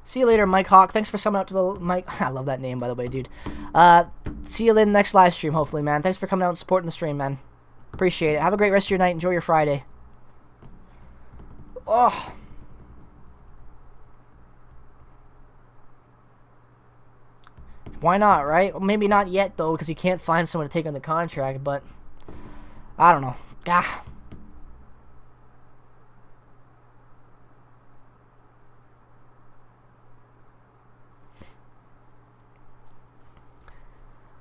A: See you later, Mike Hawk. Thanks for coming out to the Mike. I love that name, by the way, dude. See you in the next live stream, hopefully, man. Thanks for coming out and supporting the stream, man. Appreciate it. Have a great rest of your night. Enjoy your Friday. Oh. Why not, right? Well, maybe not yet, though, because you can't find someone to take on the contract, but I don't know. Gah.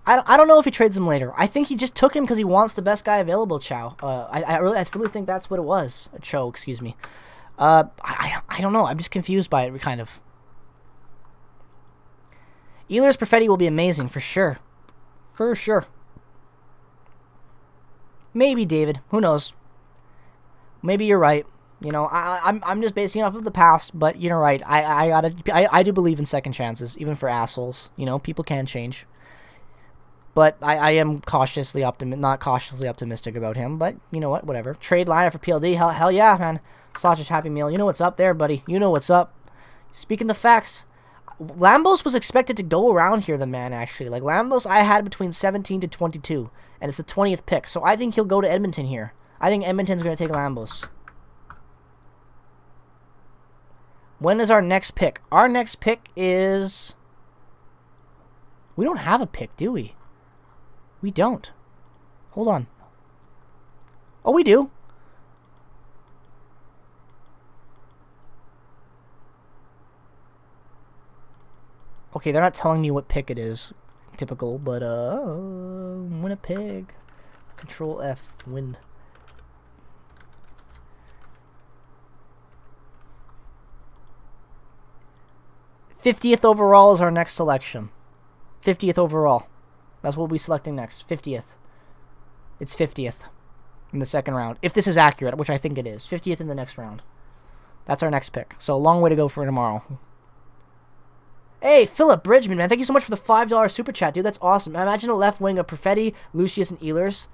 A: I don't know if he trades him later. I think he just took him because he wants the best guy available, Chow. I really think that's what it was. Cho, excuse me. I don't know. I'm just confused by it, kind of. Ehlers Perfetti will be amazing, for sure. For sure. Maybe, David. Who knows? Maybe you're right. You know, I'm just basing it off of the past, but you're right. I do believe in second chances, even for assholes. You know, people can change. But I am not cautiously optimistic about him. But you know what? Whatever. Trade line for PLD. Hell yeah, man. Sausage Happy Meal. You know what's up there, buddy. You know what's up. Speaking the facts, Lambos was expected to go around here, the man, actually. Like, Lambos I had between 17 to 22, and it's the 20th pick. So I think he'll go to Edmonton here. I think Edmonton's going to take Lambos. When is our next pick? Our next pick is... We don't have a pick, do we? We don't. Hold on. Oh, we do. Okay, they're not telling me what pick it is. Typical, but, Winnipeg. Control F, win. '50th overall is our next selection. 50th overall. That's what we'll be selecting next. 50th. It's 50th in the second round. If this is accurate, which I think it is. 50th in the next round. That's our next pick. So a long way to go for tomorrow. Hey, Philip Bridgman, man. Thank you so much for the $5 super chat, dude. That's awesome. Imagine a left wing of Perfetti, Lucius, and Ehlers.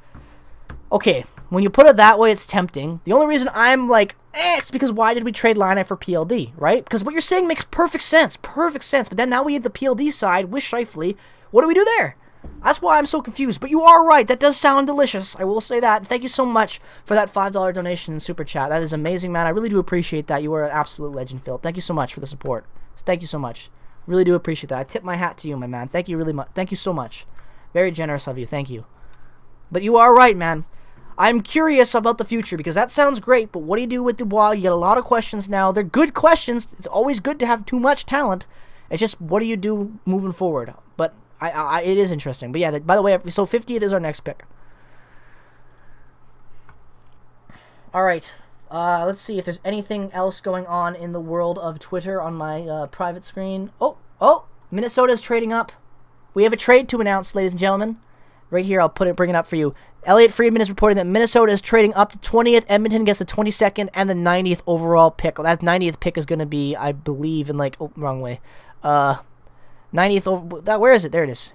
A: Okay, when you put it that way, it's tempting. The only reason I'm like, it's because why did we trade Line for PLD, right? Because what you're saying makes perfect sense. Perfect sense. But then now we hit the PLD side with Scheifele. What do we do there? That's why I'm so confused. But you are right. That does sound delicious. I will say that. Thank you so much for that $5 donation in super chat. That is amazing, man. I really do appreciate that. You are an absolute legend, Phil. Thank you so much for the support. Thank you so much. Really do appreciate that. I tip my hat to you, my man. Thank you really much. Thank you so much. Very generous of you. Thank you. But you are right, man. I'm curious about the future because that sounds great, but what do you do with Dubois? You get a lot of questions now. They're good questions. It's always good to have too much talent. It's just, what do you do moving forward? But it is interesting. But yeah, by the way, so 50th is our next pick. All right. Let's see if there's anything else going on in the world of Twitter on my private screen. Oh, Minnesota's trading up. We have a trade to announce, ladies and gentlemen. Right here, I'll bring it up for you. Elliot Friedman is reporting that Minnesota is trading up to 20th. Edmonton gets the 22nd and the 90th overall pick. Well, that 90th pick is going to be, I believe, in like, wrong way. 90th, where is it? There it is.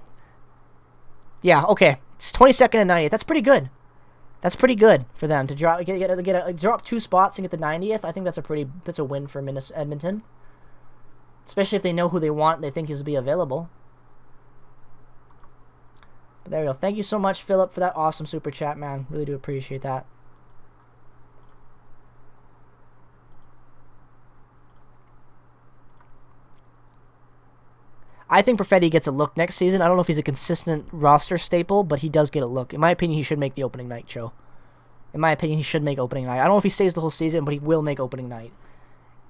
A: Yeah, okay. It's 22nd and 90th. That's pretty good. That's pretty good for them to drop 2 spots and get the 90th. I think that's a win for Edmonton. Especially if they know who they want, they think he'll be available. But there we go. Thank you so much, Philip, for that awesome super chat, man. Really do appreciate that. I think Perfetti gets a look next season. I don't know if he's a consistent roster staple, but he does get a look. In my opinion, he should make the opening night show. In my opinion, he should make opening night. I don't know if he stays the whole season, but he will make opening night.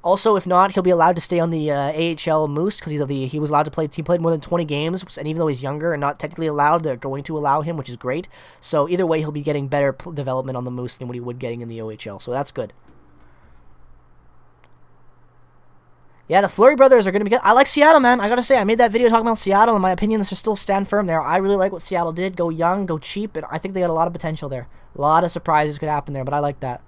A: Also, if not, he'll be allowed to stay on the AHL Moose because he was allowed to play. He played more than 20 games, and even though he's younger and not technically allowed, they're going to allow him, which is great. So either way, he'll be getting better development on the Moose than what he would getting in the OHL. So that's good. Yeah, the Fleury brothers are going to be good. I like Seattle, man. I got to say, I made that video talking about Seattle, and my opinions are still stand firm there. I really like what Seattle did. Go young, go cheap, and I think they got a lot of potential there. A lot of surprises could happen there, but I like that.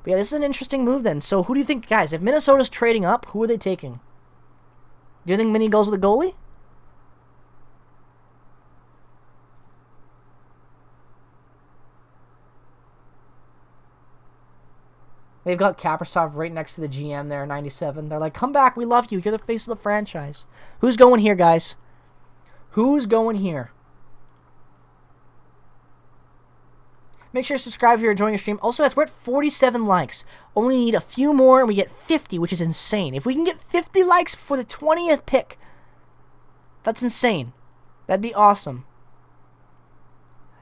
A: But yeah, this is an interesting move then. So who do you think, guys, if Minnesota's trading up, who are they taking? Do you think Minnie goes with a goalie? They've got Kaprizov right next to the GM there, 97. They're like, come back, we love you. You're the face of the franchise. Who's going here, guys? Who's going here? Make sure to subscribe if you're enjoying your stream. Also, guys, we're at 47 likes. Only need a few more, and we get 50, which is insane. If we can get 50 likes before the 20th pick, that's insane. That'd be awesome.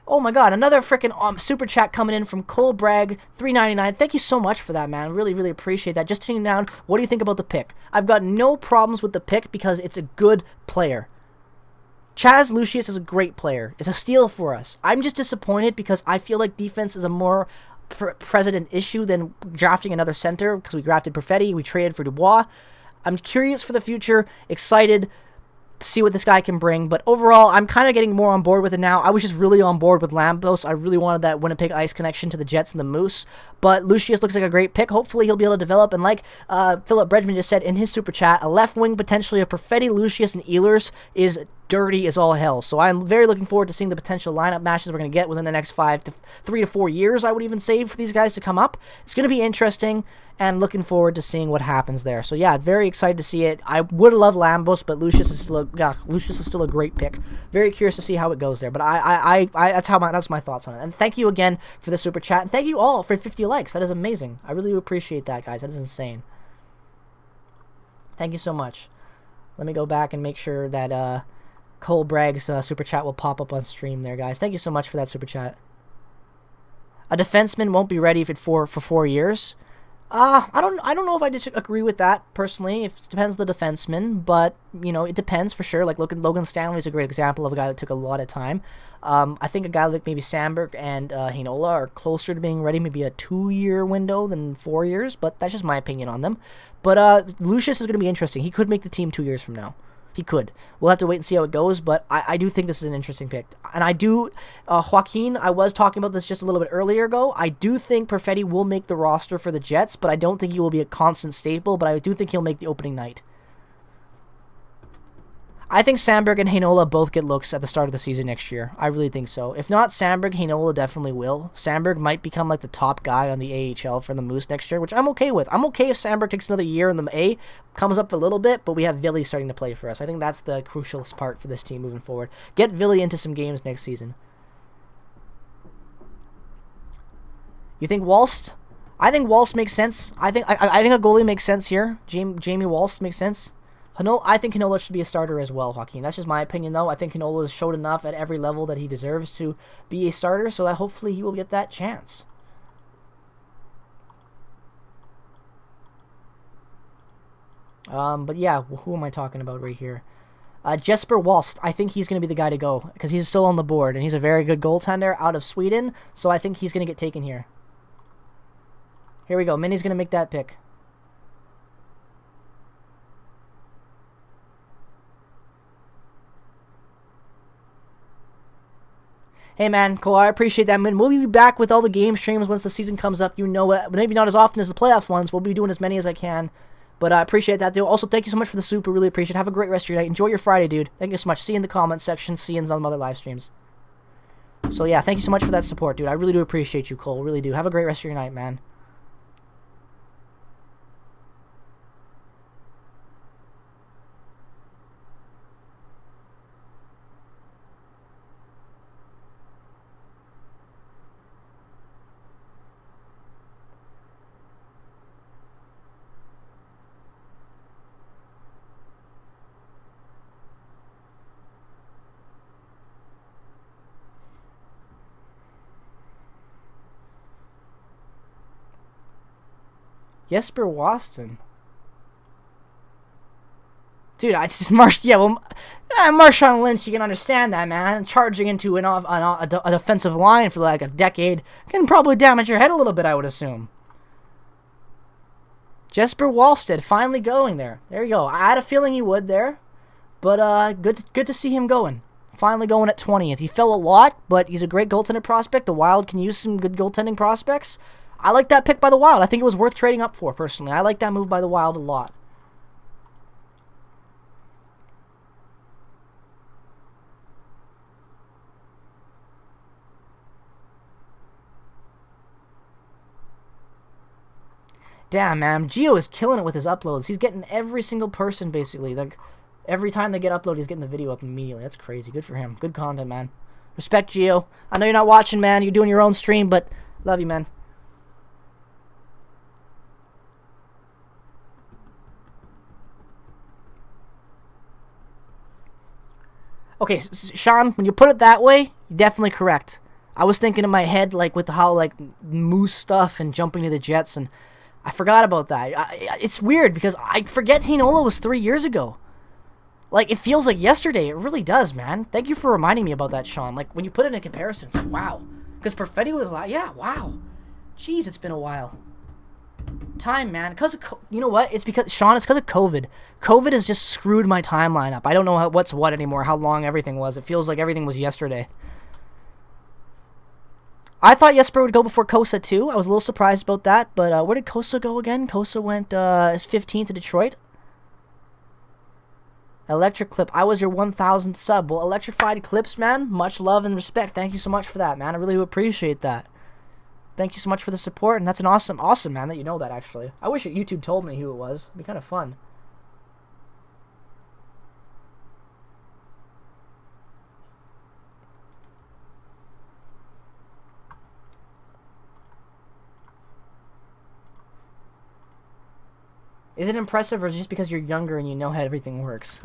A: Oh my god, another freaking super chat coming in from Cole Bragg, $3.99. Thank you so much for that, man. Really, really appreciate that. Just tuning down, what do you think about the pick? I've got no problems with the pick because it's a good player. Chaz Lucius is a great player. It's a steal for us. I'm just disappointed because I feel like defense is a more present issue than drafting another center because we drafted Perfetti, we traded for Dubois. I'm curious for the future, excited to see what this guy can bring, but overall, I'm kind of getting more on board with it now. I was just really on board with Lambos. I really wanted that Winnipeg Ice connection to the Jets and the Moose, but Lucius looks like a great pick. Hopefully, he'll be able to develop, and like Philip Bredman just said in his super chat, a left wing potentially of Perfetti, Lucius, and Ehlers is dirty as all hell. So I'm very looking forward to seeing the potential lineup matches we're going to get within the next 3 to 4 years, I would even say, for these guys to come up. It's going to be interesting, and looking forward to seeing what happens there. So yeah, very excited to see it. I would love Lambos, but Lucius is still a great pick. Very curious to see how it goes there. But that's my thoughts on it. And thank you again for the super chat, and thank you all for 50 likes. That is amazing. I really appreciate that, guys. That is insane. Thank you so much. Let me go back and make sure that Cole Bragg's super chat will pop up on stream there, guys. Thank you so much for that super chat. A defenseman won't be ready for 4 years. I don't know if I disagree with that personally. It depends on the defenseman, but it depends for sure. Like Logan Stanley is a great example of a guy that took a lot of time. I think a guy like maybe Sandberg and Heinola are closer to being ready, maybe a 2-year window than 4 years. But that's just my opinion on them. But Lucius is going to be interesting. He could make the team 2 years from now. He could. We'll have to wait and see how it goes, but I do think this is an interesting pick. And I do, Joaquin, I was talking about this just a little bit earlier ago. I do think Perfetti will make the roster for the Jets, but I don't think he will be a constant staple, but I do think he'll make the opening night. I think Sandberg and Heinola both get looks at the start of the season next year. I really think so. If not Sandberg, Heinola definitely will. Sandberg might become like the top guy on the AHL for the Moose next year, which I'm okay with. I'm okay if Sandberg takes another year in the A, comes up a little bit, but we have Villy starting to play for us. I think that's the crucial part for this team moving forward. Get Villy into some games next season. You think Walst? I think Walst makes sense. I think a goalie makes sense here. Jamie Walst makes sense. I think Heinola should be a starter as well, Joaquin. That's just my opinion, though. I think Heinola has showed enough at every level that he deserves to be a starter, so that hopefully he will get that chance. But yeah, who am I talking about right here? Jesper Walst. I think he's going to be the guy to go because he's still on the board, and he's a very good goaltender out of Sweden, so I think he's going to get taken here. Here we go. Minnie's going to make that pick. Hey man, Cole, I appreciate that. We'll be back with all the game streams once the season comes up. You know it. Maybe not as often as the playoff ones. We'll be doing as many as I can. But I appreciate that, dude. Also, thank you so much for the super. Really appreciate it. Have a great rest of your night. Enjoy your Friday, dude. Thank you so much. See you in the comments section. See you in some other live streams. So yeah, thank you so much for that support, dude. I really do appreciate you, Cole. Really do. Have a great rest of your night, man. Jesper Waston. Dude, Marshawn Lynch, you can understand that, man. Charging into a defensive line for like a decade can probably damage your head a little bit, I would assume. Jesper Wallstead finally going there. There you go. I had a feeling he would there, but good to see him going. Finally going at 20th. He fell a lot, but he's a great goaltender prospect. The Wild can use some good goaltending prospects. I like that pick by the Wild. I think it was worth trading up for, personally. I like that move by the Wild a lot. Damn, man. Gio is killing it with his uploads. He's getting every single person, basically. Like, every time they get uploaded, he's getting the video up immediately. That's crazy. Good for him. Good content, man. Respect, Gio. I know you're not watching, man. You're doing your own stream, but love you, man. Okay, Sean, when you put it that way, you're definitely correct. I was thinking in my head, like, with how, like, Moose stuff and jumping to the Jets, and I forgot about that. It's weird, because I forget Heinola was 3 years ago. Like, it feels like yesterday. It really does, man. Thank you for reminding me about that, Sean. Like, when you put it in comparison, it's like, wow. Because Perfetti was like, yeah, wow. Jeez, it's been a while. Time, man. Because you know what? It's because, Sean, it's because of COVID. COVID has just screwed my timeline up. I don't know what's what anymore, how long everything was. It feels like everything was yesterday. I thought Jesper would go before Kosa, too. I was a little surprised about that. But where did Kosa go again? Kosa went as 15 to Detroit. Electric Clip, I was your 1,000th sub. Well, Electrified Clips, man, much love and respect. Thank you so much for that, man. I really do appreciate that. Thank you so much for the support, and that's an awesome, man, that you know that, actually. I wish YouTube told me who it was. It'd be kind of fun. Is it impressive, or is it just because you're younger and you know how everything works?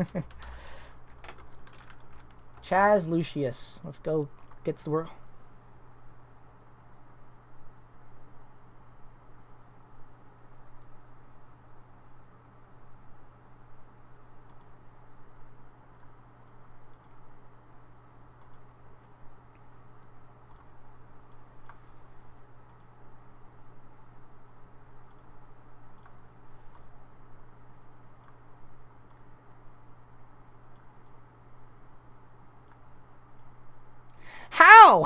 A: Chaz Lucius. Let's go get to the work. How?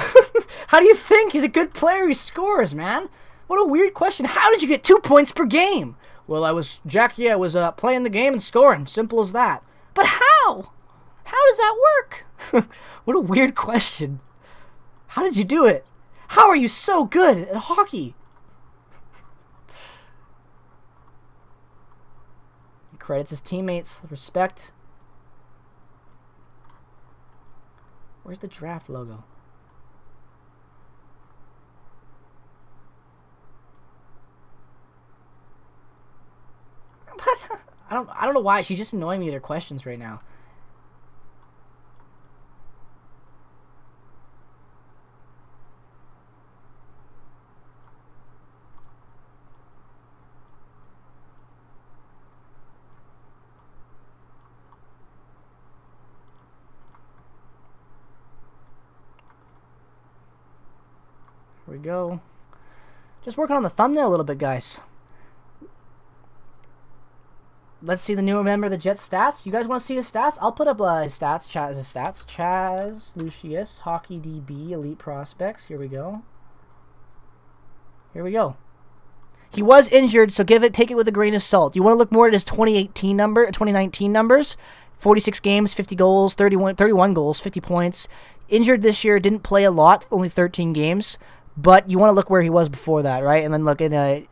A: How do you think? He's a good player. He scores, man. What a weird question. How did you get 2 points per game? Well, I was playing the game and scoring. Simple as that. But how? How does that work? What a weird question. How did you do it? How are you so good at hockey? He credits his teammates. Respect. Where's the draft logo? What? I don't know why. She's just annoying me with her questions right now. Here we go. Just working on the thumbnail a little bit, guys. Let's see the new member of the Jets stats. You guys want to see his stats? I'll put up his stats. Chaz's stats. Chaz Lucius, Hockey DB, Elite Prospects. Here we go. Here we go. He was injured, so take it with a grain of salt. You want to look more at his 2019 numbers. 46 games, 50 goals, 31 goals, 50 points. Injured this year, didn't play a lot, only 13 games. But you want to look where he was before that, right? And then look at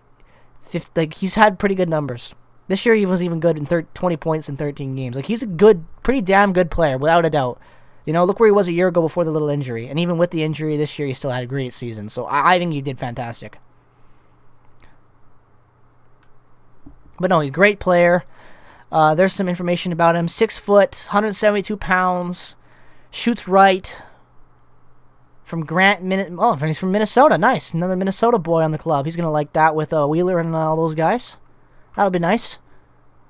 A: he's had pretty good numbers. This year he was even good in 20 points in 13 games. Like, he's a good, pretty damn good player, without a doubt. You know, look where he was a year ago before the little injury. And even with the injury this year, he still had a great season. So I think he did fantastic. But no, he's a great player. There's some information about him. 6 foot, 172 pounds, shoots right. From he's from Minnesota. Nice. Another Minnesota boy on the club. He's going to like that with Wheeler and all those guys. That'll be nice.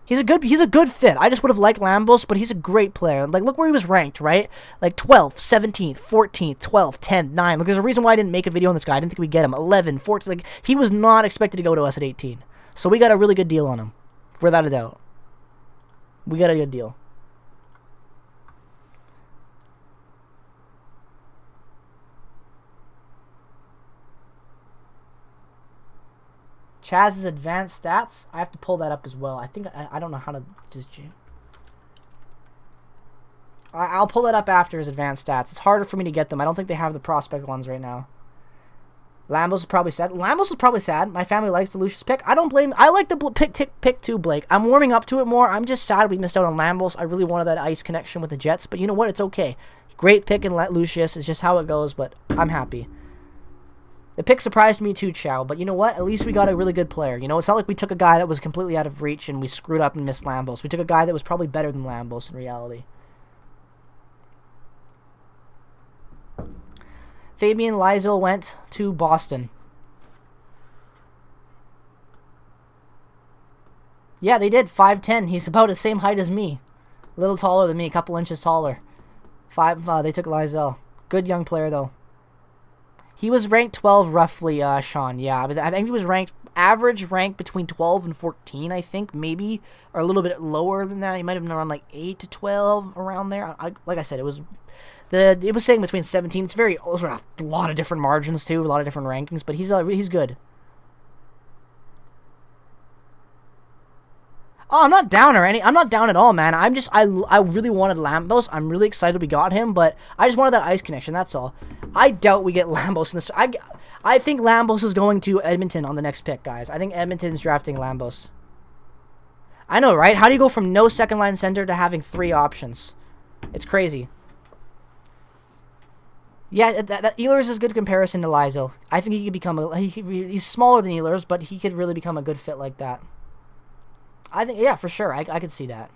A: He's a good fit. I just would have liked Lambos, but he's a great player. Like, look where he was ranked, right? Like 12th, 17th, 14th, 12th, 10th, 9th. Look, there's a reason why I didn't make a video on this guy. I didn't think we'd get him. 11, 14. Like, he was not expected to go to us at 18. So we got a really good deal on him. Without a doubt. We got a good deal. Chaz's advanced stats. I have to pull that up as well. I think I don't know how to just. I'll pull it up after his advanced stats. It's harder for me to get them. I don't think they have the prospect ones right now. Lambos is probably sad. Lambos is probably sad. My family likes the Lucius pick. I don't blame. I like the pick too, Blake. I'm warming up to it more. I'm just sad we missed out on Lambos. I really wanted that ice connection with the Jets, but you know what? It's okay. Great pick in Lucius. It's just how it goes, but I'm happy. The pick surprised me too, Chow, but you know what? At least we got a really good player. You know, it's not like we took a guy that was completely out of reach and we screwed up and missed Lambos. We took a guy that was probably better than Lambos in reality. Fabian Lysel went to Boston. Yeah, they did. 5'10". He's about the same height as me. A little taller than me, a couple inches taller. They took Lysel. Good young player, though. He was ranked 12 roughly, Sean. Yeah, I think he was ranked, average rank between 12 and 14, I think, maybe, or a little bit lower than that. He might have been around like 8 to 12, around there. Like I said, it was saying between 17. It's those are a lot of different margins too, a lot of different rankings, but he's good. Oh, I'm not down or any. I'm not down at all, man. I really wanted Lambos. I'm really excited we got him, but I just wanted that ice connection. That's all. I doubt we get Lambos in this. I think Lambos is going to Edmonton on the next pick, guys. I think Edmonton's drafting Lambos. I know, right? How do you go from no second line center to having 3 options? It's crazy. Yeah, that Ehlers is a good comparison to Lizo. I think he could become he's smaller than Ehlers, but he could really become a good fit like that. I think, yeah, for sure. I could see that.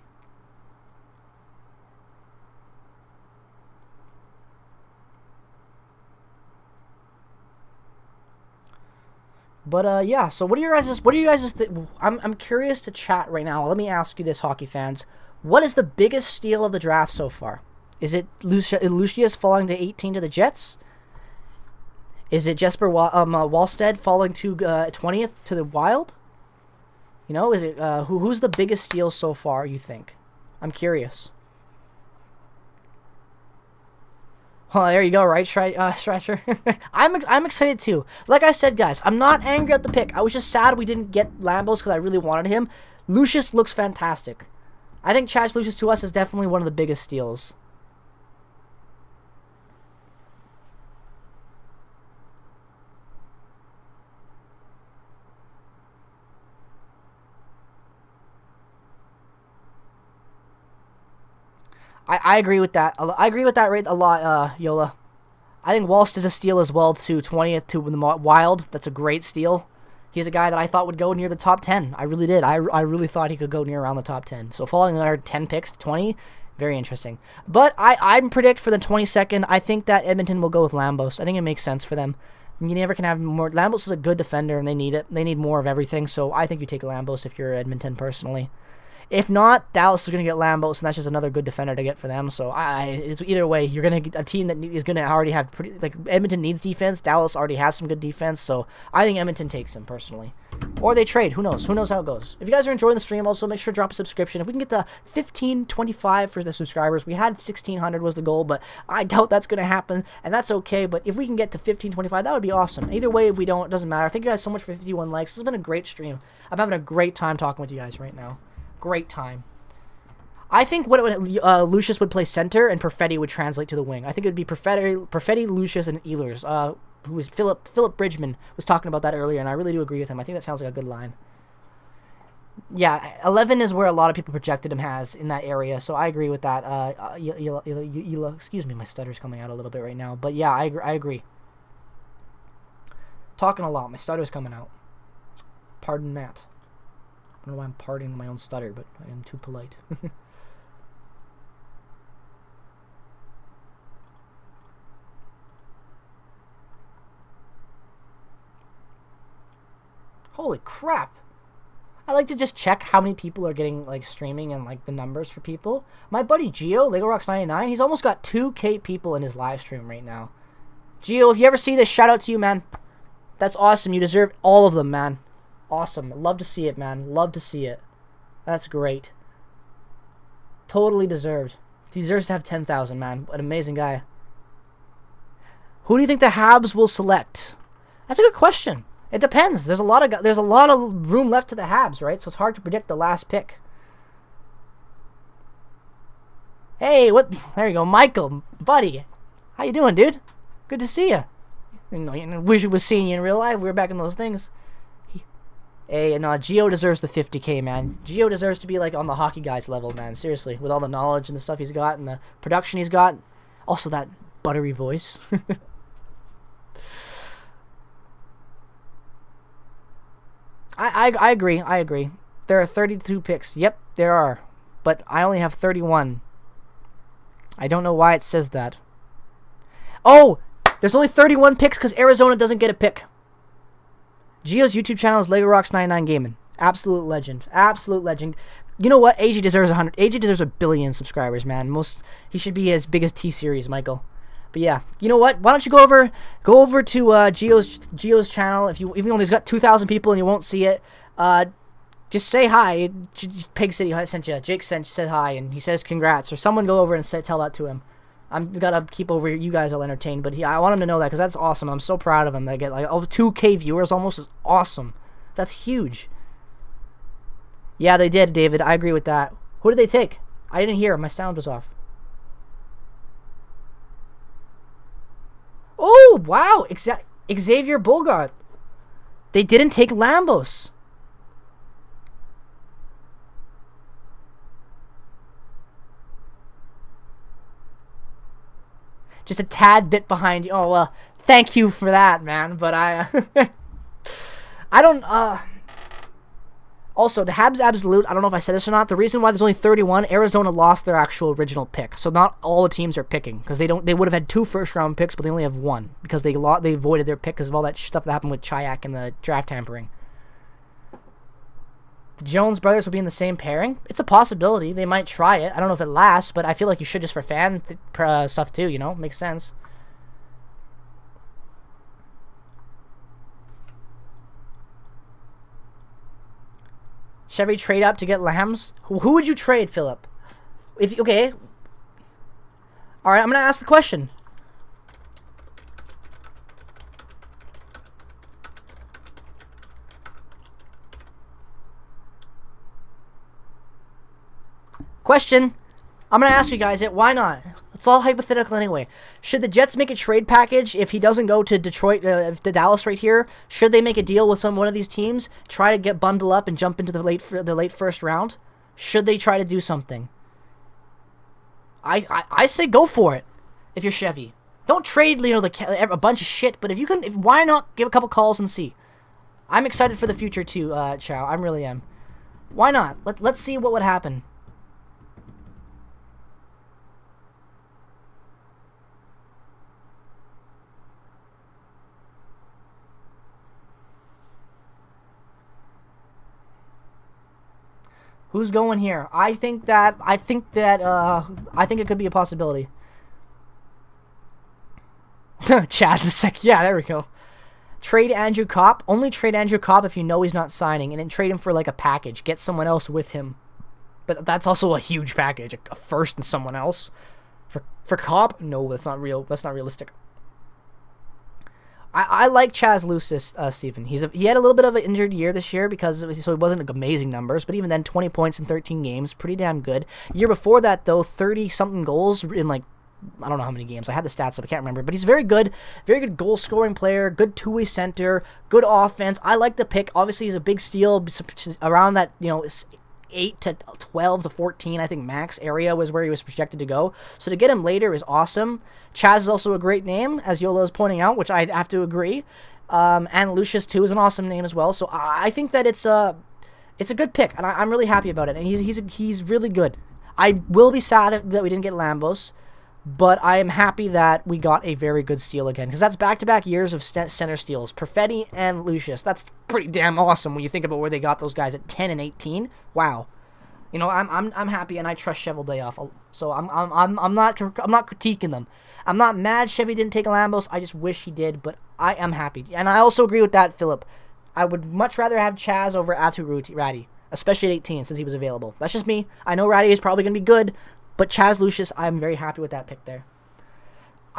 A: But yeah. So what are you guys I'm curious to chat right now. Let me ask you this, hockey fans. What is the biggest steal of the draft so far? Is it Lucius falling to 18 to the Jets? Is it Jesper Wallstead falling to 20th to the Wild? You know, is it who's the biggest steal so far, you think? I'm curious. Well, there you go, right, Stretcher? I'm excited too. Like I said, guys, I'm not angry at the pick. I was just sad we didn't get Lambos because I really wanted him. Lucius looks fantastic. I think Chad Lucius to us is definitely one of the biggest steals. I agree with that. I agree with that rate a lot, Yola. I think Walst is a steal as well, too. 20th to the Wild. That's a great steal. He's a guy that I thought would go near the top 10. I really did. I really thought he could go near around the top 10. So falling another 10 picks to 20, very interesting. But I predict for the 22nd, I think that Edmonton will go with Lambos. I think it makes sense for them. You never can have more. Lambos is a good defender, and they need it. They need more of everything. So I think you take Lambos if you're Edmonton, personally. If not, Dallas is going to get Lambos, and that's just another good defender to get for them. So it's either way, you're going to get a team that is going to already have Edmonton needs defense. Dallas already has some good defense, so I think Edmonton takes him personally, or they trade. Who knows? Who knows how it goes? If you guys are enjoying the stream, also make sure to drop a subscription. If we can get to 1525 for the subscribers, we had 1600 was the goal, but I doubt that's going to happen, and that's okay. But if we can get to 1525, that would be awesome. Either way, if we don't, it doesn't matter. Thank you guys so much for 51 likes. This has been a great stream. I'm having a great time talking with you guys right now. Great time. I think Lucius would play center and Perfetti would translate to the wing. I think it would be Perfetti, Lucius, and Ehlers. Who was Philip Bridgman was talking about that earlier, and I really do agree with him. I think that sounds like a good line. Yeah, 11 is where a lot of people projected him as in that area, so I agree with that. Excuse me, my stutter's coming out a little bit right now, but yeah, I agree. Talking a lot, my stutter's coming out. Pardon that. I don't know why I'm pardoning my own stutter, but I am too polite. Holy crap! I like to just check how many people are getting streaming and the numbers for people. My buddy Gio, LegoRocks99, he's almost got 2K people in his live stream right now. Gio, if you ever see this, shout out to you, man. That's awesome. You deserve all of them, man. Awesome. Love to see it, man. Love to see it. That's great. Totally deserved. He deserves to have 10,000, man. An amazing guy. Who do you think the Habs will select? That's a good question. It depends. There's a lot of room left to the Habs, right? So it's hard to predict the last pick. Hey, what? There you go, Michael, buddy. How you doing, dude? Good to see you. Wish we was seeing you in real life. We were back in those things. Hey, and Gio deserves the 50K, man. Gio deserves to be on the hockey guys level, man. Seriously, with all the knowledge and the stuff he's got and the production he's got. Also that buttery voice. I agree. I agree. There are 32 picks. Yep, there are. But I only have 31. I don't know why it says that. Oh! There's only 31 picks because Arizona doesn't get a pick. Gio's YouTube channel is LegoRocks99 Gaming. Absolute legend. Absolute legend. You know what? AG deserves 100. AG deserves 1 billion subscribers, man. He should be as big as T-Series, Michael. But yeah, you know what? Why don't you go over to Gio's channel? Even though he's got 2,000 people and you won't see it, just say hi. Pig City sent you. Jake said hi and he says congrats. Or someone go over and tell that to him. I'm gotta keep over you guys all entertained, but I want him to know that because that's awesome. I'm so proud of him. They get 2K viewers almost is awesome. That's huge. Yeah, they did, David. I agree with that. Who did they take? I didn't hear. My sound was off. Oh, wow. Xavier Bulgard. They didn't take Lambos. Just a tad bit behind you. Oh, well, thank you for that, man. But I... I don't... Also, the Habs Absolute, I don't know if I said this or not, the reason why there's only 31, Arizona lost their actual original pick. So not all the teams are picking, because they would have had 2 first-round picks, but they only have 1, because they voided their pick because of all that stuff that happened with Chayak and the draft tampering. The Jones brothers will be in the same pairing. It's a possibility. They might try it. I don't know if it lasts, but I feel like you should just for fan stuff too, you know? Makes sense. Chevy trade up to get Lambs? Who would you trade, Philip? Okay. All right, I'm going to ask the question. Question. I'm going to ask you guys it. Why not? It's all hypothetical anyway. Should the Jets make a trade package if he doesn't go to Detroit, to Dallas right here? Should they make a deal with one of these teams? Try to get bundle up and jump into the late first round? Should they try to do something? I say go for it if you're Chevy. Don't trade, a bunch of shit, but if you can, why not give a couple calls and see? I'm excited for the future too, Chow. I really am. Why not? Let's see what would happen. Who's going here? I think it could be a possibility. Chaz the sec. Yeah, there we go. Trade Andrew Kopp. Only trade Andrew Kopp if you know he's not signing, and then trade him for like a package. Get someone else with him. But that's also a huge package. A first and someone else. For Kopp? No, that's not real. That's not realistic. I like Chaz Lucis, Stephen. He had a little bit of an injured year this year so he wasn't like amazing numbers, but even then, 20 points in 13 games, pretty damn good. Year before that, though, 30-something goals in like, I don't know how many games. I had the stats up, I can't remember, but he's very good goal-scoring player, good two-way center, good offense. I like the pick. Obviously, he's a big steal around that, 8 to 12 to 14, I think max area was where he was projected to go. So to get him later is awesome. Chaz is also a great name, as Yola is pointing out, which I have to agree. And Lucius too is an awesome name as well. So I think that it's a good pick, and I'm really happy about it. And he's really good. I will be sad that we didn't get Lambos, but I am happy that we got a very good steal again, because that's back-to-back years of center steals. Perfetti and Lucius. That's pretty damn awesome when you think about where they got those guys at 10 and 18. Wow. I'm happy, and I trust Cheveldayoff. So I'm not critiquing them. I'm not mad Chevy didn't take Lambos. I just wish he did, but I am happy. And I also agree with that, Philip. I would much rather have Chaz over Atu Ratty, especially at 18 since he was available. That's just me. I know Ratty is probably going to be good, but Chaz Lucius, I'm very happy with that pick there.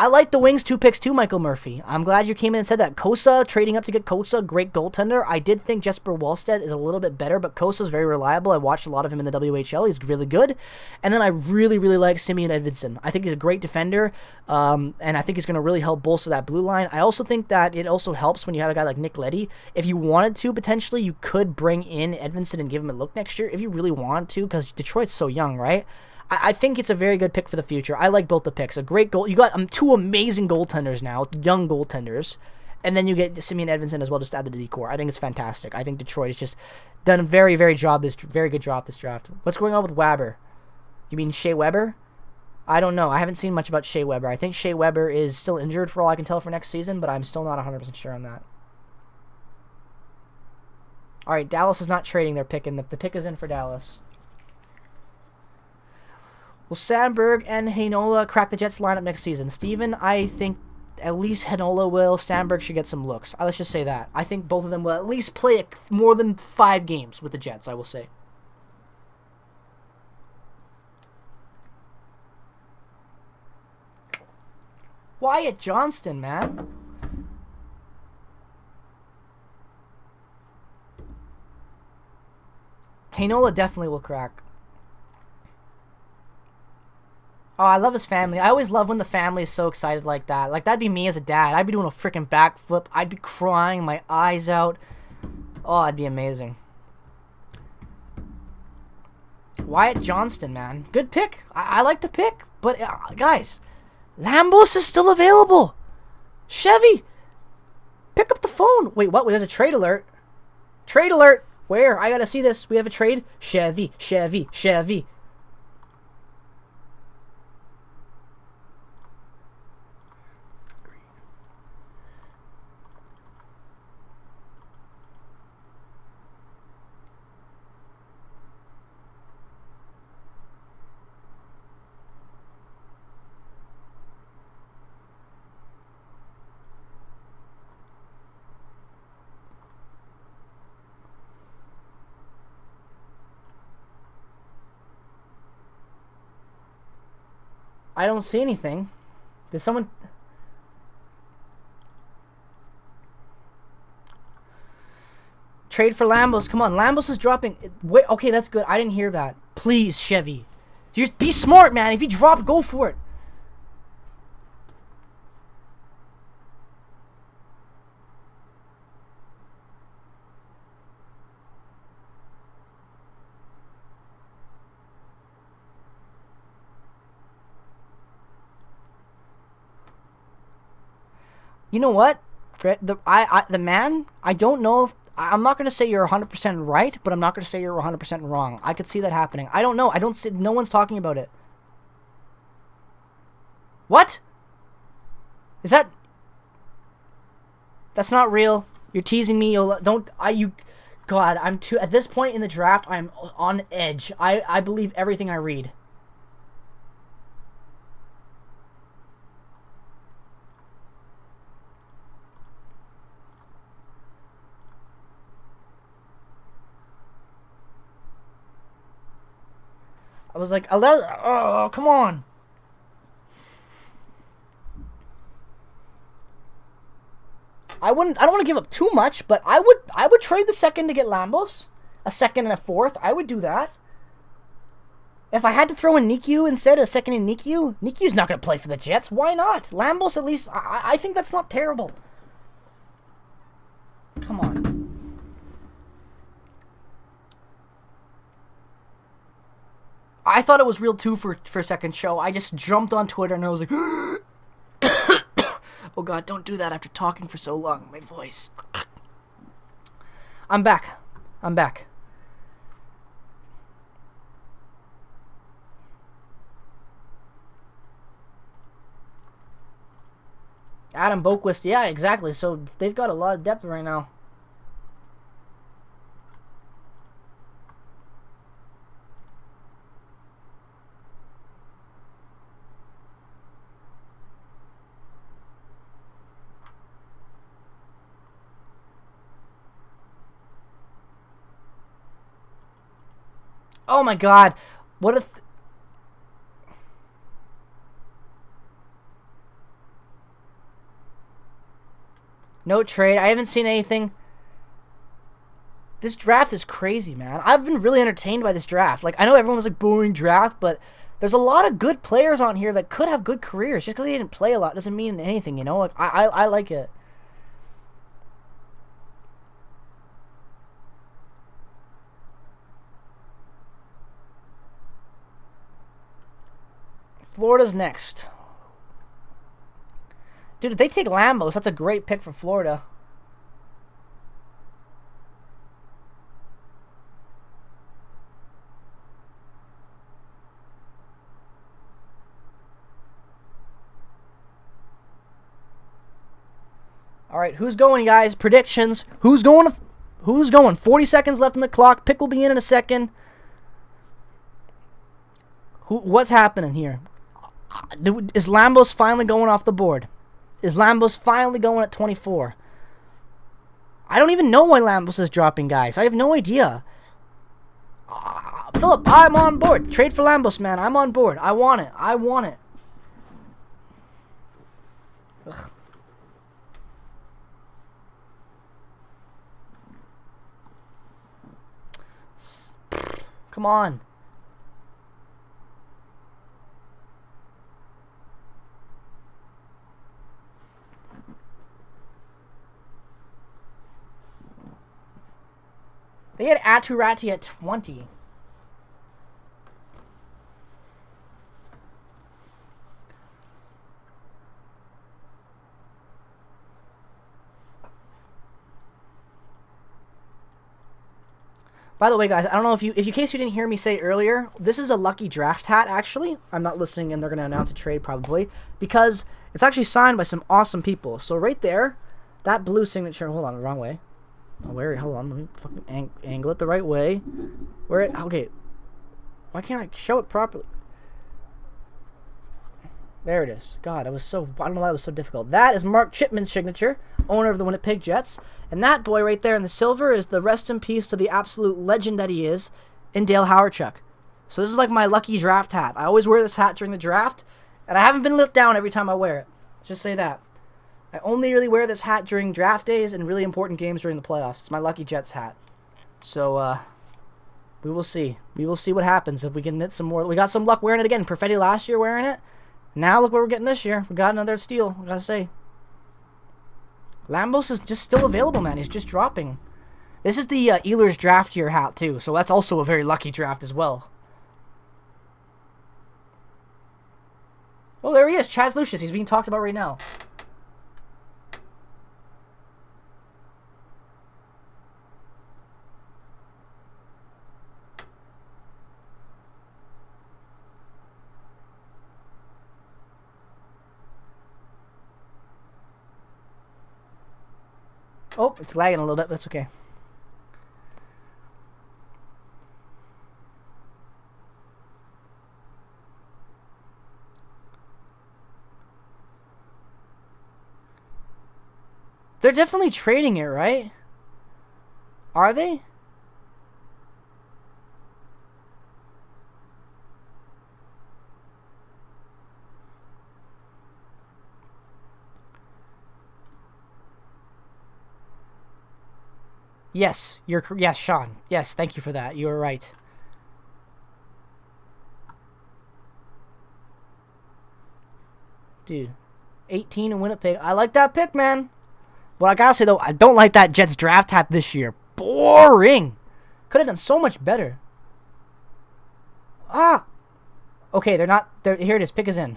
A: I like the Wings 2 picks too, Michael Murphy. I'm glad you came in and said that. Kosa, trading up to get Kosa, great goaltender. I did think Jesper Wallstedt is a little bit better, but Kosa's very reliable. I watched a lot of him in the WHL. He's really good. And then I really, really like Simeon Edvinsson. I think he's a great defender, and I think he's going to really help bolster that blue line. I also think that it also helps when you have a guy like Nick Leddy. If you wanted to, potentially, you could bring in Edvinsson and give him a look next year, if you really want to, because Detroit's so young, right? I think it's a very good pick for the future. I like both the picks. A great goal. You got 2 amazing goaltenders now, young goaltenders, and then you get Simeon Edvinsson as well, just to add to the decor. I think it's fantastic. I think Detroit has just done a very, very good job this draft. What's going on with Weber? You mean Shea Weber? I don't know. I haven't seen much about Shea Weber. I think Shea Weber is still injured for all I can tell for next season, but I'm still not 100% sure on that. All right, Dallas is not trading their pick, and the pick is in for Dallas. Will Sandberg and Heinola crack the Jets lineup next season? Steven, I think at least Heinola will. Sandberg should get some looks. Let's just say that. I think both of them will at least play more than 5 games with the Jets, I will say. Wyatt Johnston, man. Heinola definitely will crack. Oh, I love his family. I always love when the family is so excited like that. Like, that'd be me as a dad. I'd be doing a freaking backflip. I'd be crying my eyes out. Oh, it'd be amazing. Wyatt Johnston, man. Good pick. I like the pick. But, guys, Lambos is still available. Chevy, pick up the phone. Wait, what? There's a trade alert. Trade alert. Where? I gotta see this. We have a trade. Chevy, Chevy, Chevy. I don't see anything. Did someone... Trade for Lambos. Come on, Lambos is dropping. Wait, okay, that's good. I didn't hear that. Please, Chevy. Be smart, man. If you drop, go for it. You know what? The man, I don't know if... I'm not going to say you're 100% right, but I'm not going to say you're 100% wrong. I could see that happening. I don't know. I don't see... No one's talking about it. What? Is that... That's not real. You're teasing me. God, I'm too... At this point in the draft, I'm on edge. I believe everything I read. I was like, oh, come on. I don't want to give up too much, but I would trade the second to get Lambos. A second and a fourth. I would do that. If I had to throw in Nikiu instead, a second in Nikiu, Nikiu's not going to play for the Jets. Why not? Lambos, at least, I think that's not terrible. Come on. I thought it was real too for a second show. I just jumped on Twitter and I was like, oh God, don't do that after talking for so long. My voice. I'm back. Adam Boquist, yeah, exactly. So they've got a lot of depth right now. Oh my God, what a... No trade. I haven't seen anything. This draft is crazy, man. I've been really entertained by this draft. Like, I know everyone was like, boring draft, but there's a lot of good players on here that could have good careers. Just because they didn't play a lot doesn't mean anything, you know? Like, I like it. Florida's next. Dude, if they take Lambos, that's a great pick for Florida. All right, who's going, guys? Predictions. Who's going? 40 seconds left on the clock. Pick will be in a second. What's happening here? Is Lambos finally going off the board? Is Lambos finally going at 24? I don't even know why Lambos is dropping, guys. I have no idea. Philip, I'm on board. Trade for Lambos, man. I'm on board. I want it. Ugh. Come on. They had Aturati at 20. By the way, guys, I don't know if in case you didn't hear me say earlier, this is a lucky draft hat, actually. I'm not listening, and they're going to announce a trade probably, because it's actually signed by some awesome people. So right there, that blue signature, hold on, the wrong way. Oh, hold on, let me fucking angle it the right way. Okay. Why can't I show it properly? There it is. God, I don't know why it was so difficult. That is Mark Chipman's signature, owner of the Winnipeg Jets. And that boy right there in the silver is the rest in peace to the absolute legend that he is, in Dale Hawerchuk. So this is like my lucky draft hat. I always wear this hat during the draft, and I haven't been let down every time I wear it. Let's just say that. I only really wear this hat during draft days and really important games during the playoffs. It's my lucky Jets hat. So, we will see. We will see what happens if we can knit some more. We got some luck wearing it again. Perfetti last year wearing it. Now look what we're getting this year. We got another steal, I gotta say. Lambos is just still available, man. He's just dropping. This is the Ehlers draft year hat, too. So that's also a very lucky draft as well. Oh, there he is. Chaz Lucius. He's being talked about right now. Oh, it's lagging a little bit, but that's okay. They're definitely trading it, right? Are they? Yes, yes, Sean. Yes, thank you for that. You were right. Dude, 18 in Winnipeg. I like that pick, man. But I gotta say, though, I don't like that Jets draft hat this year. Boring. Could have done so much better. Ah. Okay, they're not. Here it is. Pick is in.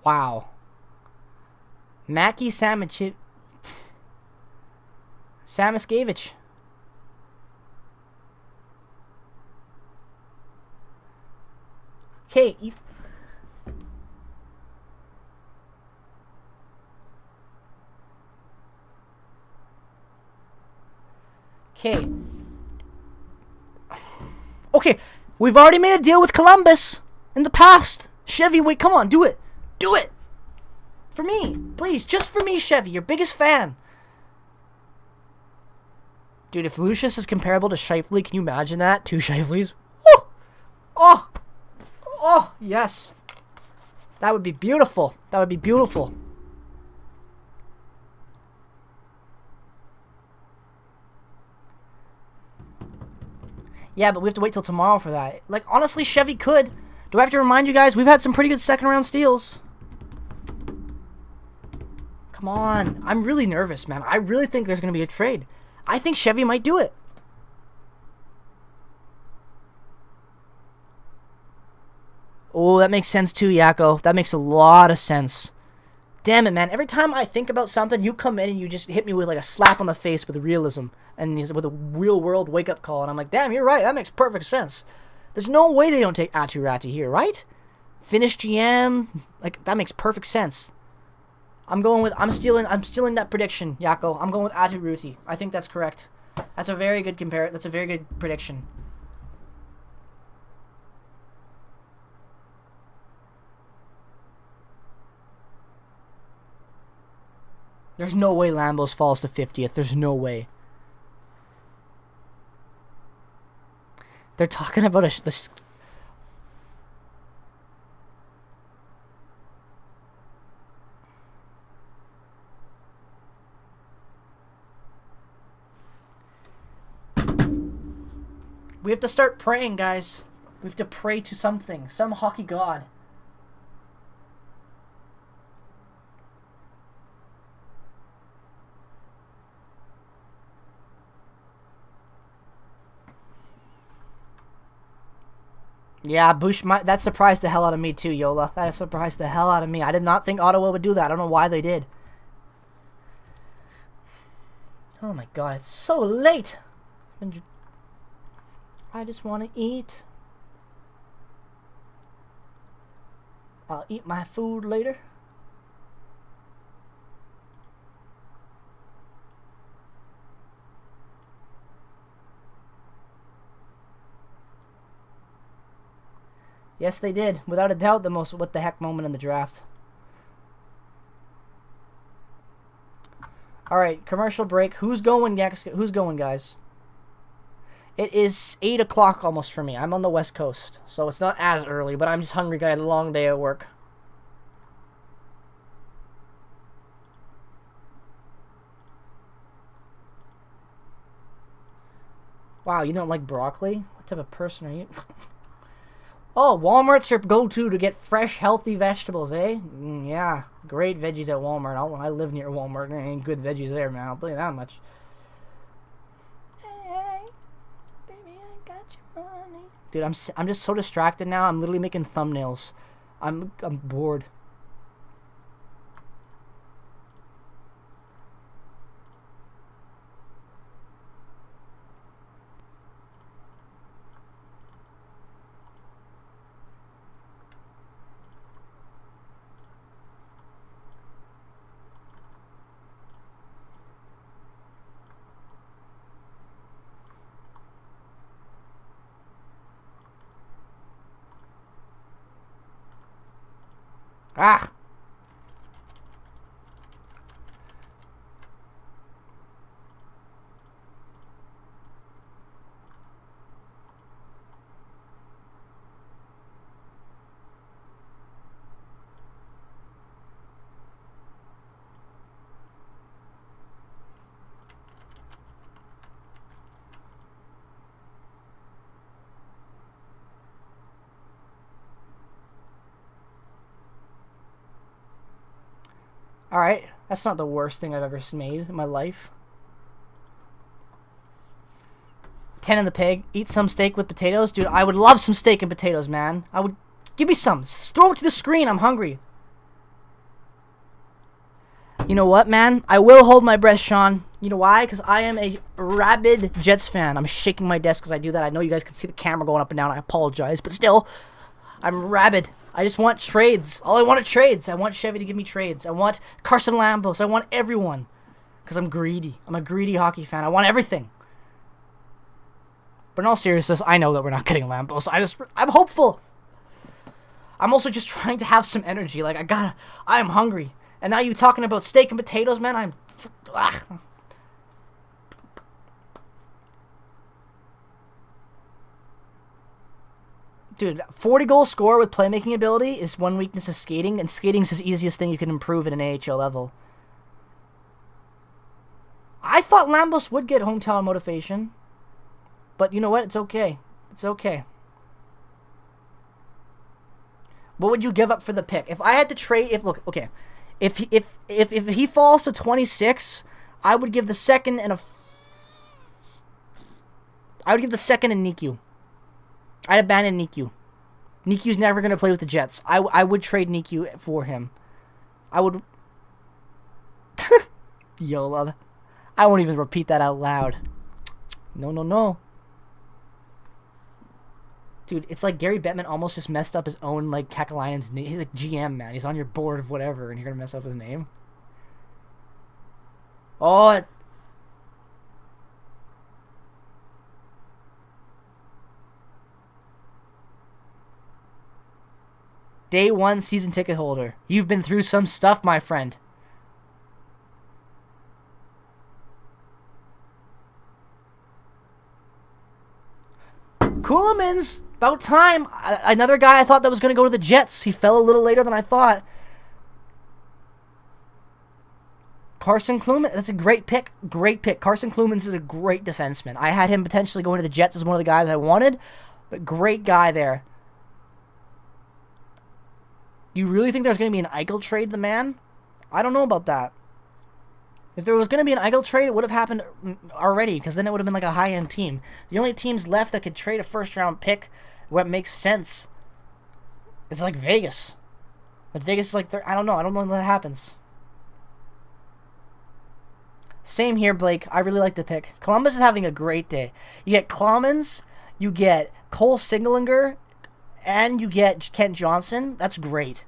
A: Wow. Mackie Samiskevich. Okay. Okay. Okay. We've already made a deal with Columbus in the past. Chevy, wait, come on, do it. Do it! For me. Please, just for me, Chevy. Your biggest fan. Dude, if Lucius is comparable to Scheifele, can you imagine that? Two Scheifele's. Woo! Oh! Oh, yes. That would be beautiful. That would be beautiful. Yeah, but we have to wait till tomorrow for that. Like, honestly, Chevy could. Do I have to remind you guys? We've had some pretty good second-round steals. Come on. I'm really nervous, man. I really think there's going to be a trade. I think Chevy might do it. Oh, that makes sense too, Yakko. That makes a lot of sense. Damn it, man. Every time I think about something, you come in and you just hit me with like a slap on the face with realism. And with a real-world wake-up call. And I'm like, damn, you're right. That makes perfect sense. There's no way they don't take Aturati here, right? Finish GM. Like, that makes perfect sense. I'm stealing that prediction, Yakko. I'm going with Aturati. I think that's correct. That's a very good That's a very good prediction. There's no way Lambos falls to 50th. There's no way. They're talking about We have to start praying, guys. We have to pray to something. Some hockey god. Yeah, Bush, that surprised the hell out of me too, Yola. That surprised the hell out of me. I did not think Ottawa would do that. I don't know why they did. Oh my god, it's so late. I just want to eat. I'll eat my food later. Yes, they did. Without a doubt, the most what the heck moment in the draft. All right, commercial break. Who's going, Who's going, guys? It is 8 o'clock almost for me. I'm on the West Coast, so it's not as early, but I'm just hungry. I had a long day at work. Wow, you don't like broccoli? What type of person are you? Oh, Walmart's your go-to to get fresh, healthy vegetables, eh? Yeah, great veggies at Walmart. I live near Walmart. There ain't good veggies there, man. I'll tell you that much. Hey, baby, I got your money. Dude, I'm just so distracted now. I'm literally making thumbnails. I'm bored. Ah! Alright, that's not the worst thing I've ever made in my life. 10 in the pig. Eat some steak with potatoes. Dude, I would love some steak and potatoes, man. I would... Give me some. Throw it to the screen. I'm hungry. You know what, man? I will hold my breath, Sean. You know why? Because I am a rabid Jets fan. I'm shaking my desk because I do that. I know you guys can see the camera going up and down. I apologize. But still, I'm rabid. I just want trades. All I want are trades. I want Chevy to give me trades. I want Carson Lambos. I want everyone. Because I'm greedy. I'm a greedy hockey fan. I want everything. But in all seriousness, I know that we're not getting Lambos. I'm hopeful. I'm also just trying to have some energy. Like, I am hungry. And now you talking about steak and potatoes, man? Dude, 40-goal score with playmaking ability is one weakness of skating, and skating's the easiest thing you can improve at an AHL level. I thought Lambos would get hometown motivation. But you know what? It's okay. It's okay. What would you give up for the pick? If I had to trade... If he falls to 26, I would give the second and Niku. I'd abandon Niku. Niku's never going to play with the Jets. I would trade Niku for him. I would... YOLO. I won't even repeat that out loud. No. Dude, it's like Gary Bettman almost just messed up his own, like, Kakalainen's name. He's like GM, man. He's on your board of whatever, and you're going to mess up his name? Oh, Day 1 season ticket holder. You've been through some stuff, my friend. Kuhlman's about time. Another guy I thought that was going to go to the Jets. He fell a little later than I thought. Carson Kluman, that's a great pick. Great pick. Carson Kluman is a great defenseman. I had him potentially going to the Jets as one of the guys I wanted, but great guy there. You really think there's going to be an Eichel trade, the man? I don't know about that. If there was going to be an Eichel trade, it would have happened already, because then it would have been like a high-end team. The only teams left that could trade a first-round pick, what makes sense, is like Vegas. But Vegas is like, I don't know when that happens. Same here, Blake. I really like the pick. Columbus is having a great day. You get Clemens, you get Cole Singlinger, and you get Kent Johnson. That's great.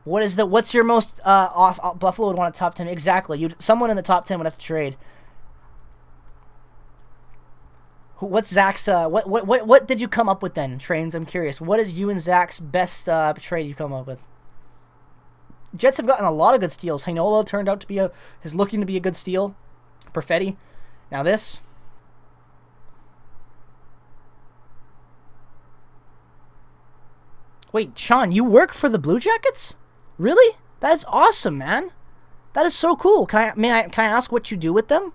A: What's your most off? Buffalo would want a top 10. Exactly. Someone in the top 10 would have to trade. What's Zach's? What did you come up with then, Trains? I'm curious. What is you and Zach's best trade you come up with? Jets have gotten a lot of good steals. Heinola turned out to be is looking to be a good steal. Perfetti. Now this. Wait, Sean, you work for the Blue Jackets? Really? That's awesome, man. That is so cool. Can I ask what you do with them?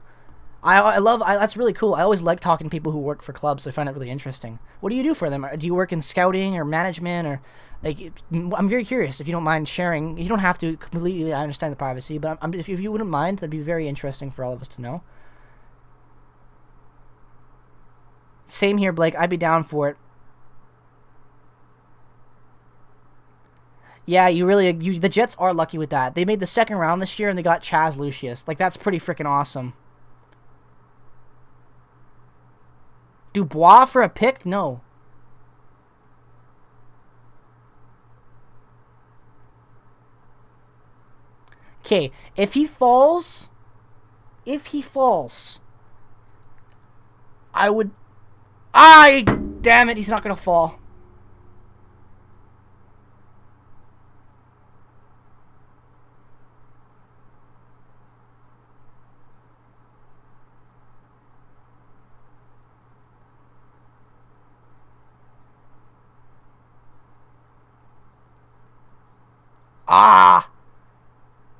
A: That's really cool. I always like talking to people who work for clubs. I find it really interesting. What do you do for them? Do you work in scouting or management or like? I'm very curious. If you don't mind sharing, you don't have to completely. I understand the privacy, but if you wouldn't mind, that'd be very interesting for all of us to know. Same here, Blake. I'd be down for it. Yeah, the Jets are lucky with that. They made the second round this year and they got Chaz Lucius. Like, that's pretty freaking awesome. Dubois for a pick? No. Okay, if he falls, I would... damn it, he's not going to fall.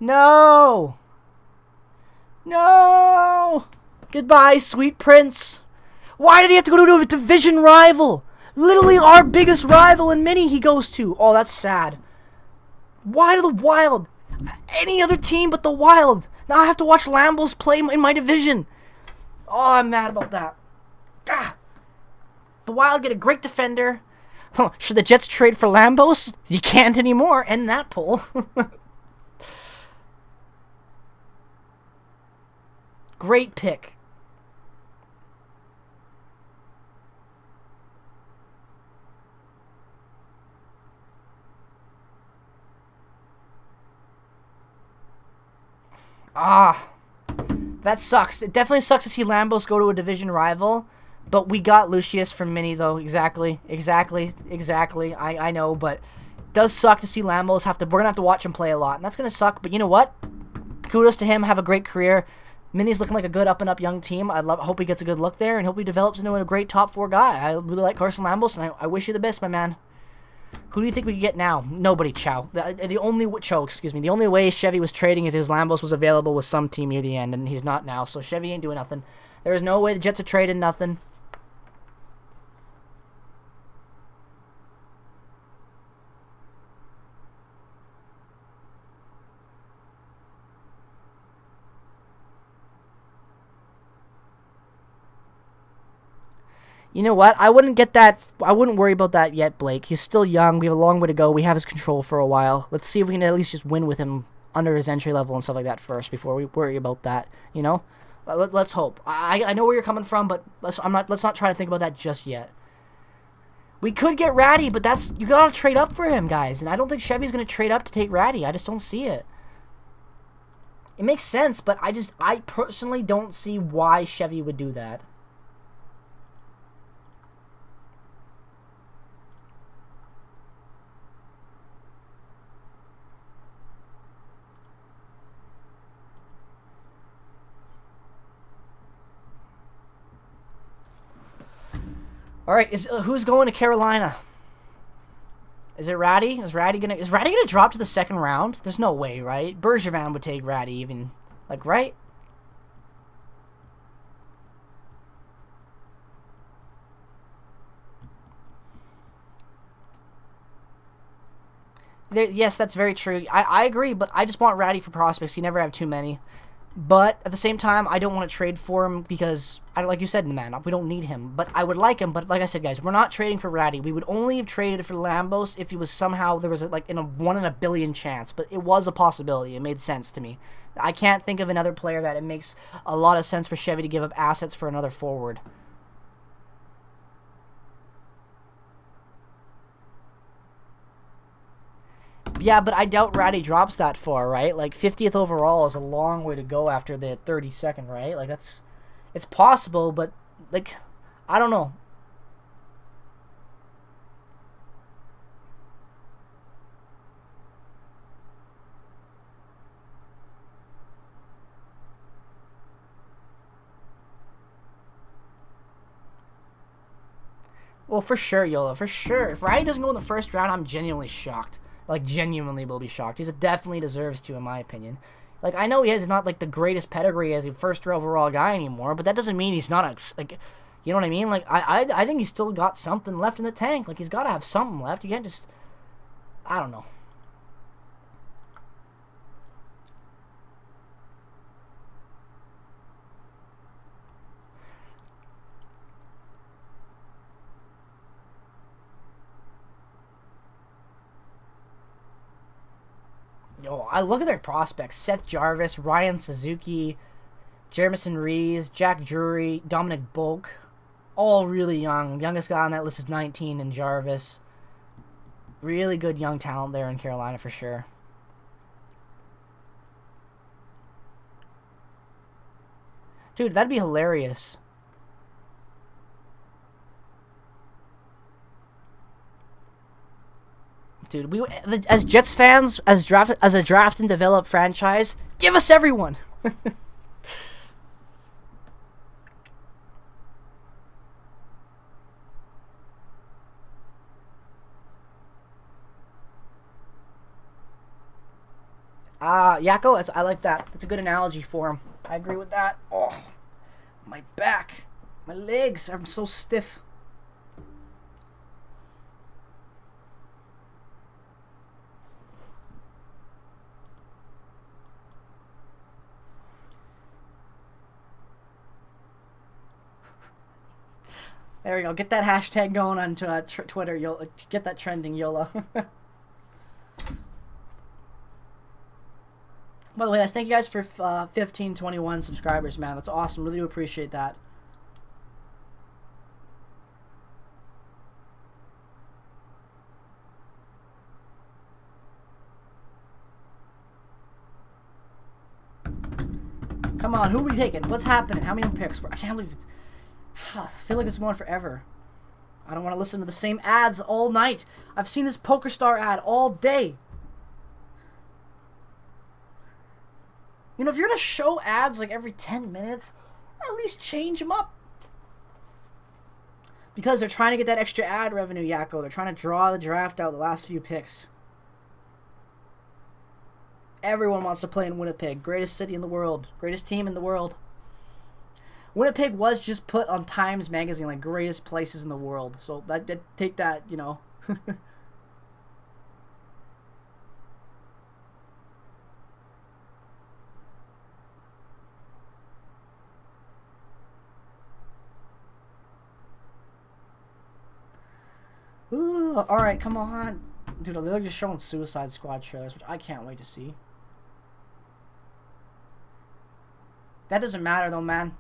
A: No! No! Goodbye, sweet prince. Why did he have to go to a division rival? Literally our biggest rival in Mini he goes to. Oh, that's sad. Why to the Wild? Any other team but the Wild. Now I have to watch Lambos play in my division. Oh, I'm mad about that. The Wild get a great defender. Should the Jets trade for Lambos? You can't anymore. End that poll. Great pick. That sucks. It definitely sucks to see Lambos go to a division rival. But we got Lucius from Mini, though. Exactly. I know, but it does suck to see Lambos we're going to have to watch him play a lot. And that's going to suck. But you know what? Kudos to him. Have a great career. Mini's looking like a good up-and-up young team. I hope he gets a good look there and hope he develops into a great top 4 guy. I really like Carson Lambos, and I wish you the best, my man. Who do you think we could get now? Nobody, Chow. The only way Chevy was trading if his Lambos was available was some team near the end, and he's not now. So Chevy ain't doing nothing. There is no way the Jets are trading nothing. You know what? I wouldn't worry about that yet, Blake. He's still young. We have a long way to go. We have his control for a while. Let's see if we can at least just win with him under his entry level and stuff like that first before we worry about that. You know? Let's hope. I know where you're coming from, but let's not try to think about that just yet. We could get Ratty, but you gotta trade up for him, guys. And I don't think Chevy's gonna trade up to take Ratty. I just don't see it. It makes sense, but I personally don't see why Chevy would do that. All right, who's going to Carolina? Is it Ratty? Is Ratty gonna drop to the second round? There's no way, right? Bergevin would take Ratty even, like, right? Yes, that's very true. I agree, but I just want Ratty for prospects. You never have too many. But at the same time, I don't want to trade for him because, like you said, man, we don't need him. But I would like him. But like I said, guys, we're not trading for Ratty. We would only have traded for Lambos if he was somehow, there was like in a 1 in a billion chance. But it was a possibility. It made sense to me. I can't think of another player that it makes a lot of sense for Chevy to give up assets for another forward. Yeah, but I doubt Ratty drops that far, right? Like, 50th overall is a long way to go after the 32nd, right? Like, it's possible, but, like, I don't know. Well, for sure, Yola, for sure. If Ratty doesn't go in the first round, I'm genuinely shocked. Like, genuinely will be shocked. He definitely deserves to, in my opinion. Like, I know he has not, like, the greatest pedigree as a first overall guy anymore, but that doesn't mean he's not, like, you know what I mean? Like, I think he's still got something left in the tank. Like, he's got to have something left. You can't just, I don't know. Yo, I look at their prospects. Seth Jarvis, Ryan Suzuki, Jeremison Rees, Jack Drury, Dominic Bulk. All really young. The youngest guy on that list is 19 in Jarvis. Really good young talent there in Carolina for sure. Dude, that'd be hilarious. Dude, as Jets fans, as a draft and develop franchise, give us everyone. Yako, I like that. That's a good analogy for him. I agree with that. Oh, my back, my legs, I'm so stiff. There we go. Get that hashtag going on to Twitter. Yola. Get that trending, YOLO. By the way, guys, thank you guys for 1521 subscribers, man. That's awesome. Really do appreciate that. Come on, who are we taking? What's happening? How many picks? I can't believe it. I feel like it's going forever. I don't want to listen to the same ads all night. I've seen this PokerStar ad all day. You know, if you're going to show ads like every 10 minutes, at least change them up. Because they're trying to get that extra ad revenue, Yako. They're trying to draw the draft out the last few picks. Everyone wants to play in Winnipeg. Greatest city in the world. Greatest team in the world. Winnipeg was just put on Times Magazine like greatest places in the world. So take that, you know. Ooh, all right, come on. Dude, they're just showing Suicide Squad trailers, which I can't wait to see. That doesn't matter though, man.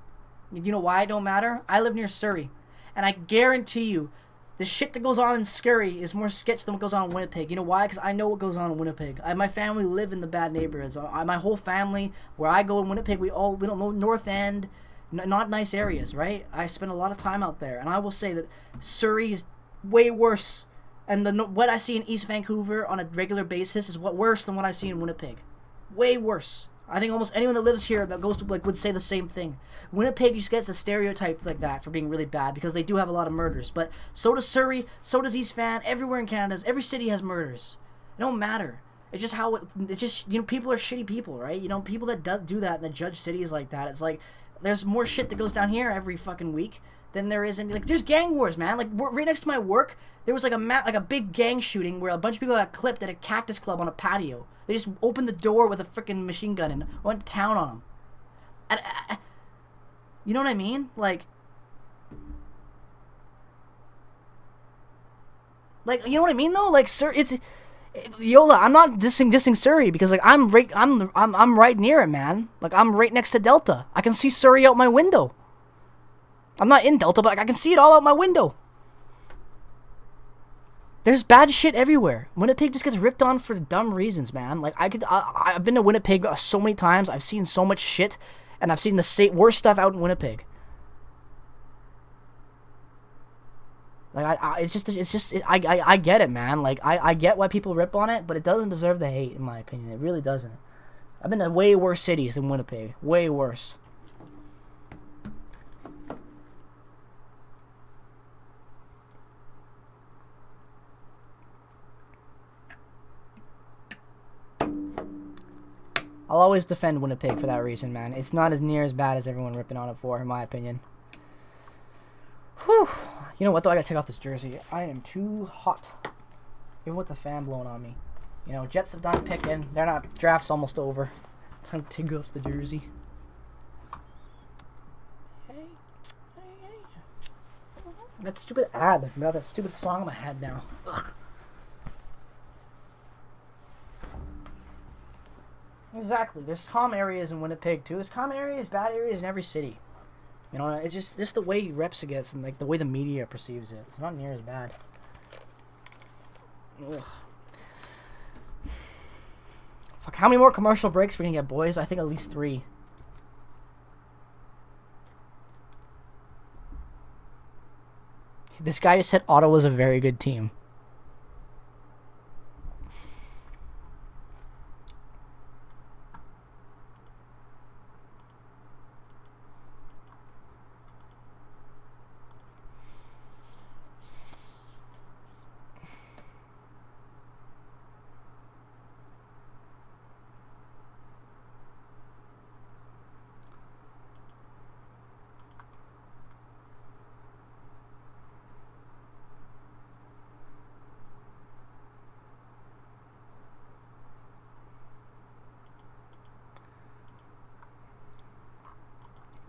A: You know why it don't matter? I live near Surrey. And I guarantee you, the shit that goes on in Surrey is more sketch than what goes on in Winnipeg. You know why? Because I know what goes on in Winnipeg. My family live in the bad neighborhoods. My whole family, where I go in Winnipeg, we don't know North End, not nice areas, right? I spend a lot of time out there. And I will say that Surrey is way worse. And what I see in East Vancouver on a regular basis is worse than what I see in Winnipeg. Way worse. I think almost anyone that lives here that goes to like would say the same thing. Winnipeg just gets a stereotype like that for being really bad because they do have a lot of murders. But so does Surrey, so does East Van. Everywhere in Canada, every city has murders. It don't matter. It's just how it's just people are shitty people, right? People that do that and that judge cities like that. It's like there's more shit that goes down here every fucking week than there is in like there's gang wars, man. Like right next to my work, there was like a big gang shooting where a bunch of people got clipped at a Cactus Club on a patio. They just opened the door with a freaking machine gun and went to town on them. And, you know what I mean? Like, you know what I mean though? Like, sir, Yola. I'm not dissing Surrey because like I'm right near it, man. Like I'm right next to Delta. I can see Surrey out my window. I'm not in Delta, but like, I can see it all out my window. There's bad shit everywhere. Winnipeg just gets ripped on for dumb reasons, man. Like I've been to Winnipeg so many times. I've seen so much shit, and I've seen the worst stuff out in Winnipeg. Like I get it, man. Like I get why people rip on it, but it doesn't deserve the hate, in my opinion. It really doesn't. I've been to way worse cities than Winnipeg. Way worse. I'll always defend Winnipeg for that reason, man. It's not as near as bad as everyone ripping on it for, in my opinion. Whew. You know what, though? I gotta take off this jersey. I am too hot. Even with the fan blowing on me. Jets have done picking. They're not. Draft's almost over. Time to take off the jersey. Hey. That stupid ad. About that stupid song in my head now. Ugh. Exactly. There's calm areas in Winnipeg too. There's calm areas, bad areas in every city. It's just the way reps it gets and like the way the media perceives it. It's not near as bad. Ugh. Fuck, how many more commercial breaks we can get, boys? I think at least 3. This guy just said Ottawa's a very good team.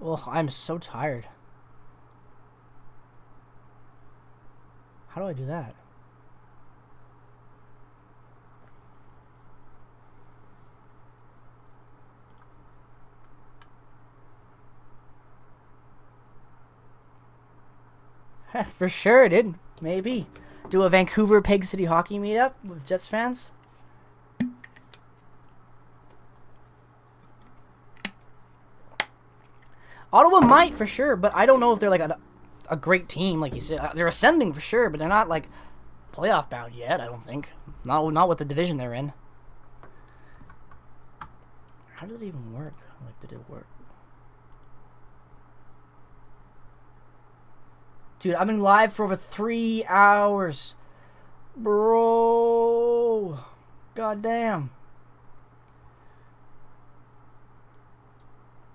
A: Oh, I'm so tired. How do I do that? For sure, dude. Maybe. Do a Vancouver Peg City hockey meetup with Jets fans? Ottawa might, for sure, but I don't know if they're like a great team, like you said. They're ascending for sure, but they're not like playoff bound yet, I don't think. Not with the division they're in. How did it even work? Like, did it work? Dude, I've been live for over 3 hours. Bro. God damn.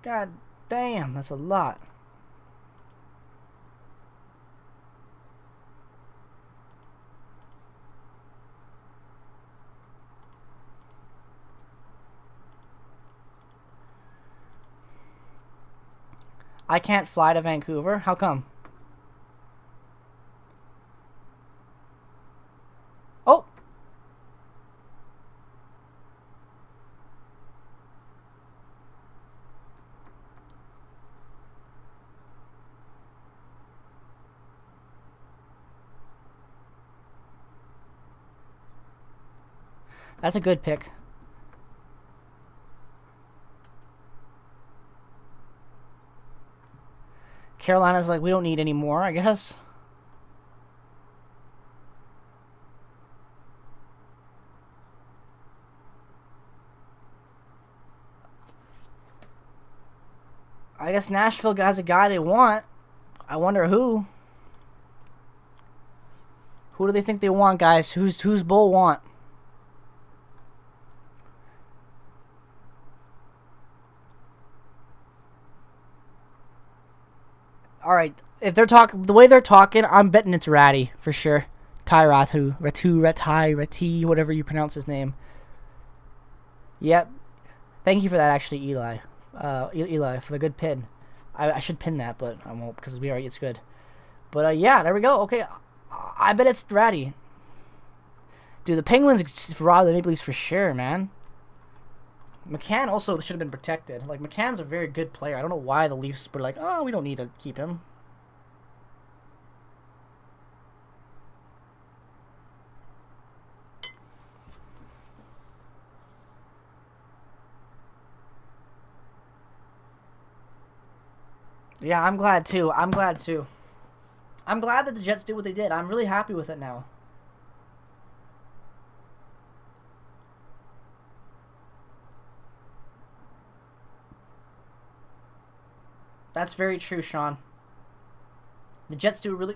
A: God damn, that's a lot. I can't fly to Vancouver? How come? Oh! That's a good pick. Carolina's like, we don't need any more, I guess. I guess Nashville has a guy they want. I wonder who. Who do they think they want, guys? Who's Bull want? All right, if they're talking the way they're talking, I'm betting it's Ratty for sure. Rati, whatever you pronounce his name. Yep. Thank you for that, actually, Eli. Eli, for the good pin. I should pin that, but I won't because it's good. But yeah, there we go. Okay, I bet it's Ratty. Dude, the Penguins robbed the Maple Leafs for sure, man. McCann also should have been protected. Like, McCann's a very good player. I don't know why the Leafs were like, oh, we don't need to keep him. Yeah, I'm glad too. I'm glad that the Jets did what they did. I'm really happy with it now. That's very true, Sean. The Jets do a really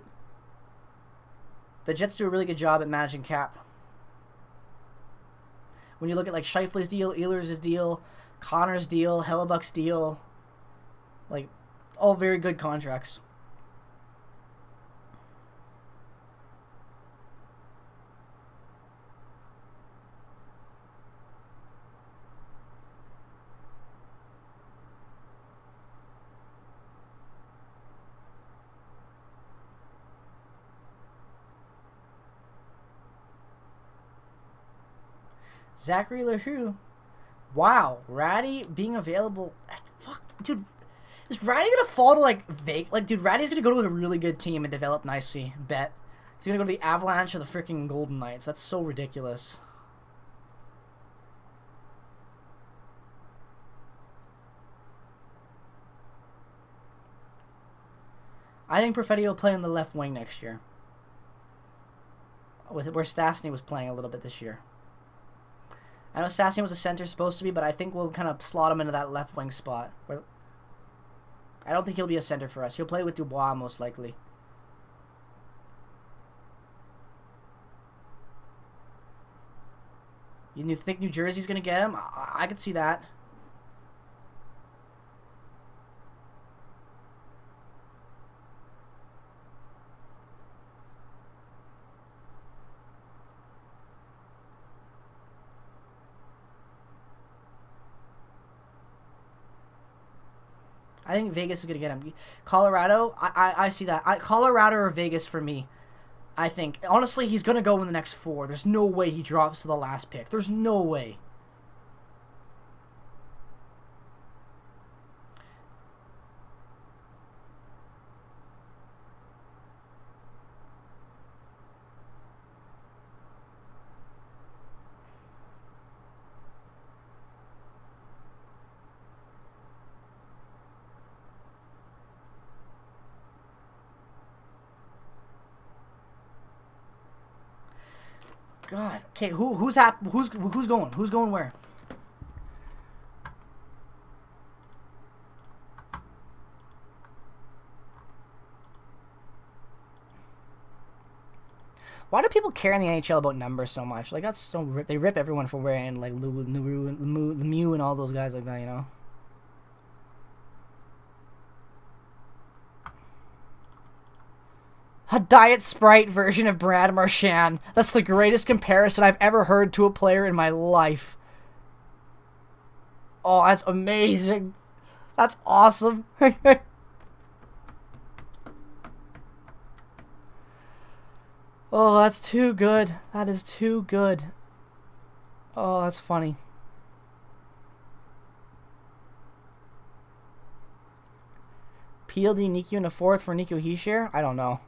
A: good job at managing cap. When you look at like Scheifele's deal, Ehlers' deal, Connor's deal, Hellebuck's deal, like all very good contracts. Zachary LaRue. Wow. Ratty being available. Fuck, dude. Is Ratty going to fall to, like, Vegas? Like, dude, Ratty's going to go to a really good team and develop nicely. Bet. He's going to go to the Avalanche or the freaking Golden Knights. That's so ridiculous. I think Perfetti will play on the left wing next year. With where Stastny was playing a little bit this year. I know Stastny was a center supposed to be, but I think we'll kind of slot him into that left wing spot. Where I don't think he'll be a center for us. He'll play with Dubois most likely. You think New Jersey's going to get him? I could see that. I think Vegas is going to get him. Colorado, I see that. Colorado or Vegas for me, I think. Honestly, he's going to go in the next 4. There's no way he drops to the last pick. There's no way. God. Okay, who's going? Who's going where? Why do people care in the NHL about numbers so much? Like, that's so they rip everyone for wearing like Lemieux and all those guys like that, you know. A Diet Sprite version of Brad Marchand. That's the greatest comparison I've ever heard to a player in my life. Oh, that's amazing. That's awesome. Oh, that's too good. That is too good. Oh, that's funny. PLD Niku in the 4th for Nico Hischier? I don't know.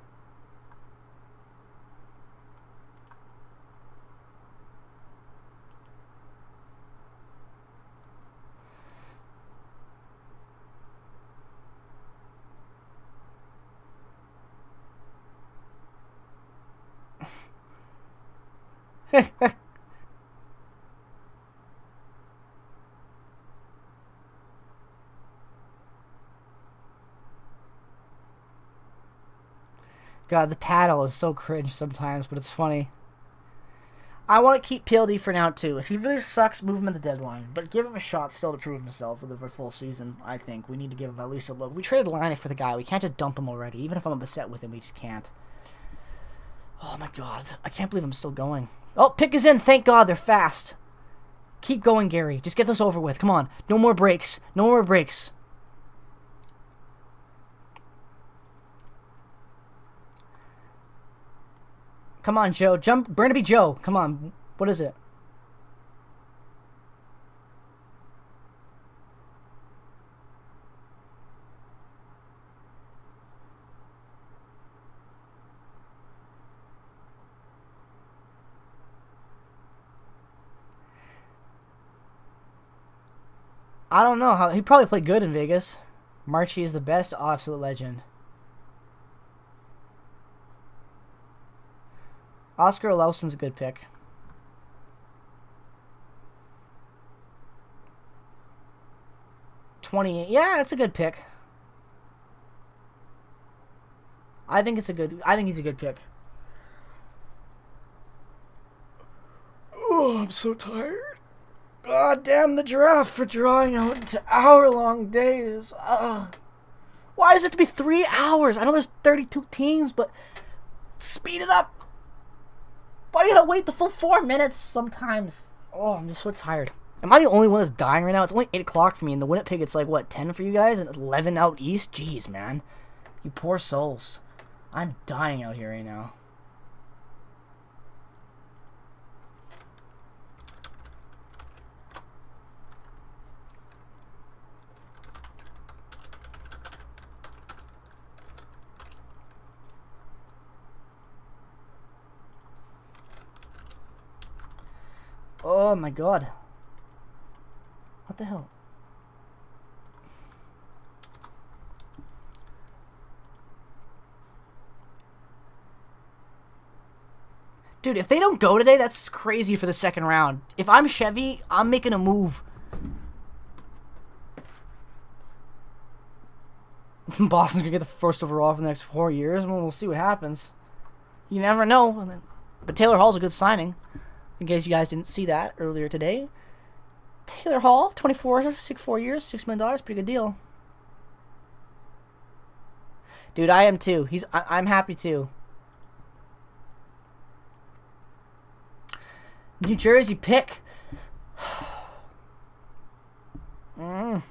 A: God, the paddle is so cringe sometimes, but it's funny. I want to keep PLD for now, too. If he really sucks, move him at the deadline. But give him a shot still to prove himself for the full season, I think. We need to give him at least a look. We traded Line for the guy. We can't just dump him already. Even if I'm upset with him, we just can't. Oh, my God. I can't believe I'm still going. Oh, pick is in. Thank God. They're fast. Keep going, Gary. Just get this over with. Come on. No more breaks. No more breaks. Come on, Joe. Jump. Burnaby Joe. Come on. What is it? I don't know how. He probably played good in Vegas. Marchie is the best. Absolute legend. Oscar Olauson's a good pick. Yeah, that's a good pick. I think he's a good pick. Oh, I'm so tired. God damn the draft for drawing out into hour-long days. Why does it have to be 3 hours? I know there's 32 teams, but speed it up. Why do you gotta wait the full 4 minutes sometimes? Oh, I'm just so tired. Am I the only one that's dying right now? It's only 8 o'clock for me. In the Winnipeg, it's like, what, 10 for you guys? And 11 out east? Jeez, man. You poor souls. I'm dying out here right now. Oh my God. What the hell? Dude, if they don't go today, that's crazy for the second round. If I'm Chevy, I'm making a move. Boston's gonna get the first overall for the next 4 years. Well, we'll see what happens. You never know. But Taylor Hall's a good signing. In case you guys didn't see that earlier today. Taylor Hall, 24, 4 years, $6 million, pretty good deal. Dude, I am too. I'm happy too. New Jersey pick. Ah,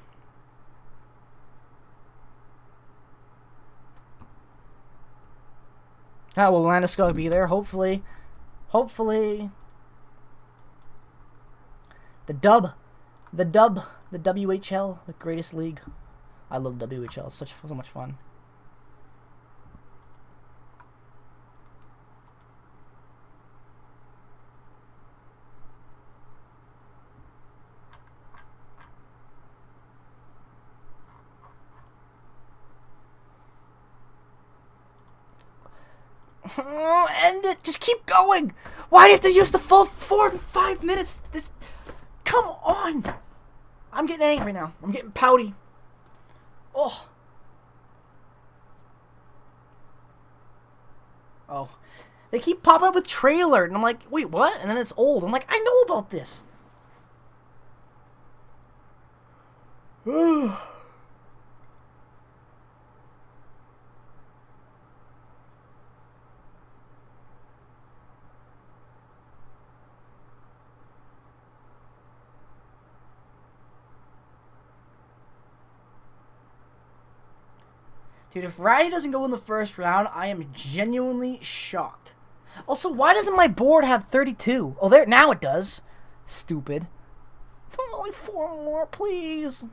A: will Landeskog be there? Hopefully. Hopefully. The WHL, the greatest league. I love WHL. It's so much fun. Oh, end it! Just keep going! Why do you have to use the full 4 and 5 minutes? Come on! I'm getting angry now. I'm getting pouty. Oh. Oh. They keep popping up with trade alert, and I'm like, wait, what? And then it's old. I'm like, I know about this. Dude, if Ratty doesn't go in the first round, I am genuinely shocked. Also, why doesn't my board have 32? Oh, there, now it does. Stupid. It's only 4 more, please.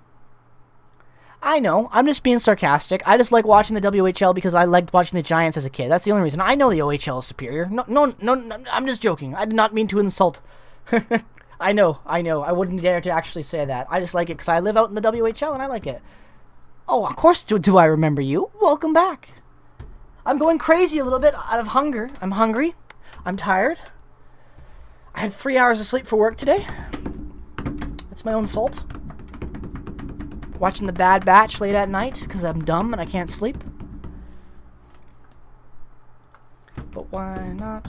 A: I know, I'm just being sarcastic. I just like watching the WHL because I liked watching the Giants as a kid. That's the only reason. I know the OHL is superior. No, I'm just joking. I did not mean to insult. I know. I wouldn't dare to actually say that. I just like it because I live out in the WHL and I like it. Oh, of course do I remember you. Welcome back. I'm going crazy a little bit out of hunger. I'm hungry. I'm tired. I had 3 hours of sleep for work today. It's my own fault. Watching The Bad Batch late at night because I'm dumb and I can't sleep. but why not?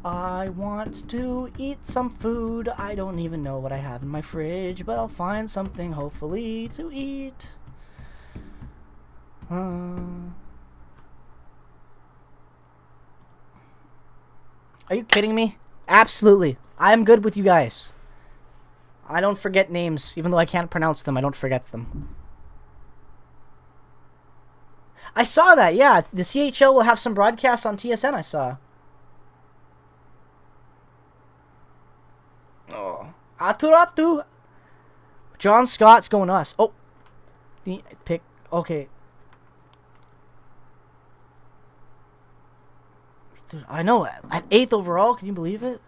A: I want to eat some food. I don't even know what I have in my fridge, but I'll find something hopefully to eat. Are you kidding me? Absolutely. I'm good with you guys. I don't forget names. Even though I can't pronounce them, I don't forget them. I saw that, yeah. The CHL will have some broadcasts on TSN, I saw. Oh. Aturatu. John Scott's going us. Oh. Pick. Okay. Dude, I know. At 8th overall, can you believe it?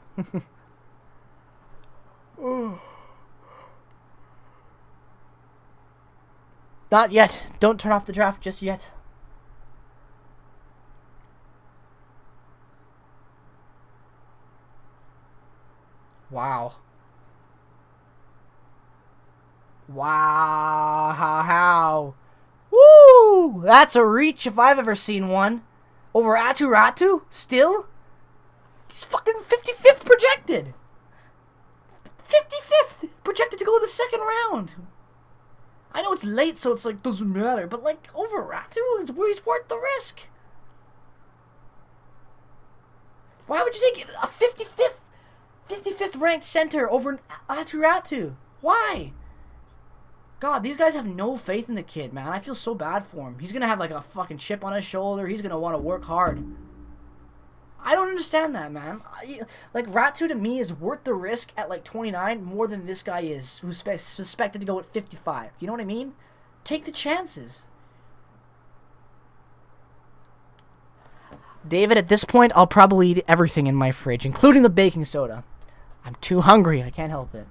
A: Not yet. Don't turn off the draft just yet. Wow. Wow. Woo! That's a reach if I've ever seen one. Over Aturatu? Still? He's fucking 55th projected. 55th projected to go in the second round. I know it's late, so it's like, doesn't matter. But like, over Ratu, it's where he's worth the risk. Why would you take a 55th ranked center over Aturatu? Why? God, these guys have no faith in the kid, man. I feel so bad for him. He's going to have like a fucking chip on his shoulder. He's going to want to work hard. I don't understand that, man. Like, Ratu to me is worth the risk at like 29 more than this guy is, who's suspected to go at 55. You know what I mean? Take the chances. David, at this point, I'll probably eat everything in my fridge, including the baking soda. I'm too hungry. I can't help it.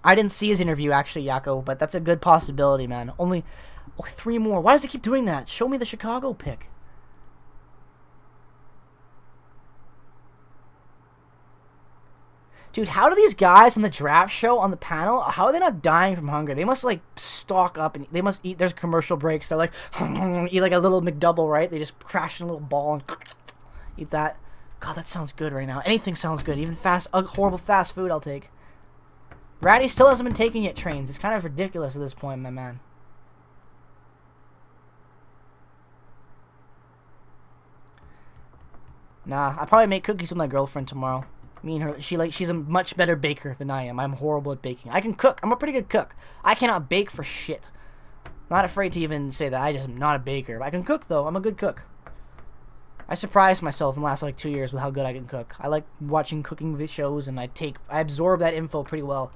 A: I didn't see his interview, actually, Yako, but that's a good possibility, man. Only 3 more. Why does it keep doing that? Show me the Chicago pick. Dude, how do these guys in the draft show on the panel, how are they not dying from hunger? They must, like, stock up and they must eat. There's commercial breaks. They're like, eat like a little McDouble, right? They just crash in a little ball and eat that. God, that sounds good right now. Anything sounds good. Even horrible fast food I'll take. Ratty still hasn't been taking yet trains. It's kind of ridiculous at this point, my man. Nah, I'll probably make cookies with my girlfriend tomorrow. Me and her, she's a much better baker than I am. I'm horrible at baking. I can cook. I'm a pretty good cook. I cannot bake for shit. Not afraid to even say that. I just am not a baker. I can cook, though. I'm a good cook. I surprised myself in the last, like, 2 years with how good I can cook. I like watching cooking shows, and I absorb that info pretty well.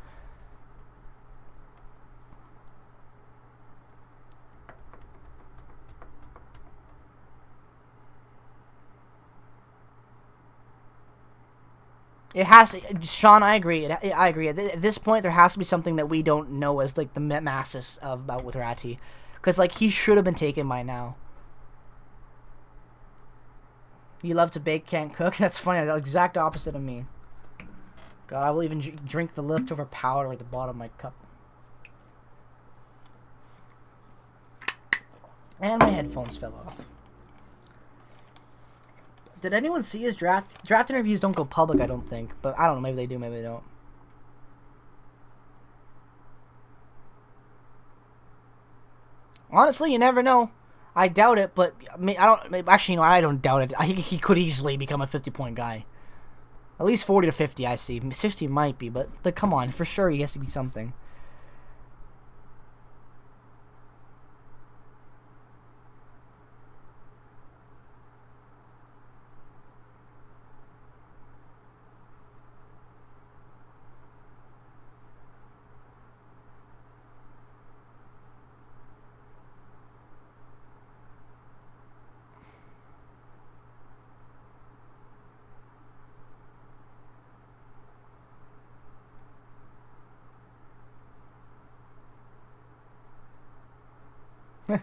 A: It has to, Sean. I agree. I agree. At this point, there has to be something that we don't know as like the masses about with Ratty, because like he should have been taken by now. You love to bake, can't cook. That's funny. That's the exact opposite of me. God, I will even drink the leftover powder at the bottom of my cup. And my headphones fell off. Did anyone see his draft? Draft interviews don't go public, I don't think. But I don't know. Maybe they do. Maybe they don't. Honestly, you never know. I doubt it, but I don't. Actually, no, I don't doubt it. I think he could easily become a 50-point guy. At least 40 to 50, I see. 60 might be, but come on, for sure he has to be something.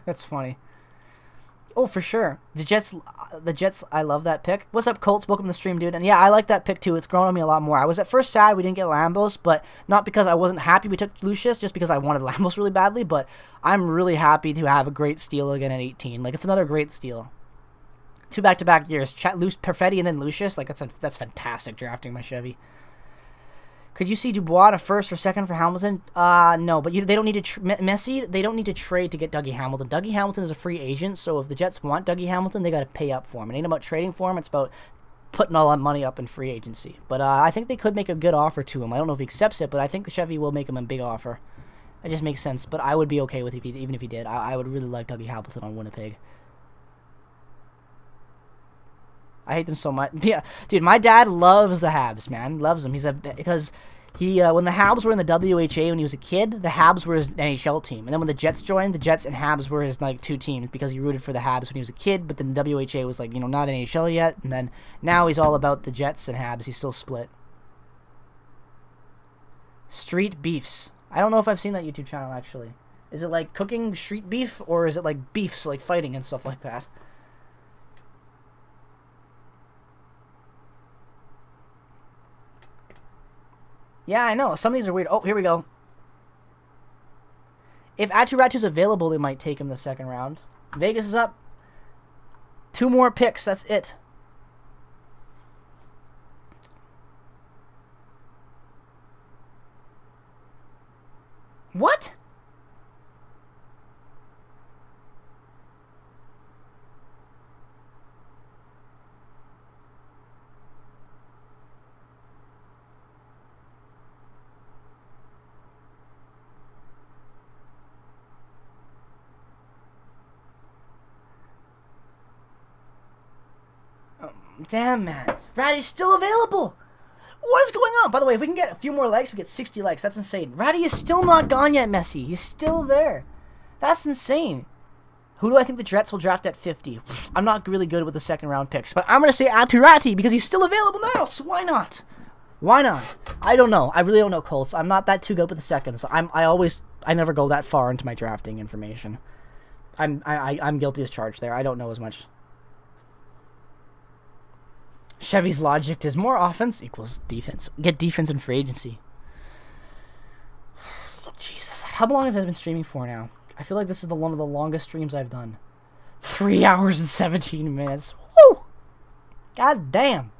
A: That's funny. Oh, for sure. The Jets. I love that pick. What's up, Colts? Welcome to the stream, dude. And yeah, I like that pick too. It's grown on me a lot more. I was at first sad we didn't get Lambos, but not because I wasn't happy we took Lucius, just because I wanted Lambos really badly. But I'm really happy to have a great steal again at 18. Like, it's another great steal. 2 back-to-back years. Perfetti and then Lucius. Like, that's fantastic drafting my Chevy. Could you see Dubois a first or second for Hamilton? No, but they don't need to Messi. They don't need to trade to get Dougie Hamilton. Dougie Hamilton is a free agent, so if the Jets want Dougie Hamilton, they got to pay up for him. It ain't about trading for him. It's about putting all that money up in free agency. But I think they could make a good offer to him. I don't know if he accepts it, but I think the Chevy will make him a big offer. It just makes sense. But I would be okay with it even if he did. I would really like Dougie Hamilton on Winnipeg. I hate them so much. Yeah, dude, my dad loves the Habs, man. Loves them. Because he when the Habs were in the WHA when he was a kid, the Habs were his NHL team. And then when the Jets joined, the Jets and Habs were his like two teams because he rooted for the Habs when he was a kid, but then the WHA was like, not NHL yet, and then now he's all about the Jets and Habs. He's still split. Street Beefs. I don't know if I've seen that YouTube channel actually. Is it like cooking street beef or is it like beefs like fighting and stuff like that? Yeah, I know. Some of these are weird. Oh, here we go. If Aturatu's available, they might take him the second round. Vegas is up. 2 more picks. That's it. What? Damn, man. Ratty's still available. What is going on? By the way, if we can get a few more likes, we get 60 likes. That's insane. Ratty is still not gone yet, Messi. He's still there. That's insane. Who do I think the Jets will draft at 50? I'm not really good with the second round picks, but I'm going to say Aturati because he's still available now, so why not? Why not? I don't know. I really don't know, Colts. I'm not that too good with the seconds. I never go that far into my drafting information. I'm guilty as charged there. I don't know as much. Chevy's logic is more offense equals defense. Get defense in free agency. Jesus. How long have I been streaming for now? I feel like this is one of the longest streams I've done. 3 hours and 17 minutes. Woo! God damn.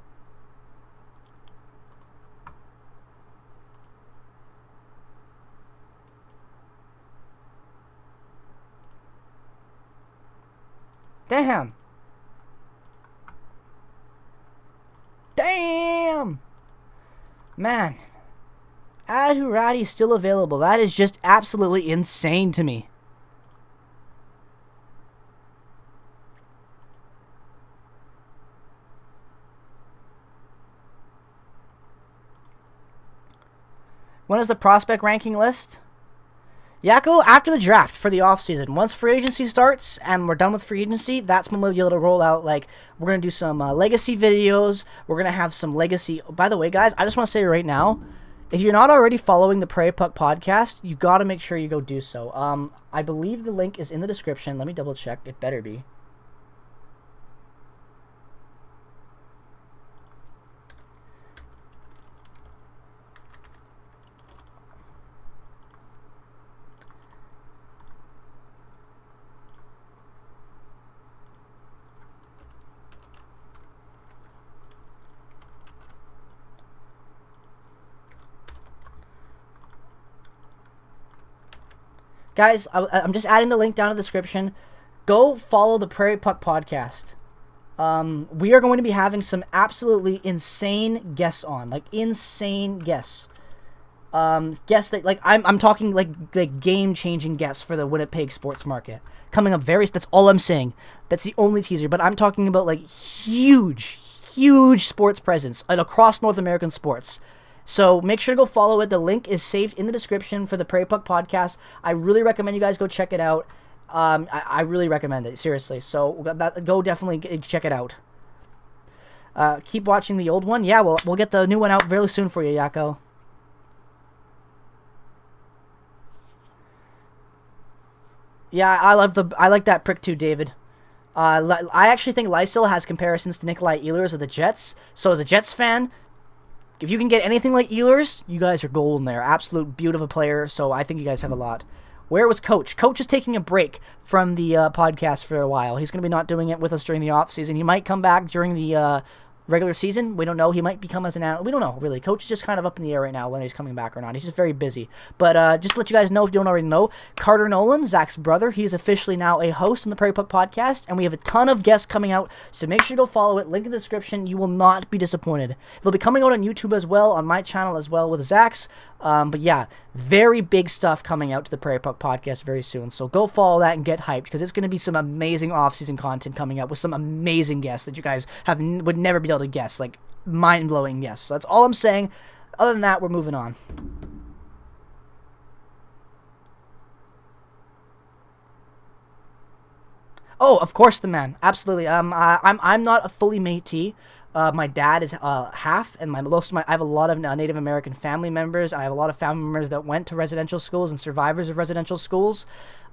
A: Damn. Damn! Man. Adhurati is still available. That is just absolutely insane to me. When is the prospect ranking list? Yako, after the draft for the offseason. Once free agency starts and we're done with free agency, that's when we'll be able to roll out, like, we're going to do some legacy videos. We're going to have some legacy. By the way, guys, I just want to say right now, if you're not already following the Prairie Puck podcast, you got to make sure you go do so. I believe the link is in the description. Let me double check. It better be. Guys, I'm just adding the link down in the description. Go follow the Prairie Puck podcast. We are going to be having some absolutely insane guests on. Like, insane guests. Guests that, like, I'm talking, like game-changing guests for the Winnipeg sports market. Coming up that's all I'm saying. That's the only teaser. But I'm talking about, like, huge sports presence across North American sports. So make sure to go follow it. The link is saved in the description for the Prairie Puck podcast. I really recommend you guys go check it out. I really recommend it, seriously. So go definitely check it out. Keep watching the old one. Yeah, we'll get the new one out really soon for you, Yako. Yeah, I like that prick too, David. I actually think Lysel has comparisons to Nikolai Ehlers of the Jets. So as a Jets fan, if you can get anything like Ehlers, you guys are golden there. Absolute beautiful player. So I think you guys have a lot. Where was Coach? Coach is taking a break from the podcast for a while. He's going to be not doing it with us during the off season. He might come back during the regular season. We don't know. He might become as an analyst. We don't know, really. Coach is just kind of up in the air right now whether he's coming back or not. He's just very busy. But just to let you guys know, if you don't already know, Carter Nolan, Zach's brother, he is officially now a host on the Prairie Puck podcast, and we have a ton of guests coming out, so make sure to go follow it. Link in the description. You will not be disappointed. They'll be coming out on YouTube as well, on my channel as well with Zach's. But yeah, very big stuff coming out to the Prairie Puck podcast very soon. So go follow that and get hyped, because it's going to be some amazing off-season content coming up with some amazing guests that you guys would never be able to guess. Like, mind-blowing guests. So that's all I'm saying. Other than that, we're moving on. Oh, of course, the man. Absolutely. I'm not a fully Métis. My dad is half, and I have a lot of Native American family members. I have a lot of family members that went to residential schools and survivors of residential schools.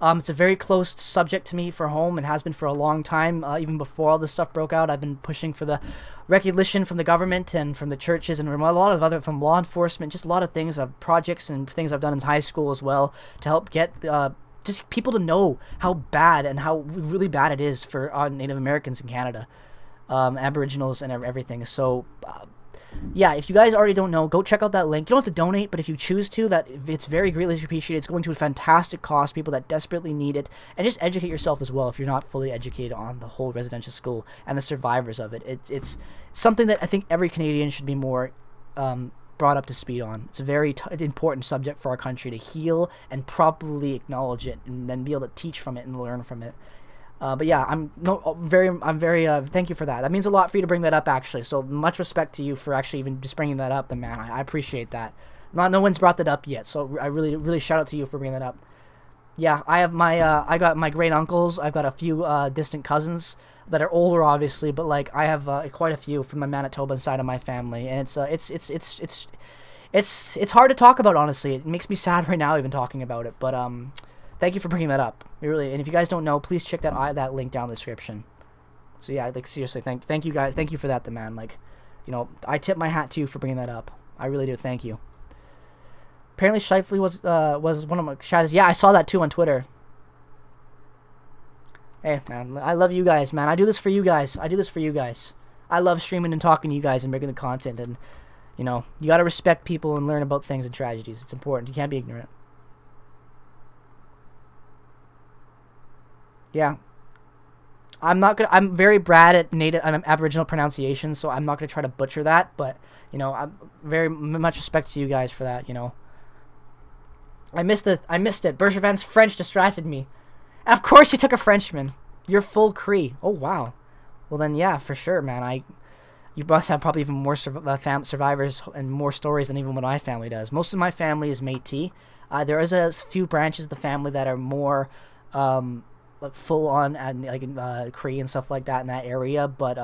A: It's a very close subject to me for home, and has been for a long time. Even before all this stuff broke out, I've been pushing for the recognition from the government and from the churches and from a lot of from law enforcement, just a lot of things, projects and things I've done in high school as well to help get just people to know how bad and how really bad it is for Native Americans in Canada. Aboriginals and everything. So yeah, if you guys already don't know, go check out that link. You don't have to donate, but if you choose to, it's very greatly appreciated. It's going to a fantastic cause, people that desperately need it, and just educate yourself as well if you're not fully educated on the whole residential school and the survivors of it. It's something that I think every Canadian should be more brought up to speed on. It's a very important subject for our country to heal and properly acknowledge it, and then be able to teach from it and learn from it. But yeah, I'm very thank you for that. That means a lot for you to bring that up, actually. So much respect to you for actually even just bringing that up, the man. I appreciate that. No one's brought that up yet, so I really shout out to you for bringing that up. Yeah, I have I got my great uncles. I've got a few distant cousins that are older, obviously, but like I have quite a few from the Manitoba side of my family, and it's hard to talk about, honestly. It makes me sad right now even talking about it, but thank you for bringing that up. And if you guys don't know, please check that link down in the description. So yeah, like seriously, thank you guys. Thank you for that, the man. Like, I tip my hat to you for bringing that up. I really do. Thank you. Apparently, Shifley was one of my Shaz. Yeah, I saw that too on Twitter. Hey man, I love you guys, man. I do this for you guys. I love streaming and talking to you guys and making the content, and you gotta respect people and learn about things and tragedies. It's important. You can't be ignorant. Yeah. I'm very bad at Aboriginal pronunciation, so I'm not gonna try to butcher that, but I'm very much respect to you guys for that. I missed it. Bergevin's French distracted me. Of course you took a Frenchman. You're full Cree. Oh wow. Well then, yeah, for sure, man. You must have probably even more survivors and more stories than even what my family does. Most of my family is Métis. There is a few branches of the family that are more like full on and like Cree and stuff like that in that area, but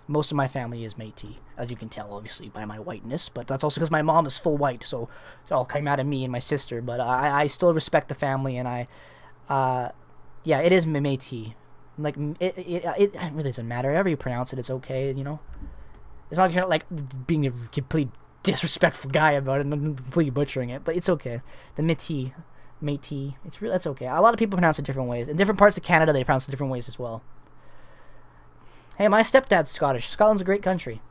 A: most of my family is Métis, as you can tell obviously by my whiteness, but that's also because my mom is full white, so it all came out of me and my sister. But I still respect the family, and yeah, it is Métis. Like it really doesn't matter. However you pronounce it, it's okay. It's not like you're like being a complete disrespectful guy about it and completely butchering it, but it's okay. The Métis. That's okay. A lot of people pronounce it different ways. In different parts of Canada, they pronounce it different ways as well. Hey, my stepdad's Scottish. Scotland's a great country.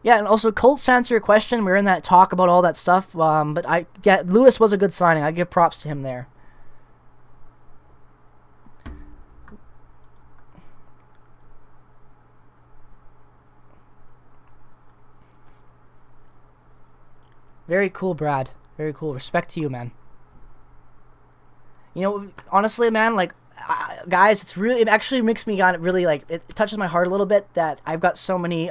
A: Yeah, and also, Colt, to answer your question, we were in that talk about all that stuff, but Lewis was a good signing. I give props to him there. Very cool, Brad. Very cool. Respect to you, man. Honestly, man, like, guys, it actually makes me really, like, it touches my heart a little bit that I've got so many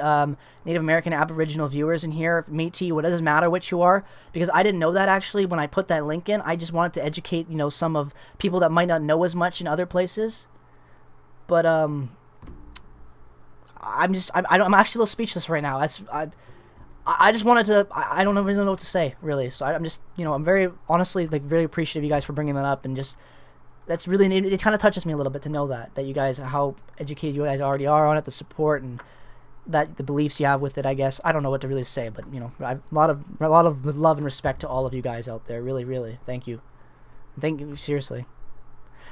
A: Native American Aboriginal viewers in here. Métis, what doesn't matter what you are, because I didn't know that actually when I put that link in. I just wanted to educate, some of people that might not know as much in other places. But I'm actually a little speechless right now. I just wanted to. I don't really know what to say, really. So I'm just, I'm very honestly like very appreciative of you guys for bringing that up, and just that's really it kind of touches me a little bit to know that you guys, how educated you guys already are on it, the support and that the beliefs you have with it. I guess I don't know what to really say, but a lot of love and respect to all of you guys out there. Really, really, thank you seriously.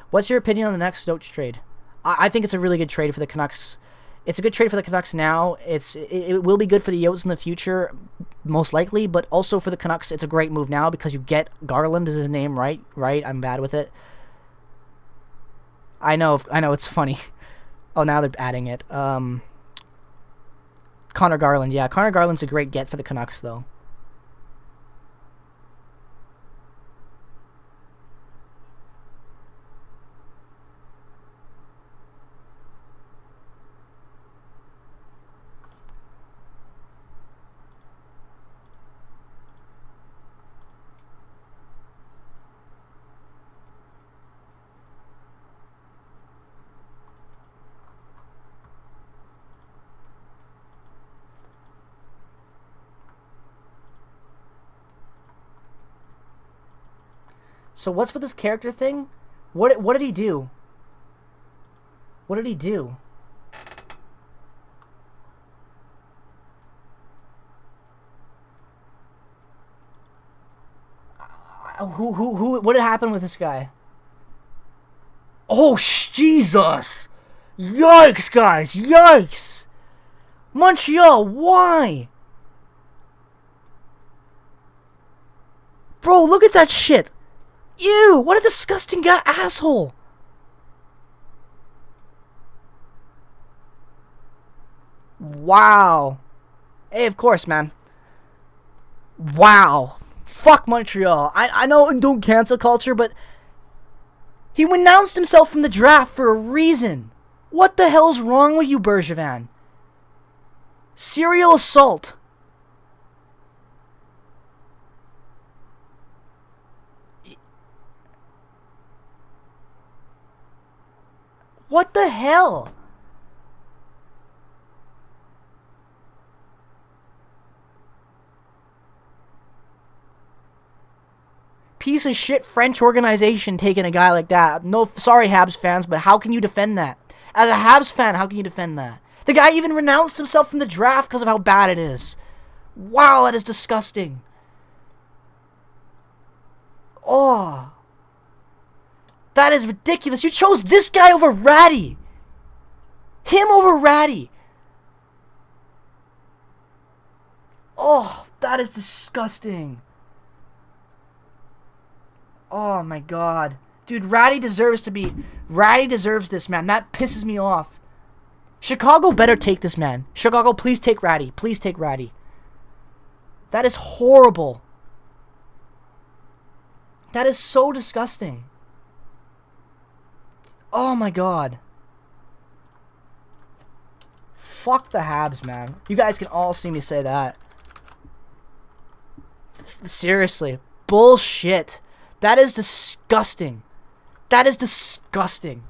A: What's your opinion on the next Stokes trade? I think it's a really good trade for the Canucks. It's a good trade for the Canucks now. It will be good for the Yotes in the future, most likely, but also for the Canucks, it's a great move now because you get Garland is his name, right? Right? I'm bad with it. I know, it's funny. Oh, now they're adding it. Connor Garland, yeah. Connor Garland's a great get for the Canucks, though. So what's with this character thing? What did he do? What did he do? Who? What happened with this guy? Oh, Jesus! Yikes, guys! Yikes! Montreal, why? Bro, look at that shit! Ew! What a disgusting guy, asshole! Wow. Hey, of course, man. Wow. Fuck Montreal. I know don't cancel culture, but he renounced himself from the draft for a reason. What the hell's wrong with you, Bergevin? Serial assault. What the hell? Piece of shit French organization taking a guy like that. No, sorry, Habs fans, but how can you defend that? As a Habs fan, how can you defend that? The guy even renounced himself from the draft because of how bad it is. Wow, that is disgusting. Oh. That is ridiculous. You chose this guy over Ratty. Him over Ratty. Oh, that is disgusting. Oh my god. Dude, Ratty deserves this, man. That pisses me off. Chicago better take this, man. Chicago, please take Ratty. Please take Ratty. That is horrible. That is so disgusting. Oh my god. Fuck the Habs, man. You guys can all see me say that. Seriously. Bullshit. That is disgusting. That is disgusting.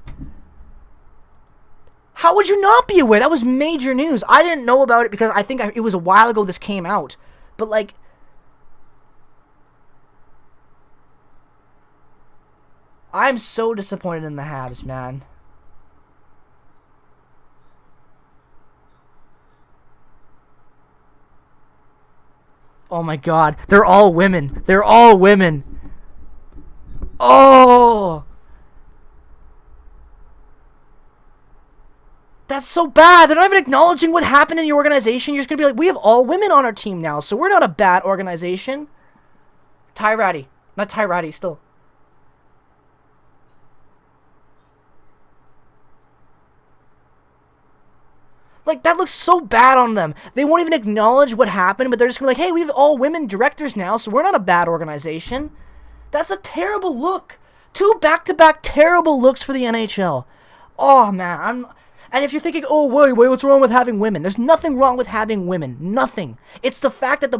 A: How would you not be aware? That was major news. I didn't know about it because I think it was a while ago this came out. But like... I'm so disappointed in the Habs, man. Oh my god. They're all women. They're all women. Oh! That's so bad. They're not even acknowledging what happened in your organization. You're just going to be like, we have all women on our team now, so we're not a bad organization. Ty Ratty. Not Ty Ratty, still. Like, that looks so bad on them. They won't even acknowledge what happened, but they're just going to be like, hey, we have all women directors now, so we're not a bad organization. That's a terrible look. 2 back-to-back terrible looks for the NHL. Oh, man. And if you're thinking, oh, wait, what's wrong with having women? There's nothing wrong with having women. Nothing. It's the fact that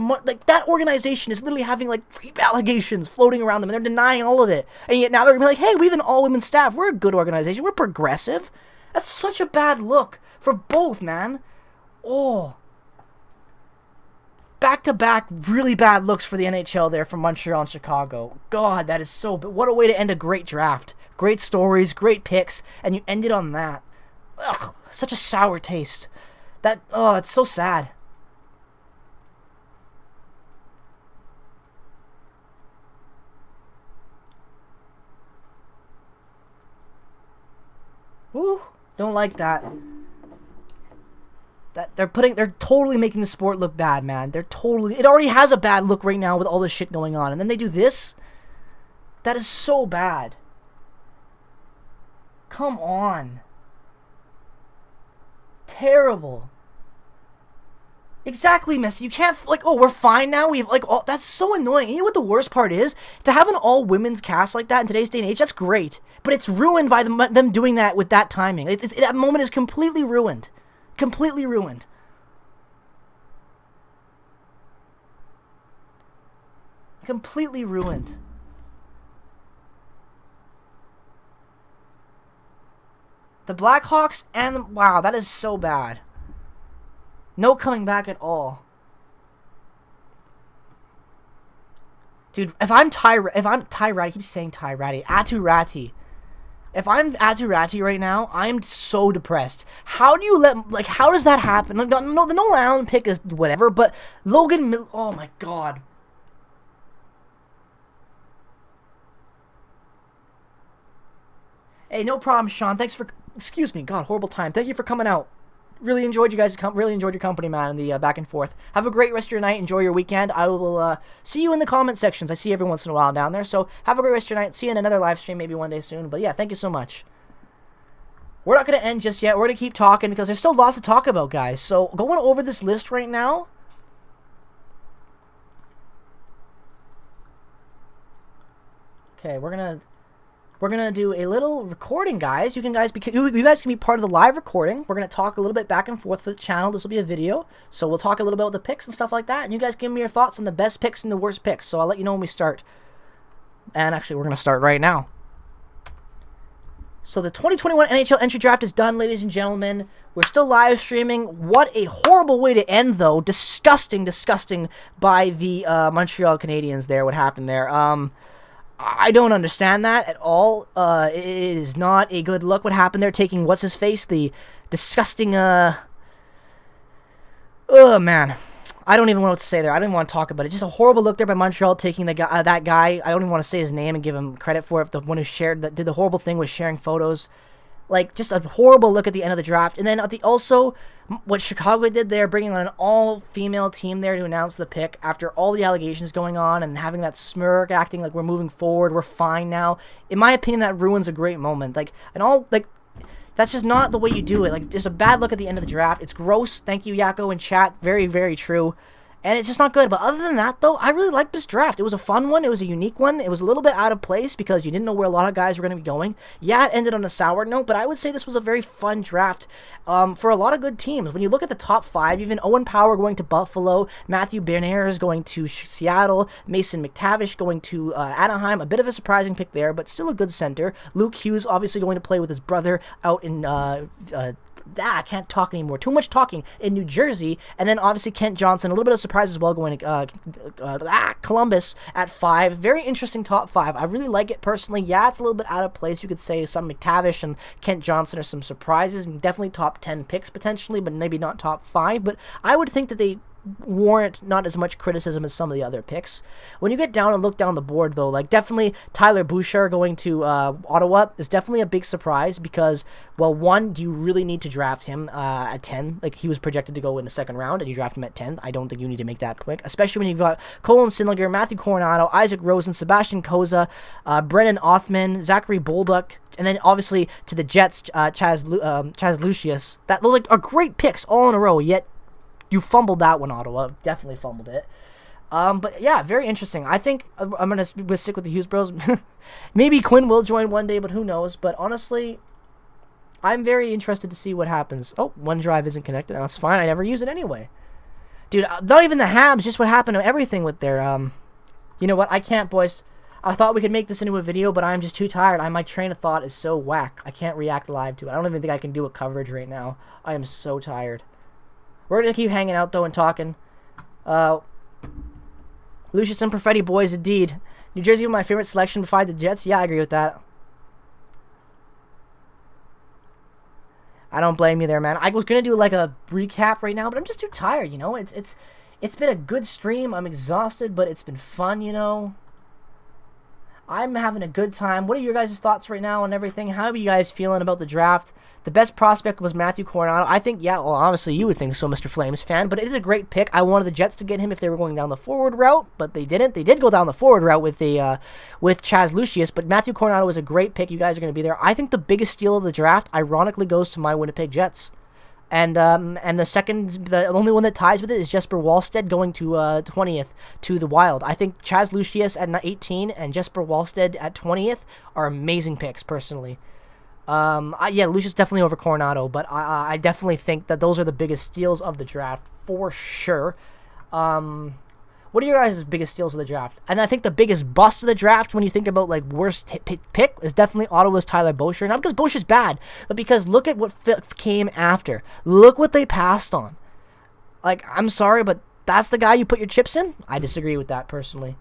A: that organization is literally having, like, rape allegations floating around them, and they're denying all of it. And yet now they're going to be like, hey, we have an all-women staff. We're a good organization. We're progressive. That's such a bad look for both, man. Oh. Back-to-back really bad looks for the NHL there from Montreal and Chicago. God, that is so... But what a way to end a great draft. Great stories, great picks, and you ended on that. Ugh, such a sour taste. That's so sad. Woo, don't like that. They're totally making the sport look bad, man. It already has a bad look right now with all this shit going on. And then they do this? That is so bad. Come on. Terrible. Exactly, Messi. You can't, like, oh, we're fine now. We have, like, all, that's so annoying. And you know what the worst part is? To have an all-women's cast like that in today's day and age, that's great. But it's ruined by them doing that with that timing. That moment is completely ruined. Completely ruined. Completely ruined. The Blackhawks and... Wow, that is so bad. No coming back at all. Dude, if I'm Tyrati, I keep saying Tyrati, Aturati. If I'm Aturati right now, I'm so depressed. How do you how does that happen? Like, no, the Nolan Allen pick is whatever, but Logan oh my god. Hey, no problem, Sean. Thanks for, excuse me, God, horrible time. Thank you for coming out. Really enjoyed you guys. Really enjoyed your company, man, and the back and forth. Have a great rest of your night. Enjoy your weekend. I will see you in the comment sections. I see you every once in a while down there. So have a great rest of your night. See you in another live stream maybe one day soon. But yeah, thank you so much. We're not going to end just yet. We're going to keep talking because there's still lots to talk about, guys. So going over this list right now. Okay, we're gonna do a little recording, guys. You guys can be part of the live recording. We're gonna talk a little bit back and forth for the channel. This will be a video, so we'll talk a little bit about the picks and stuff like that. And you guys give me your thoughts on the best picks and the worst picks. So I'll let you know when we start. And actually, we're gonna start right now. So the 2021 NHL entry draft is done, ladies and gentlemen. We're still live streaming. What a horrible way to end, though. Disgusting, disgusting by the Montreal Canadiens there. What happened there? I don't understand that at all. It is not a good look what happened there, taking what's-his-face, the disgusting, oh, man. I don't even know what to say there. I don't even want to talk about it. Just a horrible look there by Montreal, taking the guy, that guy. I don't even want to say his name and give him credit for it. The one who did the horrible thing was sharing photos. Like, just a horrible look at the end of the draft. And then also, what Chicago did there, bringing on an all-female team there to announce the pick after all the allegations going on and having that smirk, acting like we're moving forward, we're fine now. In my opinion, that ruins a great moment. That's just not the way you do it. Like, just a bad look at the end of the draft. It's gross. Thank you, Yako, in chat. Very, very true. And it's just not good. But other than that, though, I really liked this draft. It was a fun one. It was a unique one. It was a little bit out of place because you didn't know where a lot of guys were going to be going. Yeah, it ended on a sour note, but I would say this was a very fun draft for a lot of good teams. When you look at the top five, even Owen Power going to Buffalo, Matthew Beniers going to Seattle, Mason McTavish going to Anaheim. A bit of a surprising pick there, but still a good center. Luke Hughes obviously going to play with his brother out in I can't talk anymore. Too much talking in New Jersey. And then obviously Kent Johnson, a little bit of surprise as well, going to Columbus at 5. Very interesting top 5. I really like it personally. Yeah, it's a little bit out of place. You could say some McTavish and Kent Johnson are some surprises. Definitely top 10 picks potentially, but maybe not top 5. But I would think that they warrant not as much criticism as some of the other picks. When you get down and look down the board, though, like definitely Tyler Bouchard going to Ottawa is definitely a big surprise because, well, one, do you really need to draft him at 10? Like, he was projected to go in the second round, and you draft him at 10. I don't think you need to make that quick, especially when you've got Colin Sindlinger, Matthew Coronado, Isaac Rosen, Sebastian Koza, Brennan Othman, Zachary Bolduc, and then obviously to the Jets, Chaz Lucius. Those are great picks all in a row, yet you fumbled that one, Ottawa. Definitely fumbled it. But yeah, very interesting. I think I'm going to stick with the Hughes Bros. Maybe Quinn will join one day, but who knows. But honestly, I'm very interested to see what happens. Oh, OneDrive isn't connected. That's fine. I never use it anyway. Dude, not even the Habs. Just what happened to everything with their... You know what? I can't, boys. I thought we could make this into a video, but I'm just too tired. My train of thought is so whack. I can't react live to it. I don't even think I can do a coverage right now. I am so tired. We're going to keep hanging out, though, and talking. Uh, Lucius and Perfetti boys, indeed. New Jersey was my favorite selection beside the Jets. Yeah, I agree with that. I don't blame you there, man. I was gonna do like a recap right now, but I'm just too tired. You know, it's been a good stream. I'm exhausted, but it's been fun. You know, I'm having a good time. What are your guys' thoughts right now on everything? How are you guys feeling about the draft? The best prospect was Matthew Coronado. I think, yeah, well, obviously you would think so, Mr. Flames fan, but it is a great pick. I wanted the Jets to get him if they were going down the forward route, but they didn't. They did go down the forward route with Chaz Lucius, but Matthew Coronado was a great pick. You guys are going to be there. I think the biggest steal of the draft, ironically, goes to my Winnipeg Jets. And the only one that ties with it is Jesper Wallstedt going to 20th to the Wild. I think Chaz Lucius at 18 and Jesper Wallstedt at 20th are amazing picks, personally. Yeah, Lucius definitely over Coronado, but I definitely think that those are the biggest steals of the draft, for sure. What are your guys' biggest steals of the draft? And I think the biggest bust of the draft, when you think about like worst pick, is definitely Ottawa's Tyler Boucher. Not because Boucher's bad, but because look at what came after. Look what they passed on. Like, I'm sorry, but that's the guy you put your chips in? I disagree with that, personally.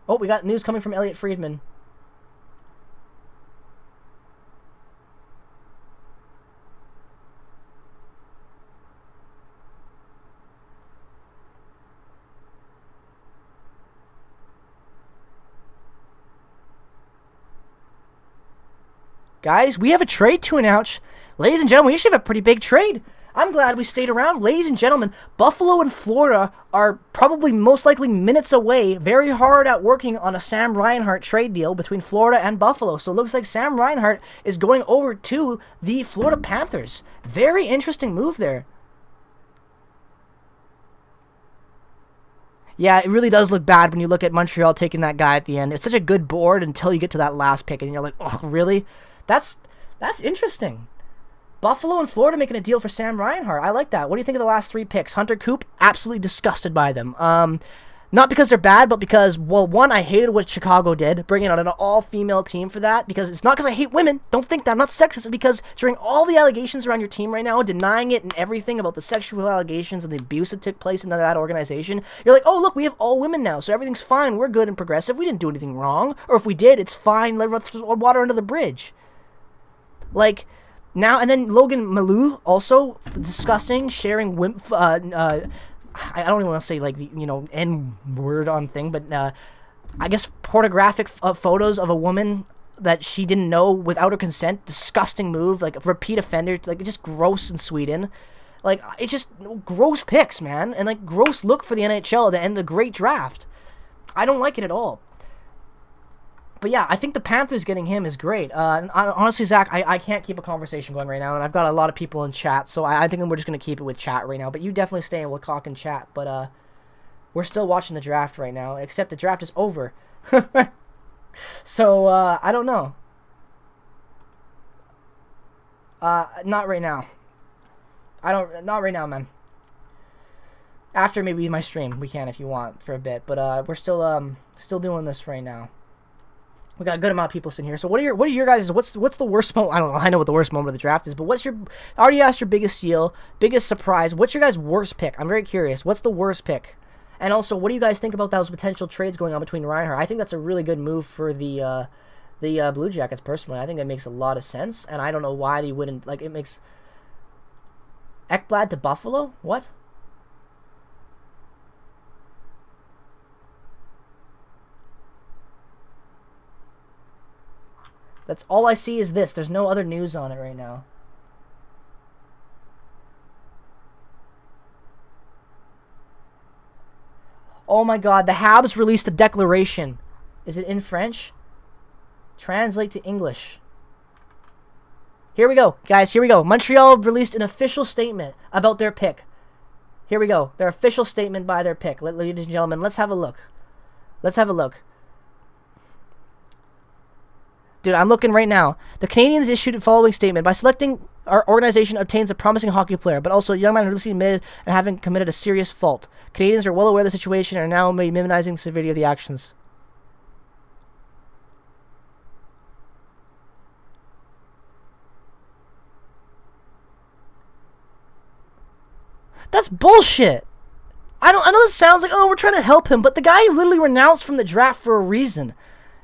A: Oh, we got news coming from Elliot Friedman. Guys, we have a trade to announce. Ladies and gentlemen, we actually have a pretty big trade. I'm glad we stayed around. Ladies and gentlemen, Buffalo and Florida are probably most likely minutes away, very hard at working on a Sam Reinhart trade deal between Florida and Buffalo. So it looks like Sam Reinhart is going over to the Florida Panthers. Very interesting move there. Yeah, it really does look bad when you look at Montreal taking that guy at the end. It's such a good board until you get to that last pick, and you're like, oh, really? That's interesting. Buffalo and Florida making a deal for Sam Reinhart. I like that. What do you think of the last 3 picks? Hunter Coop, absolutely disgusted by them. Not because they're bad, but because, well, one, I hated what Chicago did, bringing on an all-female team for that, because it's not because I hate women. Don't think that. I'm not sexist. It's because during all the allegations around your team right now, denying it and everything about the sexual allegations and the abuse that took place in that organization, you're like, oh, look, we have all women now, so everything's fine. We're good and progressive. We didn't do anything wrong. Or if we did, it's fine. Let throw water under the bridge. Like, now, and then Logan Malou, also disgusting, sharing I don't even want to say, like, the, you know, N-word on thing, but I guess pornographic photos of a woman that she didn't know without her consent. Disgusting move, like, a repeat offender, like, just gross in Sweden. Like, it's just gross picks, man, and, like, gross look for the NHL to end the great draft. I don't like it at all. But yeah, I think the Panthers getting him is great. Honestly, Zach, I can't keep a conversation going right now, and I've got a lot of people in chat, so I think we're just going to keep it with chat right now. But you definitely stay in with Cock and chat. But we're still watching the draft right now, except the draft is over. So, I don't know. Not right now. Not right now, man. After maybe my stream, we can if you want for a bit. But we're still doing this right now. We got a good amount of people sitting here. So what are your guys? What's the worst moment? I don't know. I know what the worst moment of the draft is, but I already asked your biggest steal, biggest surprise. What's your guys' worst pick? I'm very curious. What's the worst pick? And also, what do you guys think about those potential trades going on between Reinhart? I think that's a really good move for the Blue Jackets. Personally, I think that makes a lot of sense, and I don't know why they wouldn't. Like, it makes Ekblad to Buffalo. What? That's all I see is this. There's no other news on it right now. Oh my god, the Habs released a declaration. Is it in French? Translate to English. Here we go, guys, here we go. Montreal released an official statement about their pick. Here we go. Their official statement by their pick. Ladies and gentlemen, let's have a look. Let's have a look. Dude, I'm looking right now. The Canadians issued the following statement. By selecting, our organization obtains a promising hockey player, but also a young man recently admitted and having committed a serious fault. Canadians are well aware of the situation and are now minimizing the severity of the actions. That's bullshit. I know this sounds like, oh, we're trying to help him, but the guy literally renounced from the draft for a reason.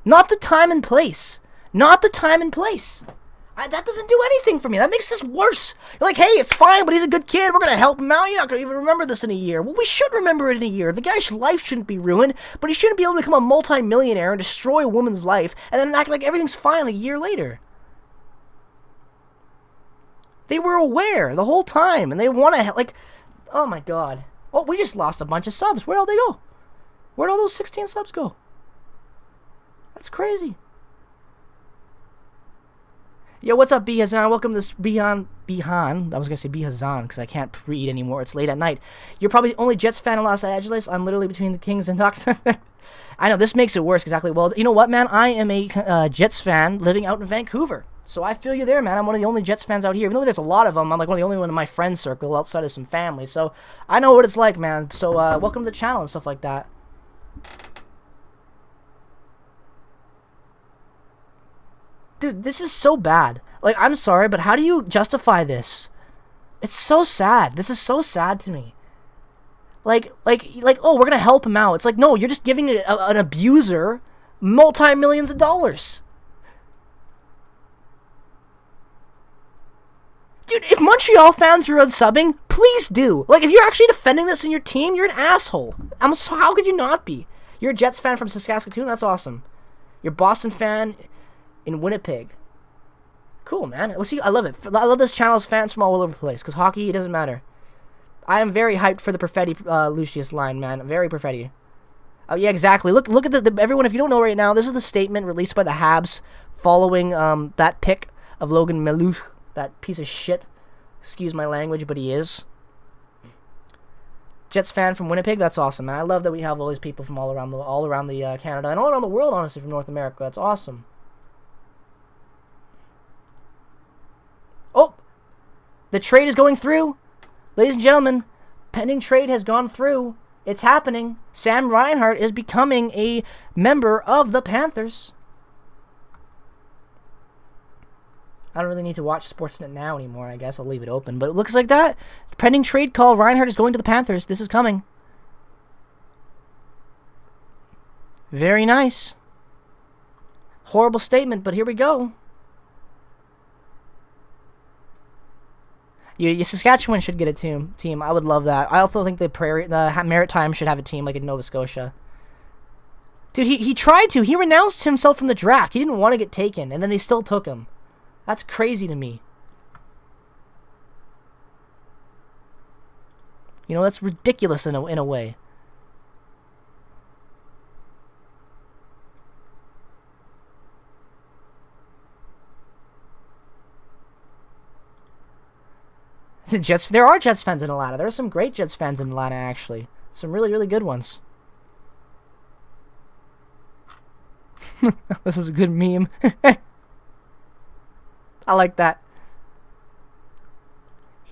A: Not the time and place. Not the time and place. That doesn't do anything for me. That makes this worse. You're like, hey, it's fine, but he's a good kid. We're going to help him out. You're not going to even remember this in a year. Well, we should remember it in a year. The guy's life shouldn't be ruined, but he shouldn't be able to become a multi-millionaire and destroy a woman's life and then act like everything's fine a year later. They were aware the whole time, and they want to, like, oh my god. Oh, we just lost a bunch of subs. Where'd all they go? Where'd all those 16 subs go? That's crazy. Yo, what's up, Bihazan? Welcome to this Bihan. I was going to say Bihazan because I can't read anymore. It's late at night. You're probably the only Jets fan in Los Angeles. I'm literally between the Kings and Ducks. I know, this makes it worse. Exactly. Well, you know what, man? I am a Jets fan living out in Vancouver. So I feel you there, man. I'm one of the only Jets fans out here. Even though there's a lot of them, I'm like one of the only one in my friend circle outside of some family. So I know what it's like, man. So welcome to the channel and stuff like that. Dude, this is so bad. Like, I'm sorry, but how do you justify this? It's so sad. This is so sad to me. Like, oh, we're gonna help him out. It's like, no, you're just giving an abuser multi-millions of dollars. Dude, if Montreal fans are unsubbing, please do. Like, if you're actually defending this in your team, you're an asshole. How could you not be? You're a Jets fan from Saskatchewan? That's awesome. You're a Boston fan in Winnipeg. Cool, man. Well, see, I love it. I love this channel's fans from all over the place, because hockey, it doesn't matter. I am very hyped for the Perfetti Lucius line, man. Very Perfetti. Oh, yeah, exactly. Look at the everyone, if you don't know right now, this is the statement released by the Habs following that pick of Logan Mailloux. That piece of shit. Excuse my language, but he is. Jets fan from Winnipeg. That's awesome, man. I love that we have all these people from all around the Canada and all around the world, honestly, from North America. That's awesome. Oh, the trade is going through, ladies and gentlemen. Pending trade has gone through. It's happening. Sam Reinhart is becoming a member of the Panthers. I don't really need to watch Sportsnet now anymore, I guess. I'll leave it open. But it looks like that. Pending trade call. Reinhardt is going to the Panthers. This is coming. Very nice. Horrible statement, but here we go. Saskatchewan should get a team. I would love that. I also think the Maritime should have a team like in Nova Scotia. Dude, he tried to. He renounced himself from the draft. He didn't want to get taken, and then they still took him. That's crazy to me. You know, that's ridiculous in a way. There are Jets fans in Atlanta. There are some great Jets fans in Atlanta, actually. Some really, really good ones. This is a good meme. I like that.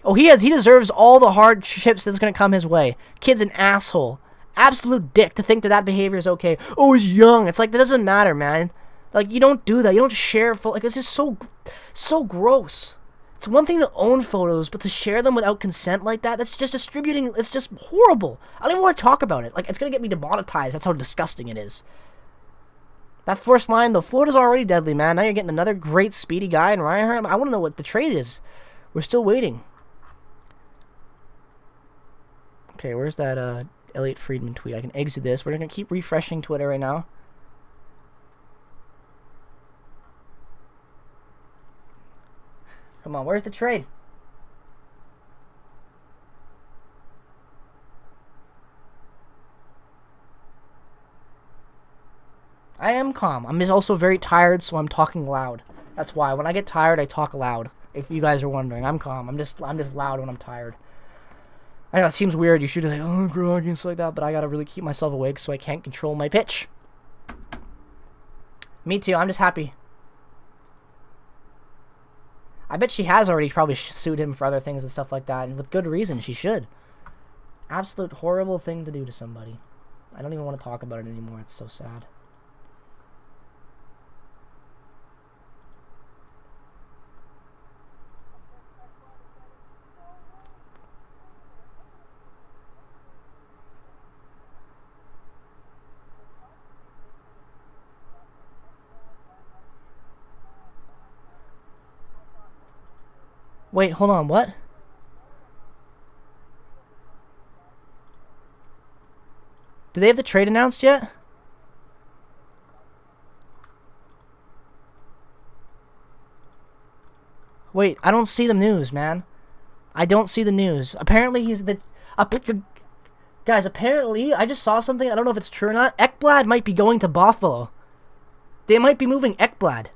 A: Oh, he deserves all the hardships that's going to come his way. Kid's an asshole. Absolute dick to think that behavior is okay. Oh, he's young. It's like, that doesn't matter, man. Like, you don't do that. You don't share like, it's just so gross. It's one thing to own photos, but to share them without consent like that, that's just distributing, it's just horrible. I don't even want to talk about it. Like, it's going to get me demonetized. That's how disgusting it is. That first line, though, Florida's already deadly, man. Now you're getting another great speedy guy in Reinhardt. I want to know what the trade is. We're still waiting. Okay, where's that Elliot Friedman tweet? I can exit this. We're going to keep refreshing Twitter right now. Come on, where's the trade? I am calm. I'm just also very tired, so I'm talking loud. That's why. When I get tired, I talk loud. If you guys are wondering, I'm calm. I'm just loud when I'm tired. I know it seems weird. You should be like, oh, groggy and stuff like that, but I gotta really keep myself awake so I can't control my pitch. Me too. I'm just happy. I bet she has already probably sued him for other things and stuff like that, and with good reason. She should. Absolute horrible thing to do to somebody. I don't even want to talk about it anymore. It's so sad. Wait, hold on, what? Do they have the trade announced yet? Wait, I don't see the news, man. I don't see the news. Apparently he's the... guys, apparently, I just saw something. I don't know if it's true or not. Ekblad might be going to Buffalo. They might be moving Ekblad.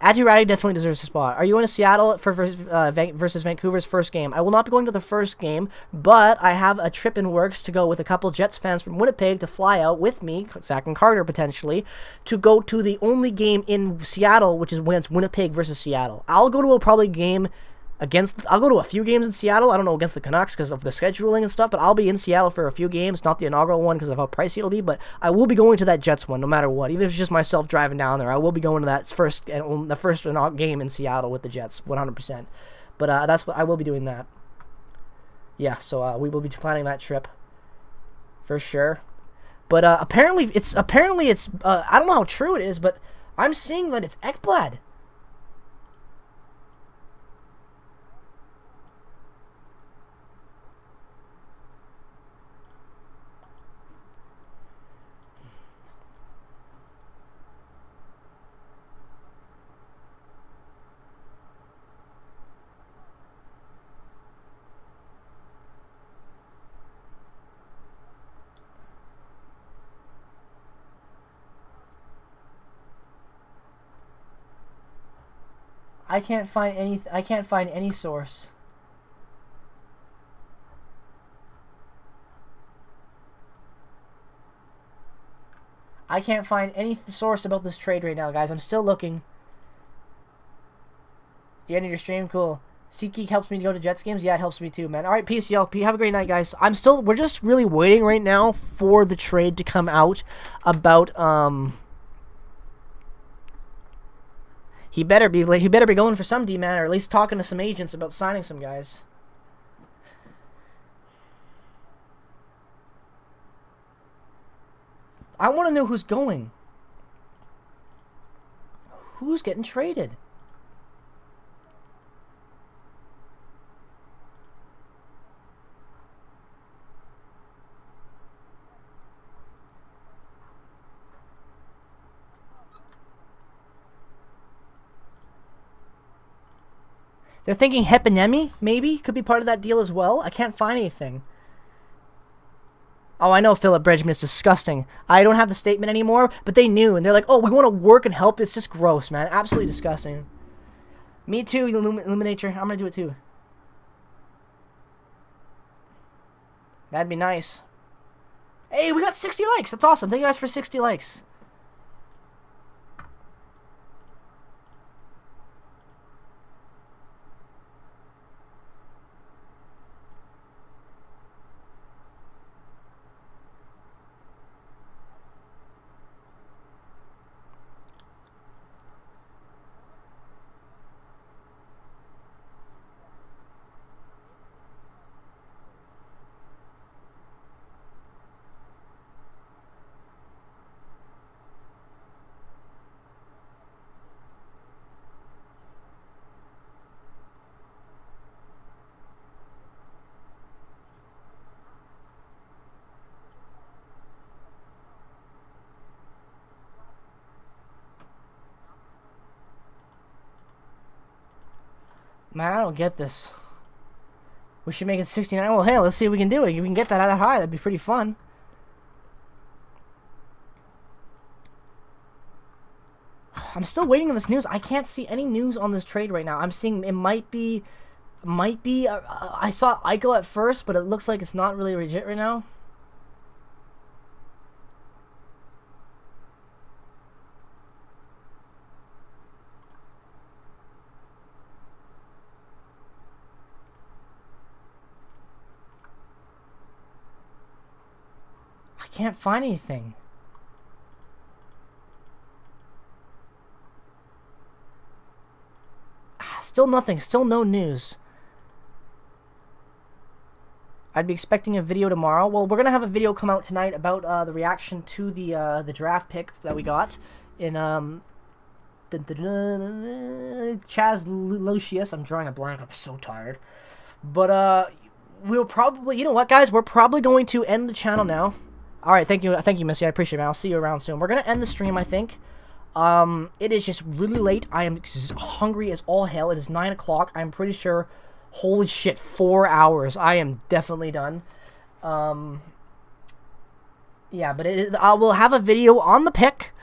A: Ratty definitely deserves a spot. Are you going to Seattle for versus Vancouver's first game? I will not be going to the first game, but I have a trip in works to go with a couple Jets fans from Winnipeg to fly out with me, Zach and Carter potentially, to go to the only game in Seattle, which is when it's Winnipeg versus Seattle. I'll go to a probably game I'll go to a few games in Seattle. I don't know against the Canucks because of the scheduling and stuff, but I'll be in Seattle for a few games. Not the inaugural one because of how pricey it'll be, but I will be going to that Jets one no matter what. Even if it's just myself driving down there, I will be going to that first game in Seattle with the Jets, 100%. But that's what I will be doing that. Yeah, so we will be planning that trip for sure. But apparently it's I don't know how true it is, but I'm seeing that it's Ekblad. I can't find any source. I can't find any source about this trade right now, guys. I'm still looking. You ended your stream? Cool. SeatGeek helps me to go to Jets games? Yeah, it helps me too, man. Alright, peace, y'all. Have a great night, guys. We're just really waiting right now for the trade to come out about, He better be going for some D-man, or at least talking to some agents about signing some guys. I want to know who's going. Who's getting traded? They're thinking Hepinemi, maybe? Could be part of that deal as well. I can't find anything. Oh, I know Philip Bridgman is disgusting. I don't have the statement anymore, but they knew, and they're like, oh, we want to work and help. It's just gross, man. Absolutely disgusting. Me too, Illuminator. I'm going to do it too. That'd be nice. Hey, we got 60 likes. That's awesome. Thank you guys for 60 likes. Man, I don't get this. We should make it 69. Well, hey, let's see if we can do it. If we can get that high, that'd be pretty fun. I'm still waiting on this news. I can't see any news on this trade right now. I'm seeing it might be. I saw Eichel at first, but it looks like it's not really legit right now. Can't find anything. Still nothing. Still no news. I'd be expecting a video tomorrow. Well, we're gonna have a video come out tonight about the reaction to the draft pick that we got in Chaz Lucius. I'm drawing a blank. I'm so tired. But we'll probably, you know what, guys? We're probably going to end the channel now. All right, thank you, Missy. I appreciate it, man. I'll see you around soon. We're gonna end the stream, I think. It is just really late. I am hungry as all hell. It is 9 o'clock. I'm pretty sure. Holy shit, 4 hours. I am definitely done. Yeah, but I will have a video on the pick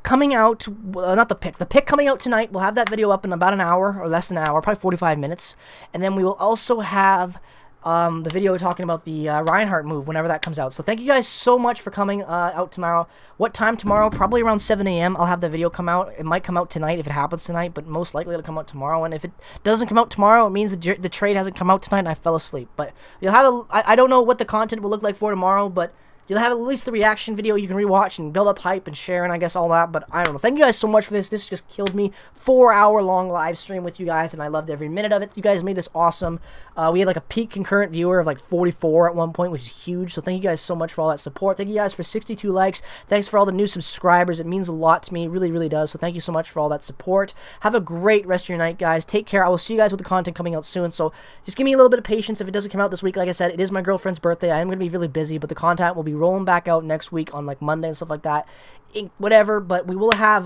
A: coming out. Not the pick. The pick coming out tonight. We'll have that video up in about an hour or less than an hour, probably 45 minutes. And then we will also have the video talking about the Reinhardt move whenever that comes out. So thank you guys so much for coming out tomorrow. What time tomorrow? Probably around 7 a.m. I'll have the video come out. It might come out tonight if it happens tonight, but most likely it'll come out tomorrow. And if it doesn't come out tomorrow, it means the trade hasn't come out tonight and I fell asleep. But you'll have I don't know what the content will look like for tomorrow, but you'll have at least the reaction video you can rewatch and build up hype and share and I guess all that. But I don't know. Thank you guys so much for this. This just killed me. 4-hour long live stream with you guys and I loved every minute of it. You guys made this awesome. We had like a peak concurrent viewer of like 44 at one point, which is huge. So thank you guys so much for all that support. Thank you guys for 62 likes. Thanks for all the new subscribers. It means a lot to me. It really, really does. So thank you so much for all that support. Have a great rest of your night, guys. Take care. I will see you guys with the content coming out soon. So just give me a little bit of patience if it doesn't come out this week. Like I said, it is my girlfriend's birthday. I am going to be really busy, but the content will be rolling back out next week on like Monday and stuff like that. Whatever, but we will have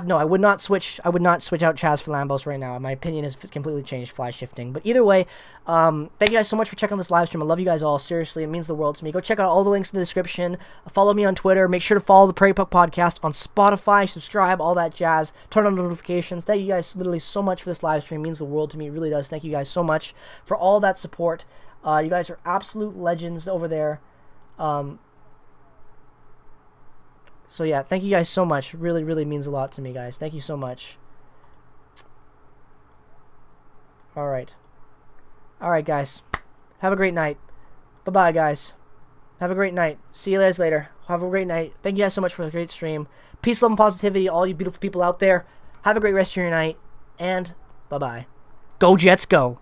A: no, I would not switch out Chaz for Lambos right now. My opinion has completely changed, fly shifting. But either way, thank you guys so much for checking this live stream. I love you guys all. Seriously, it means the world to me. Go check out all the links in the description. Follow me on Twitter. Make sure to follow the Prairie Puck Podcast on Spotify. Subscribe, all that jazz. Turn on notifications. Thank you guys literally so much for this live stream. It means the world to me. It really does. Thank you guys so much for all that support. You guys are absolute legends over there. So yeah, thank you guys so much. Really, really means a lot to me, guys. Thank you so much. Alright, guys. Have a great night. Bye-bye, guys. Have a great night. See you guys later. Have a great night. Thank you guys so much for the great stream. Peace, love, and positivity, all you beautiful people out there. Have a great rest of your night. And bye-bye. Go Jets, go.